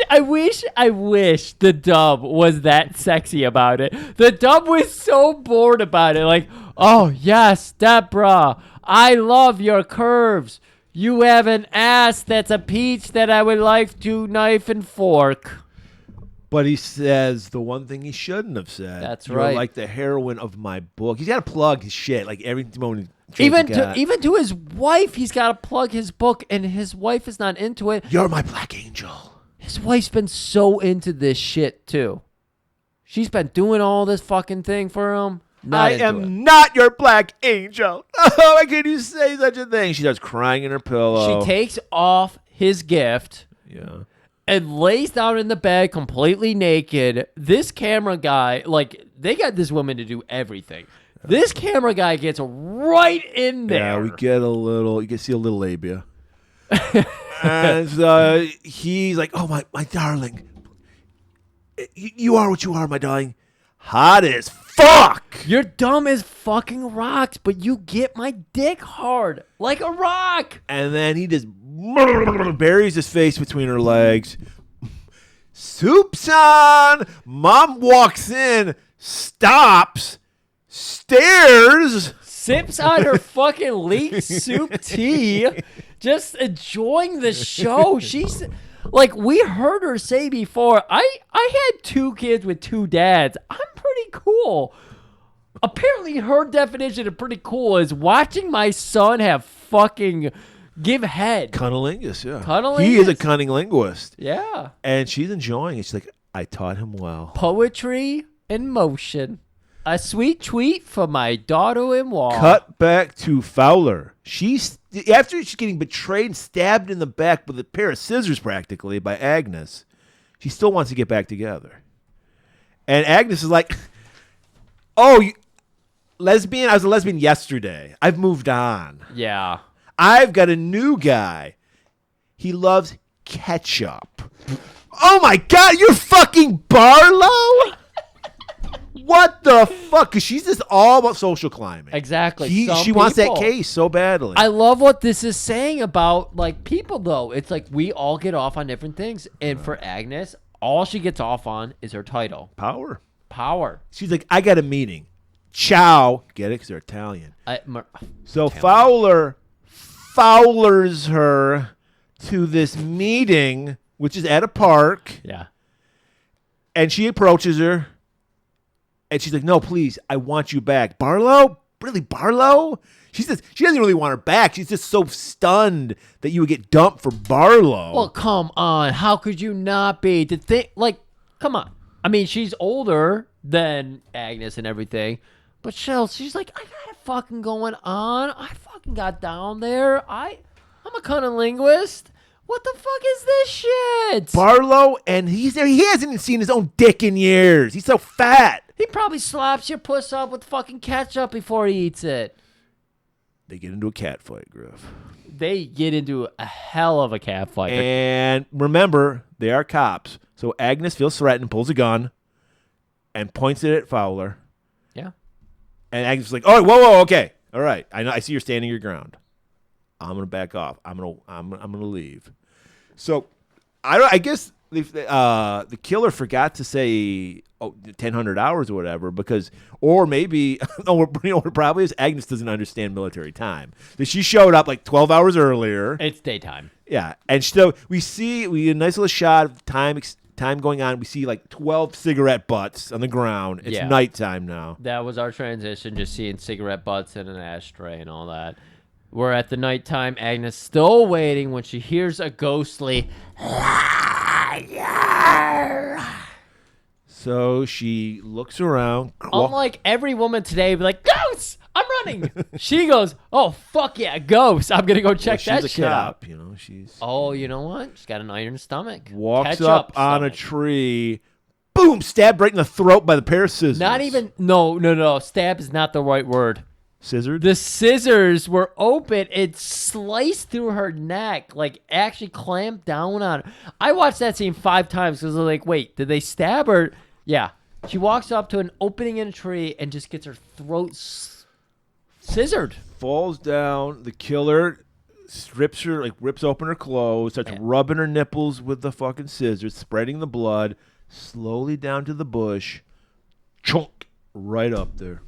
the dub was that sexy about it. The dub was so bored about it. Like, oh, yes, Deborah, I love your curves. You have an ass that's a peach that I would like to knife and fork. But he says the one thing he shouldn't have said. That's You're right. like the heroine of my book. He's got to plug his shit. Like every moment. Even to his wife, he's got to plug his book, and his wife is not into it. You're my Black Angel. His wife's been so into this shit, too. She's been doing all this fucking thing for him. I am not your Black Angel. Oh, how can you say such a thing? She starts crying in her pillow. She takes off his gift. Yeah. And lays down in the bed completely naked. This camera guy, they got this woman to do everything. This camera guy gets right in there. Yeah, you can see a little labia. And he's like, oh, my darling. You are what you are, my darling. Hot as fuck. You're dumb as fucking rocks, but you get my dick hard like a rock. And then he just buries his face between her legs. Soup's on. Mom walks in, stops, stares. Sips on her fucking leek soup tea, just enjoying the show. She's... Like, we heard her say before, I had 2 kids with 2 dads. I'm pretty cool. Apparently, her definition of pretty cool is watching my son have fucking give head. Cunnilingus, yeah. Cunnilingus? He is a cunning linguist. Yeah. And she's enjoying it. She's like, I taught him well. Poetry in motion. A sweet tweet for my daughter-in-law. Cut back to Fowler. After she's getting betrayed and stabbed in the back with a pair of scissors practically by Agnes, she still wants to get back together. And Agnes is like, lesbian? I was a lesbian yesterday. I've moved on. Yeah. I've got a new guy. He loves ketchup. Oh my God, you're fucking Barlow? What the fuck? Because she's just all about social climbing. Exactly. She wants that case so badly. I love what this is saying about like people, though. It's like we all get off on different things, and for Agnes, all she gets off on is her title. Power. She's like, I got a meeting. Ciao. Get it? Because they're Italian. So Italian. Fowlers her to this meeting, which is at a park. Yeah. And she approaches her. And she's like, no, please, I want you back. Barlow? Really, Barlow? She doesn't really want her back. She's just so stunned that you would get dumped for Barlow. Well, come on. How could you not be? Come on. I mean, she's older than Agnes and everything. But she's like, I got it fucking going on. I fucking got down there. I'm a cunnilinguist. What the fuck is this shit? Barlow, and he's there. He hasn't even seen his own dick in years. He's so fat. He probably slaps your puss up with fucking ketchup before he eats it. They get into a cat fight, Griff. They get into a hell of a cat fight. And remember, they are cops. So Agnes feels threatened, pulls a gun, and points it at Fowler. Yeah. And Agnes is like, "Oh, whoa, okay, all right. I see you're standing your ground. I'm gonna back off. I'm gonna leave." So I guess the killer forgot to say 1,000 hours or whatever, or maybe what probably is Agnes doesn't understand military time. That she showed up like 12 hours earlier. It's daytime. Yeah, and so we get a nice little shot of time going on. We see like 12 cigarette butts on the ground. It's nighttime now. That was our transition, just seeing cigarette butts in an ashtray and all that. We're at the nighttime. Agnes still waiting when she hears a ghostly So she looks around. Unlike every woman today, be like, ghosts! I'm running. She goes, oh, fuck yeah, ghosts. I'm going to go check that shit out. You know, she's... Oh, you know what? She's got an iron stomach. Walks Ketchup up on a tree. Boom! Stabbed right in the throat by the pair of scissors. Not even... No. Stab is not the right word. Scissored? The scissors were open. It sliced through her neck, like actually clamped down on her. I watched that scene 5 times because I was like, wait, did they stab her? Yeah. She walks up to an opening in a tree and just gets her throat scissored. Falls down. The killer strips her, like rips open her clothes, starts rubbing her nipples with the fucking scissors, spreading the blood, slowly down to the bush. Chunk! Right up there.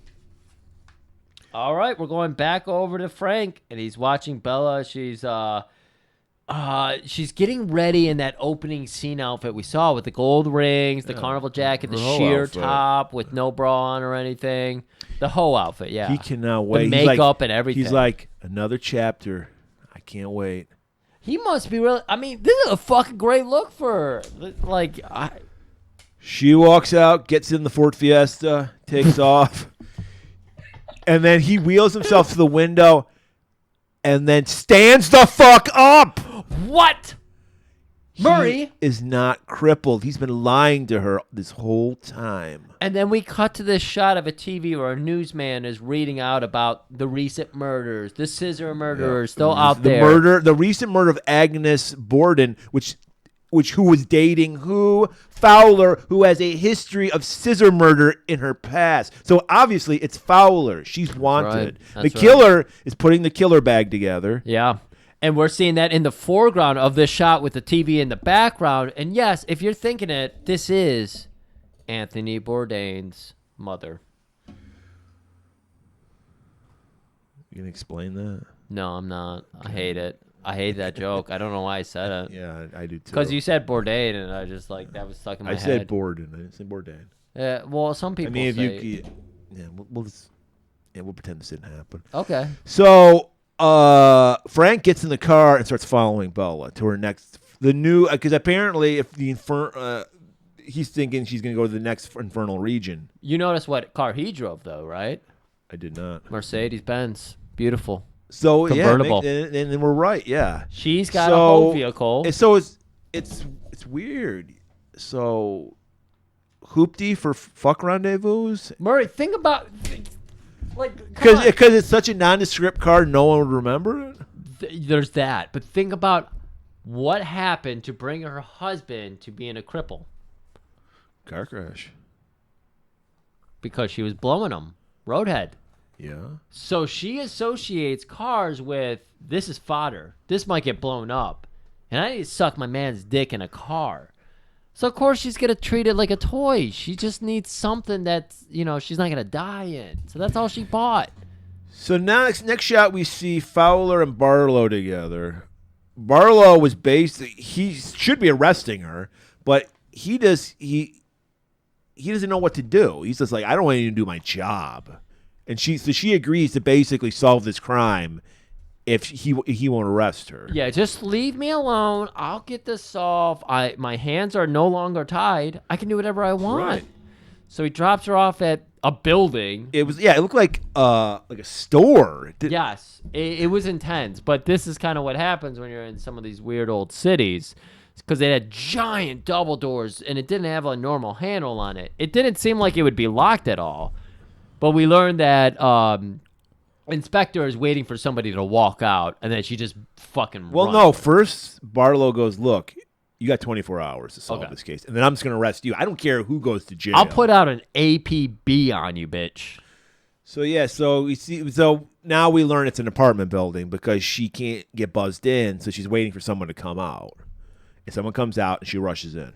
All right, we're going back over to Frank, and he's watching Bella. She's getting ready in that opening scene outfit we saw with the gold rings, the carnival jacket, the sheer top with no bra on or anything. The whole outfit, yeah. He cannot wait. The makeup and everything. He's like, another chapter. I can't wait. He must be really... I mean, this is a fucking great look for her. She walks out, gets in the Ford Fiesta, takes off. And then he wheels himself to the window and then stands the fuck up. What? Murray He is not crippled. He's been lying to her this whole time. And then we cut to this shot of a TV where a newsman is reading out about the recent murders, the scissor murderers still out there. The recent murder of Agnes Borden, who was dating who? Fowler, who has a history of scissor murder in her past. So obviously it's Fowler. She's wanted. Right. The killer is putting the killer bag together. Yeah. And we're seeing that in the foreground of this shot with the TV in the background. And yes, if you're thinking it, this is Anthony Bourdain's mother. You can explain that? No, I'm not. I hate it. I hate that joke. I don't know why I said it. Yeah, I do too. Because you said Bourdain, and I just that was stuck in my head. I said Borden. I didn't say Bourdain. Well, some people say... we'll pretend this didn't happen. Okay. So Frank gets in the car and starts following Bella to her next... because apparently if he's thinking she's going to go to the next infernal region. You notice what car he drove, though, right? I did not. Mercedes-Benz. Beautiful. So Convertible. yeah, and we're right. Yeah, She's got a whole vehicle. So it's weird. So hoopty for fuck rendezvous Murray, think about come on. because it's such a nondescript car, no one would remember it. There's that, but think about what happened to bring her husband to being a cripple Car crash. because she was blowing him. Roadhead. Yeah. So she associates cars with this is fodder. This might get blown up. And I need to suck my man's dick in a car. So of course she's gonna treat it like a toy. She just needs something that's she's not gonna die in. So that's all she bought. So now next shot we see Fowler and Barlow together. Barlow was he should be arresting her, but he doesn't know what to do. He's just like, I don't want to even do my job. And she agrees to basically solve this crime if he won't arrest her. Yeah, just leave me alone. I'll get this solved. My hands are no longer tied. I can do whatever I want. Right. So he drops her off at a building. It looked like a store. Yes, it was intense. But this is kind of what happens when you're in some of these weird old cities. Because they had giant double doors, and it didn't have a normal handle on it. It didn't seem like it would be locked at all. But we learned that Inspector is waiting for somebody to walk out, and then she just fucking runs. No, first Barlow goes, look, you got 24 hours to solve this case, and then I'm just going to arrest you. I don't care who goes to jail. I'll put out an APB on you, bitch. So now we learn it's an apartment building because she can't get buzzed in, so she's waiting for someone to come out. And someone comes out, and she rushes in.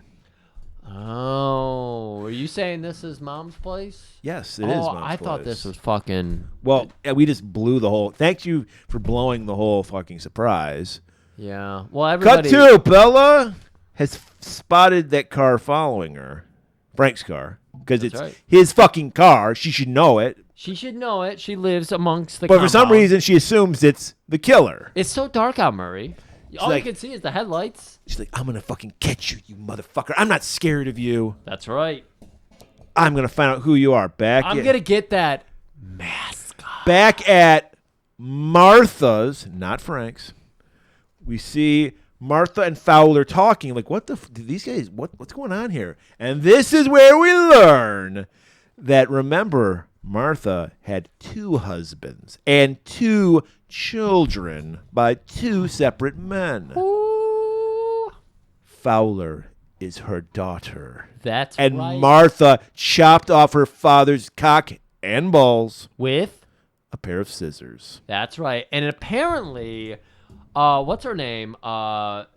Oh, are you saying this is Mom's place? Yes, it is Mom's place. I thought this was fucking... Well, we just blew the whole... Thank you for blowing the whole fucking surprise. Yeah. Well, everybody... Cut to Bella has spotted that car following her. Frank's car. Because it's his fucking car. She should know it. She should know it. She lives amongst the But compound. for some reason, she assumes it's the killer. It's so dark out, Murray. All like, you can see is the headlights. She's like, I'm going to fucking catch you, you motherfucker. I'm not scared of you. That's right. I'm going to find out who you are. I'm going to get that mask. Back at Martha's, not Frank's, we see Martha and Fowler talking. Like, what the these guys, what's going on here? And this is where we learn that, remember, Martha had 2 husbands and 2 children by 2 separate men. Ooh. Fowler is her daughter. That's and right. And Martha chopped off her father's cock and balls with a pair of scissors. That's right. And apparently, what's her name?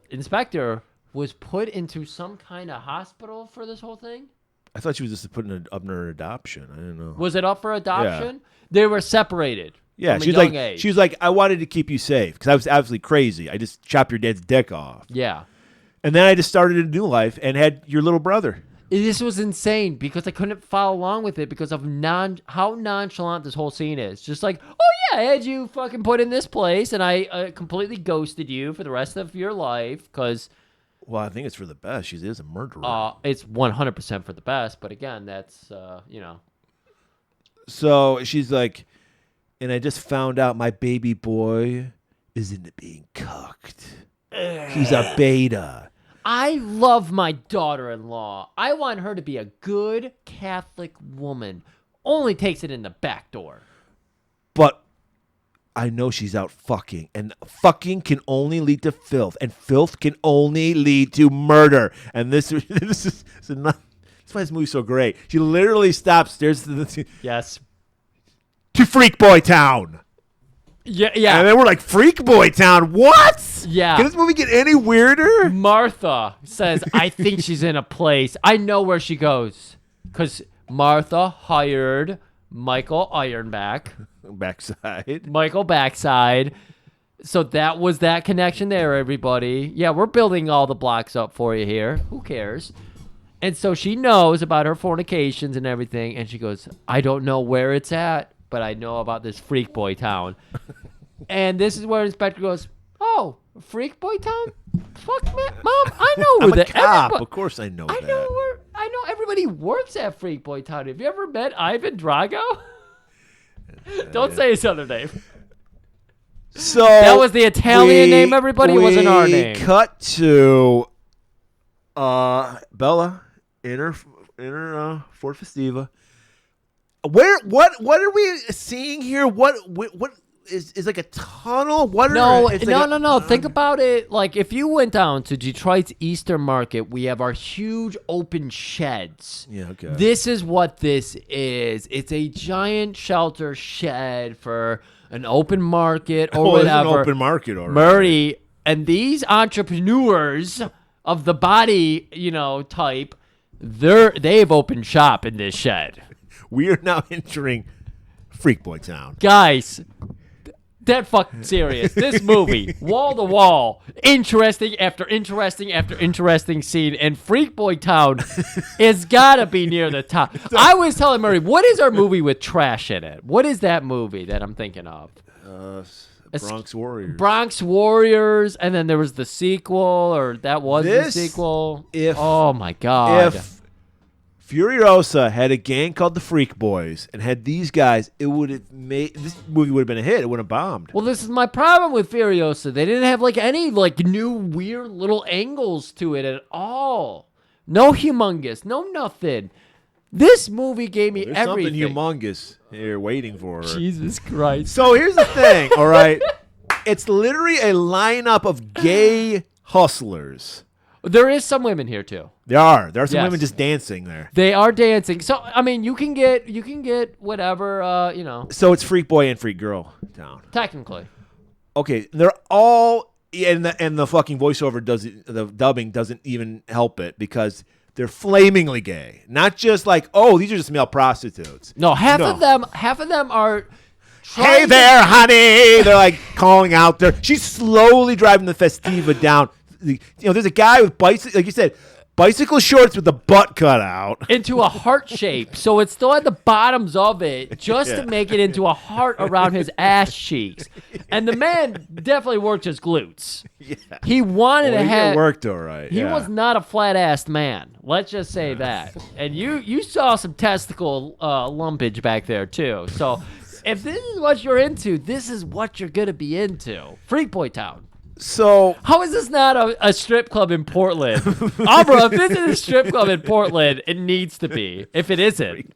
Inspector was put into some kind of hospital for this whole thing. I thought she was just putting it up in her adoption. I didn't know. Was it up for adoption? Yeah. They were separated. Yeah, from she's a young like, age. she was like, I wanted to keep you safe because I was absolutely crazy. I just chopped your dad's dick off. Yeah. And then I just started a new life and had your little brother. This was insane because I couldn't follow along with it because of how nonchalant this whole scene is. Just like, oh yeah, I had you fucking put in this place and I completely ghosted you for the rest of your life because... Well, I think it's for the best. She is a murderer. It's 100% for the best, but again, that's, So she's like, and I just found out my baby boy is into being cucked. He's a beta. I love my daughter-in-law. I want her to be a good Catholic woman. Only takes it in the back door. But I know she's out fucking, and fucking can only lead to filth, and filth can only lead to murder. And this is not. That's why this movie's so great. She literally stops. There's yes to Freak Boy Town. Yeah. And then we're like, Freak Boy Town. What? Yeah. Can this movie get any weirder? Martha says, I think she's in a place. I know where she goes, because Martha hired Michael Ironback. Michael Backside. So that was that connection there, everybody. Yeah, we're building all the blocks up for you here. Who cares? And so she knows about her fornications and everything, and she goes, I don't know where it's at, but I know about this Freak Boy Town. And this is where Inspector goes, oh, Freak Boy Town? Fuck, man. Mom, I know where I'm a cop. Of course I know that. I know everybody works at Freak Boy Town. Have you ever met Ivan Drago? Don't say his other name. So That was the Italian name, everybody? It wasn't our name. Cut to Bella in her Ford Festiva. What are we seeing here? What is like a tunnel? No. No. Think about it. Like if you went down to Detroit's Easter Market, we have our huge open sheds. Yeah, okay. This is what this is. It's a giant shelter shed for an open market or It's whatever. an open market already. Murray and these entrepreneurs of the body, type, they've opened shop in this shed. We are now entering Freak Boy Town. Guys, dead fucking serious. This movie, wall to wall, interesting after interesting after interesting scene, and Freak Boy Town has gotta be near the top. I was telling Murray, what is our movie with trash in it? What is that movie that I'm thinking of? Bronx Warriors. Bronx Warriors, and then there was the sequel, or that was the sequel. Oh my god. If Furiosa had a gang called the Freak Boys and had these guys, it would have made this movie would have been a hit. It would have bombed. Well, this is my problem with Furiosa. They didn't have any new weird little angles to it at all. No humongous, no nothing. This movie gave me There's everything. something humongous here waiting for her. Jesus Christ. So here's the thing, all right? It's literally a lineup of gay hustlers. There is some women here too. There are some Yes. women just dancing there. They are dancing. So I mean, you can get whatever, So it's Freak Boy and Freak Girl Town. technically. Okay, they're all and the fucking voiceover the dubbing doesn't even help it because they're flamingly gay. Not just like, oh, these are just male prostitutes. No, half of them are Hey there, honey. They're like calling out there. She's slowly driving the Festiva down. There's a guy with bicycle, like you said, bicycle shorts with the butt cut out. into a heart shape. So it's still at the bottoms of it just to make it into a heart around his ass cheeks. And the man definitely worked his glutes. Yeah. He wanted to have It worked all right. He was not a flat-assed man. Let's just say that. And you saw some testicle lumpage back there too. So if this is what you're into, this is what you're going to be into. Freak Boy Town. So How is this not a strip club in Portland? Abra, if this is a strip club in Portland, it needs to be. If it isn't.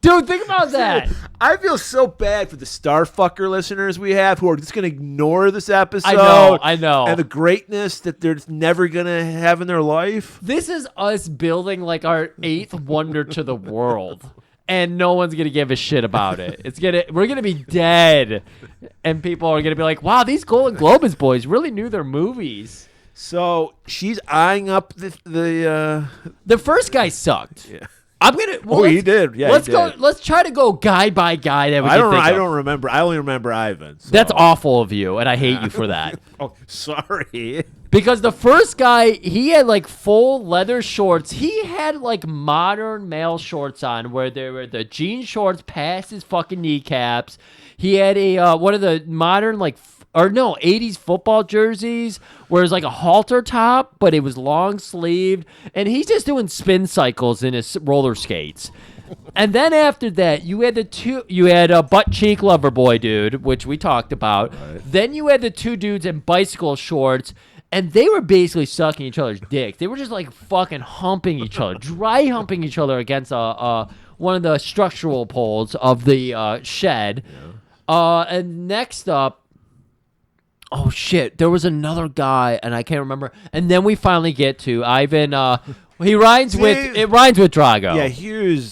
Dude, think about that. I feel so bad for the Starfucker listeners we have who are just going to ignore this episode. I know. And the greatness that they're just never going to have in their life. This is us building like our eighth wonder to the world. And no one's gonna give a shit about it. We're gonna be dead, and people are gonna be like, "Wow, these Golan-Globus boys really knew their movies." So she's eyeing up the first guy sucked. Yeah. I'm gonna. Well, he did. Yeah, let's he go. did. Let's try to go guy by guy. That we I can think of. don't remember. I only remember Ivan. So. That's awful of you, and I hate you for that. Oh, sorry. Because the first guy, he had full leather shorts. He had modern male shorts on, where they were the jean shorts past his fucking kneecaps. He had a one of the modern 80s football jerseys where it was a halter top, but it was long sleeved, and he's just doing spin cycles in his roller skates. And then after that, you had a butt cheek lover boy dude, which we talked about. Right. Then you had the two dudes in bicycle shorts, and they were basically sucking each other's dicks. They were just fucking humping each other, dry humping each other against one of the structural poles of the shed. Yeah. And next up, oh shit, there was another guy, and I can't remember. And then we finally get to Ivan. He rhymes with Drago. Yeah,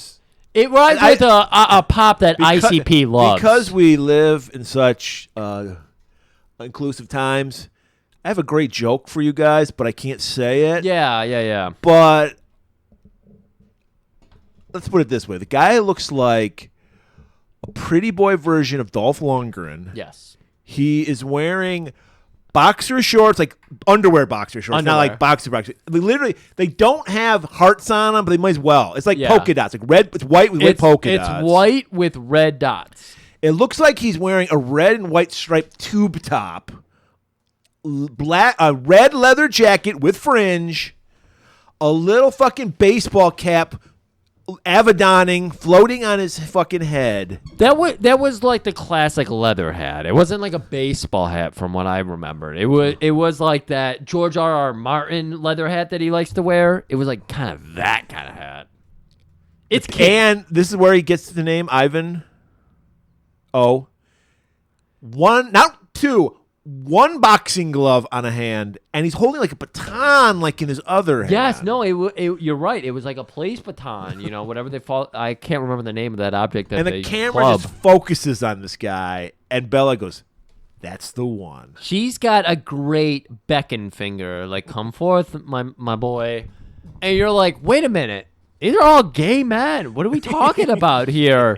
it rhymes with a pop that ICP loves. Because we live in such inclusive times, I have a great joke for you guys, but I can't say it. Yeah. But let's put it this way. The guy looks like a pretty boy version of Dolph Lundgren. Yes. He is wearing boxer shorts, underwear boxer shorts, not boxer. They don't have hearts on them, but they might as well. It's polka dots, red. It's white with polka dots. It's white with red dots. It looks like he's wearing a red and white striped tube top, a red leather jacket with fringe, a little fucking baseball cap, Abadoning, floating on his fucking head. That was like the classic leather hat. It wasn't like a baseball hat from what I remembered. It was like that George R.R. Martin leather hat that he likes to wear. It was like kind of that kind of hat. And this is where he gets the name Ivan. Oh. One boxing glove on a hand, and he's holding like a baton, like in his other hand. Yes, no, you're right. It was like a place baton, whatever they fall. I can't remember the name of that object. And the camera just focuses on this guy, and Bella goes, "That's the one." She's got a great beckon finger, like "Come forth, my boy," and you're like, "Wait a minute, these are all gay men. What are we talking about here?"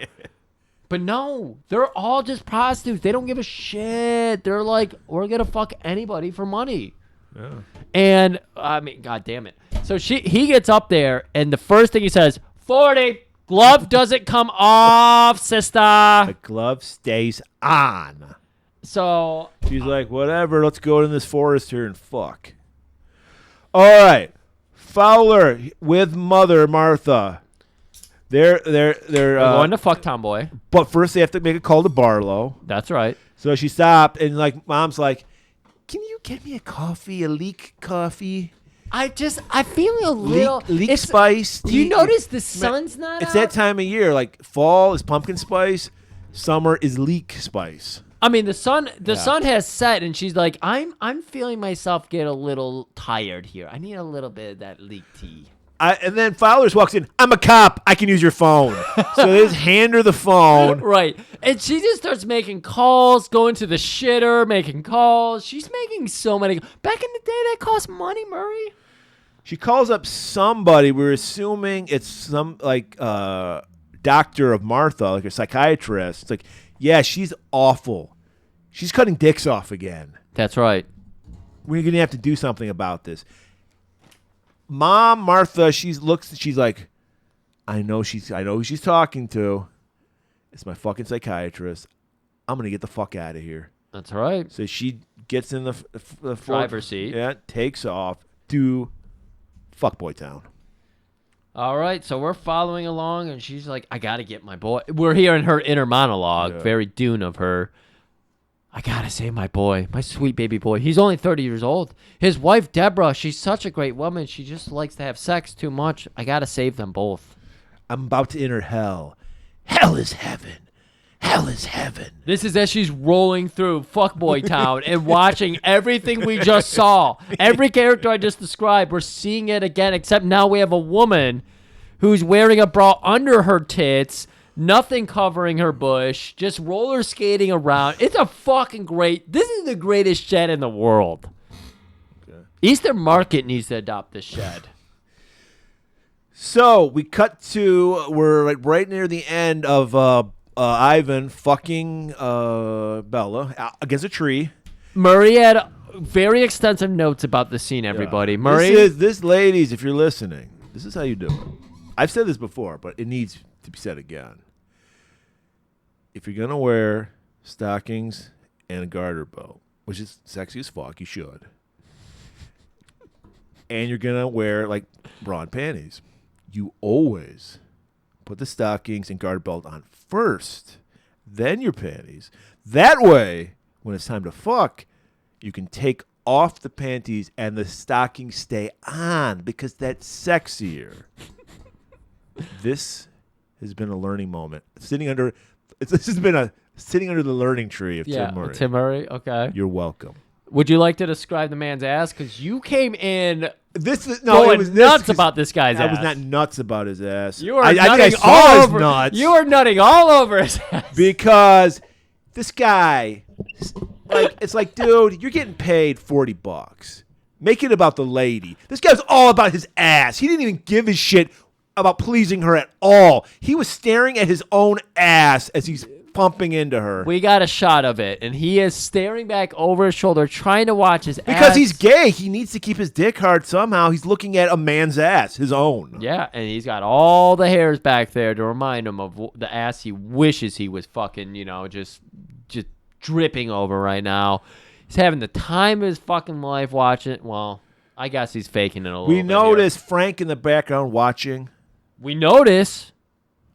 But no, they're all just prostitutes. They don't give a shit. They're like, we're going to fuck anybody for money. Yeah. And, I mean, God damn it. So he gets up there, and the first thing he says, 40, glove doesn't come off, sister. The glove stays on. So. She's like, whatever, let's go in this forest here and fuck. All right. Fowler with Mother Martha. They're going to fuck Tomboy. But first they have to make a call to Barlow. That's right. So she stopped, and like Mom's like, "Can you get me a leek coffee? I'm feeling a little leek spice. Do you notice the sun's not It's out? that time of year. Like fall is pumpkin spice, summer is leek spice. I mean, the sun has set, and she's like, I'm feeling myself get a little tired here. I need a little bit of that leek tea. And then Fowler's walks in. I'm a cop. I can use your phone. So they just hand her the phone. Right. And she just starts making calls, going to the shitter, making calls. She's making so many. Back in the day, that cost money, Murray. She calls up somebody. We're assuming it's some like doctor of Martha, like a psychiatrist. It's like, yeah, she's awful. She's cutting dicks off again. That's right. We're going to have to do something about this. Mom, Martha, she's like, I know who she's talking to. It's my fucking psychiatrist. I'm going to get the fuck out of here. That's right. So she gets in the driver's seat. Yeah, takes off to Fuckboy Town. All right, so we're following along, and she's like, I got to get my boy. We're hearing her inner monologue, very Dune of her. I got to save my boy, my sweet baby boy. He's only 30 years old. His wife, Deborah, she's such a great woman. She just likes to have sex too much. I got to save them both. I'm about to enter hell. Hell is heaven. Hell is heaven. This is as she's rolling through Fuckboy Town and watching everything we just saw. Every character I just described, we're seeing it again, except now we have a woman who's wearing a bra under her tits, nothing covering her bush, just roller skating around. It's a fucking great. This is the greatest shed in the world. Okay. Eastern Market needs to adopt this shed. So we cut to, we're like right near the end of Ivan fucking Bella against a tree. Murray had very extensive notes about the scene, everybody. Murray? This ladies, if you're listening, this is how you do it. I've said this before, but it needs to be said again. If you're going to wear stockings and a garter belt, which is sexy as fuck, you should. And you're going to wear like bra and panties, you always put the stockings and garter belt on first, then your panties. That way, when it's time to fuck, you can take off the panties and the stockings stay on because that's sexier. This has been a learning moment. This has been sitting under the learning tree of Tim Murray. Tim Murray, okay. You're welcome. Would you like to describe the man's ass? Because you came in going nuts about this guy's ass. I was not nuts about his ass. You were I think I nutting saw all his over. nuts. You were nutting all over his ass. Because this guy, it's like, dude, you're getting paid $40. Make it about the lady. This guy's all about his ass. He didn't even give his shit about pleasing her at all. He was staring at his own ass as he's pumping into her. We got a shot of it, and he is staring back over his shoulder, trying to watch his ass. Because he's gay. He needs to keep his dick hard somehow. He's looking at a man's ass, his own. Yeah, and he's got all the hairs back there to remind him of the ass he wishes he was fucking, just dripping over right now. He's having the time of his fucking life watching it. Well, I guess he's faking it a little We bit notice Frank in the background watching. We notice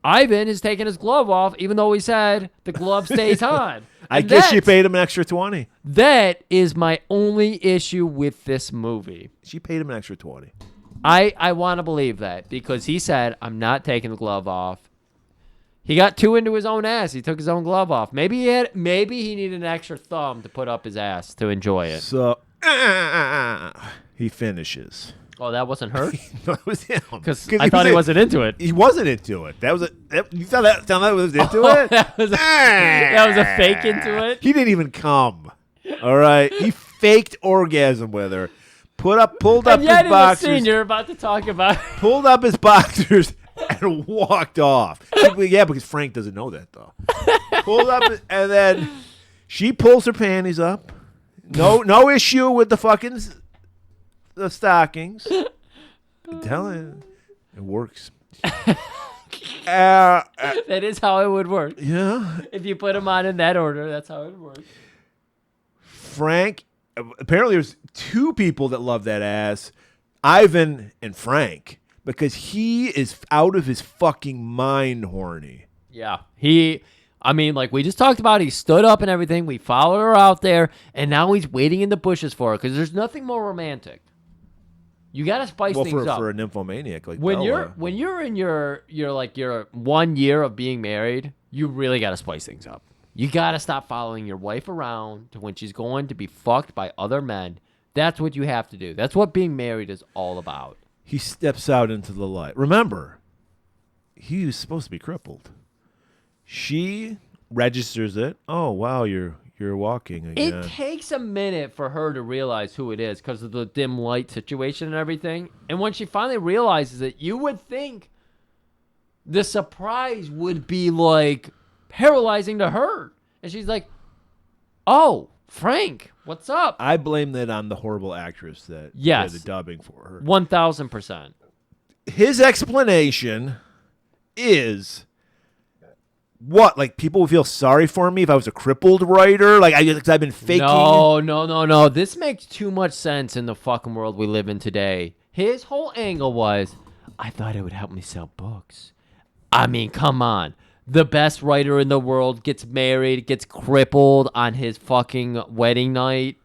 Ivan is taking his glove off, even though he said the glove stays on. I And guess she paid him an extra 20. That is my only issue with this movie. She paid him an extra 20. I want to believe that because he said, I'm not taking the glove off. He got too into his own ass. He took his own glove off. Maybe he needed an extra thumb to put up his ass to enjoy it. So he finishes. Oh, that wasn't her? No, it was him. Because I thought he wasn't into it. He wasn't into it. You thought that was into it? that was a fake into it? He didn't even come. All right. He faked orgasm with her. Pulled up And his yet in the boxers. scene you're about to talk about. Pulled up his boxers and walked off. Yeah, because Frank doesn't know that though. Pulled up and then she pulls her panties up. No issue with the stockings. I'm telling you, it works. That is how it would work. Yeah. If you put them on in that order, that's how it would work. Frank, apparently there's two people that love that ass, Ivan and Frank, because he is out of his fucking mind horny. Yeah. We just talked about, he stood up and everything. We followed her out there, and now he's waiting in the bushes for her because there's nothing more romantic. You got to spice things up. For a nymphomaniac like When Bella. you're in your 1 year of being married, you really got to spice things up. You got to stop following your wife around to when she's going to be fucked by other men. That's what you have to do. That's what being married is all about. He steps out into the light. Remember, he was supposed to be crippled. She registers it. Oh, wow, you're walking again. It takes a minute for her to realize who it is because of the dim light situation and everything. And when she finally realizes it, you would think the surprise would be like paralyzing to her. And she's like, oh, Frank, what's up? I blame that on the horrible actress that Yes. did the dubbing for her. 1,000%. His explanation is what? Like, people would feel sorry for me if I was a crippled writer? Like, because I've been faking? No. This makes too much sense in the fucking world we live in today. His whole angle was, I thought it would help me sell books. I mean, come on. The best writer in the world gets married, gets crippled on his fucking wedding night.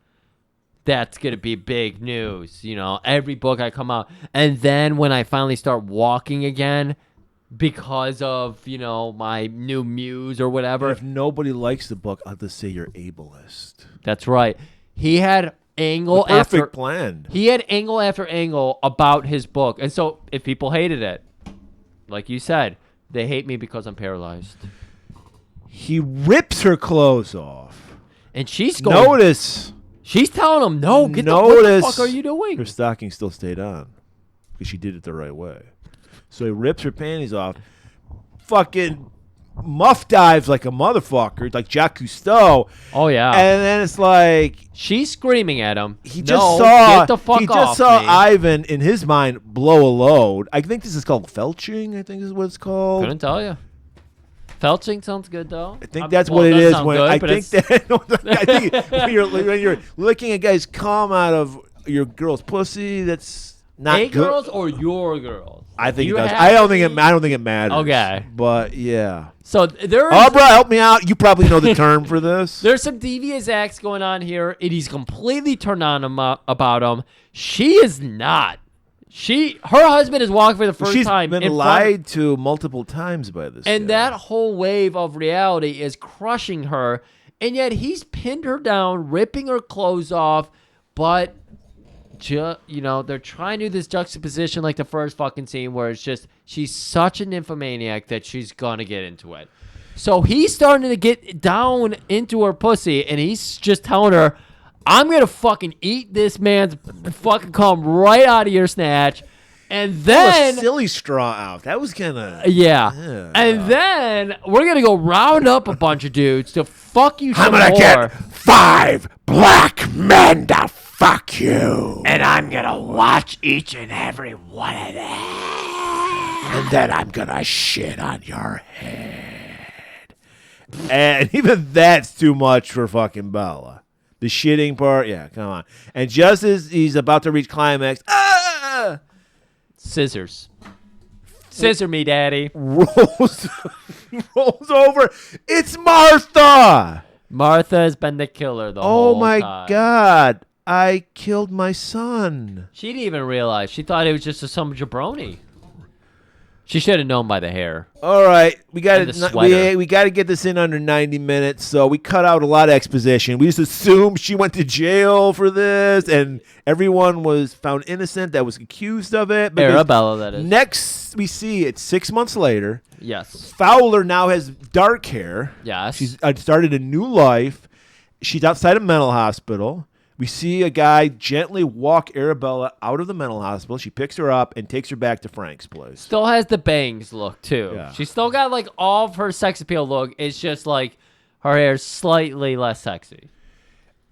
That's going to be big news. You know, every book I come out. And then when I finally start walking again, because of, my new muse or whatever. If nobody likes the book, I'll just say you're ableist. That's right. He had angle The perfect after plan. He had angle after angle about his book. And so if people hated it, like you said, they hate me because I'm paralyzed. He rips her clothes off. And she's going. Notice. She's telling him, no, what the fuck are you doing? Her stocking still stayed on because she did it the right way. So he rips her panties off. Fucking muff dives like a motherfucker, like Jacques Cousteau. Oh, yeah. And then it's like she's screaming at him. He No, just saw. get the fuck he just off saw me. Ivan in his mind blow a load. I think this is called felching. I think is what it's called. Couldn't tell you. Felching sounds good though. I think that's what it is. When I think when you're licking a guy's cum out of your girl's pussy, that's not good. girls or your girls? I think You it does. have I don't to think be- it matters. Okay. But yeah. So there is Abra, help me out. You probably know the term for this. There's some devious acts going on here, and he's completely turned on him about him. She is not. Her husband is walking for the first She's time. been in front lied to multiple times by this and guy. that whole wave of reality is crushing her, and yet he's pinned her down, ripping her clothes off, but they're trying to do this juxtaposition like the first fucking scene where it's just she's such a nymphomaniac that she's gonna get into it. So he's starting to get down into her pussy, and he's just telling her, I'm gonna fucking eat this man's fucking cum right out of your snatch. And then a silly straw out. That was kind of yeah. And then we're gonna go round up a bunch of dudes to fuck you some I'm gonna more. get 5 black men to fuck you. And I'm gonna watch each and every one of them. And then I'm gonna shit on your head. And even that's too much for fucking Bella. The shitting part, yeah, come on. And just as he's about to reach climax, Scissors. Scissor me, daddy. rolls over. It's Martha. Martha has been the killer the Oh whole my time. God. I killed my son. She didn't even realize. She thought it was just some jabroni. She should have known by the hair. All right, we got And the to sweater. we got to get this in under 90 minutes. So we cut out a lot of exposition. We just assumed she went to jail for this, and everyone was found innocent that was accused of it. because Arabella, that is. Next, we see it's 6 months later. Yes. Fowler now has dark hair. Yes. She's started a new life. She's outside a mental hospital. We see a guy gently walk Arabella out of the mental hospital. She picks her up and takes her back to Frank's place. Still has the bangs look, too. Yeah. She's still got, like, all of her sex appeal look. It's just, like, her hair's slightly less sexy.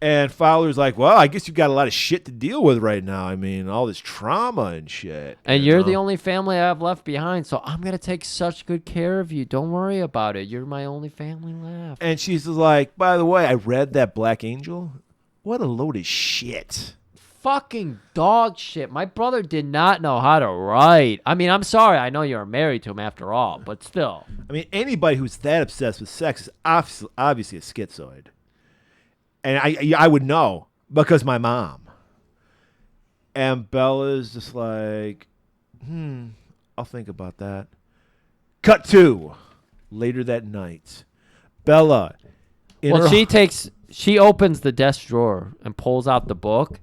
And Fowler's like, well, I guess you've got a lot of shit to deal with right now. I mean, all this trauma and shit. And you you're know? the only family I have left behind, so I'm going to take such good care of you. Don't worry about it. You're my only family left. And she's like, by the way, I read that Black Angel. What a load of shit. Fucking dog shit. My brother did not know how to write. I mean, I'm sorry. I know you're married to him after all, but still. I mean, anybody who's that obsessed with sex is obviously a schizoid. And I would know because my mom. And Bella's just like, I'll think about that. Cut 2. Later that night. Bella. She opens the desk drawer and pulls out the book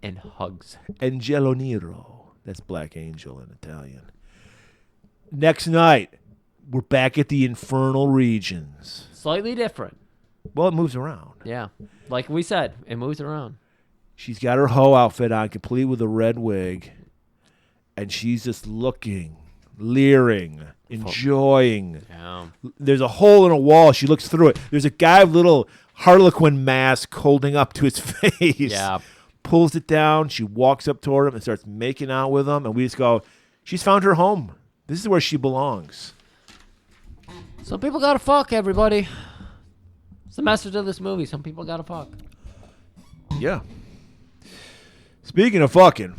and hugs it. Angelo Nero. That's Black Angel in Italian. Next night, we're back at the infernal regions. Slightly different. Well, it moves around. Yeah. Like we said, it moves around. She's got her hoe outfit on, complete with a red wig. And she's just looking, leering, enjoying. Yeah. There's a hole in a wall. She looks through it. There's a guy with a little Harlequin mask holding up to his face. Yeah. Pulls it down. She walks up toward him and starts making out with him. And we just go, she's found her home. This is where she belongs. Some people gotta fuck, everybody. It's the message of this movie. Some people gotta fuck. Yeah. Speaking of fucking,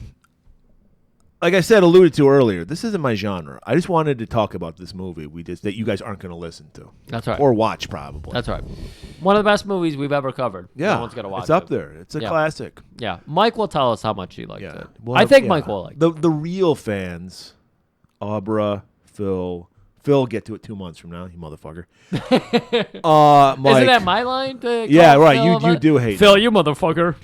like I said, alluded to earlier, this isn't my genre. I just wanted to talk about this movie that you guys aren't going to listen to. That's right. Or watch, probably. That's right. One of the best movies we've ever covered. Yeah. No one's gonna watch it's up it. there. It's a Yeah. classic. Yeah. Mike will tell us how much he liked Yeah. it. Well, I think yeah. Mike will like it. The real fans, Abra, Phil, get to it 2 months from now, you motherfucker. Mike. Isn't that my line? To Yeah, call right. Phil You about- do hate Phil, him. you motherfucker.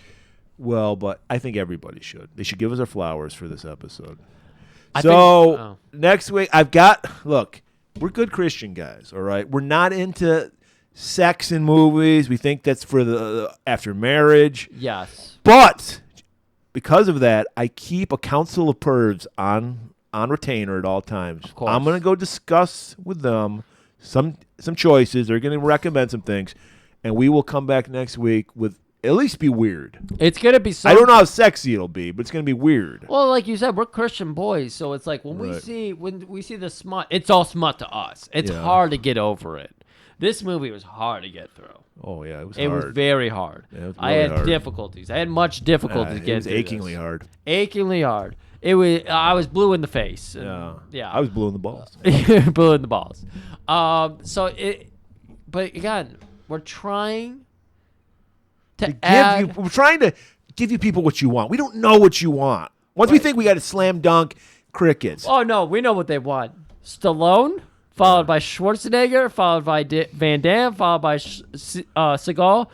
Well, but I think everybody should. They should give us our flowers for this episode. I So think- next week, look, we're good Christian guys, all right? We're not into sex in movies. We think that's for the after marriage. Yes. But because of that, I keep a council of pervs on retainer at all times. Of course. I'm going to go discuss with them some choices. They're going to recommend some things, and we will come back next week with at least be weird. It's gonna be so. I don't know how sexy it'll be, but it's going to be weird. Well, like you said, we're Christian boys, so it's like when Right. we see the smut, it's all smut to us. It's Yeah. hard to get over it. This movie was hard to get through. Oh yeah, it was It hard. was very hard. Yeah, it was I really had hard. difficulties. I had much difficulty it getting was through achingly this. hard. Achingly hard. It was. I was blue in the face. and- Yeah, Yeah. I was blue in the balls. blue in the balls. But again, we're trying to add. We're trying to give you people what you want. We don't know what you want. Once we think we got a slam dunk, crickets. Oh no, we know what they want. Stallone, followed by Schwarzenegger, followed by Van Damme, followed by Seagal.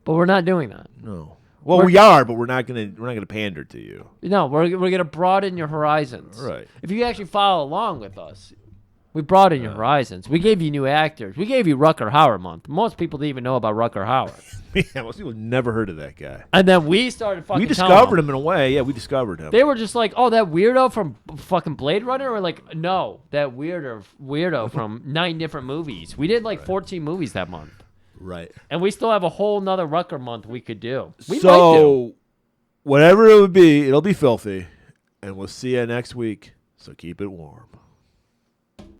But we're not doing that. No. Well, we are, but we're not gonna pander to you. No, we're gonna broaden your horizons. Right. If you actually follow along with us, we broaden your horizons. We gave you new actors. We gave you Rutger Hauer month. Most people didn't even know about Rutger Hauer. Yeah, most people never heard of that guy. And then we started fucking. We telling discovered them. him in a way. Yeah, we discovered him. They were just like, "Oh, that weirdo from fucking Blade Runner," or like, "No, that weirdo from 9 different movies." We did like 14 movies that month, Right. and we still have a whole nother Rutger month we could do. We might do. So, whatever it would be, it'll be filthy, and we'll see you next week. So keep it warm.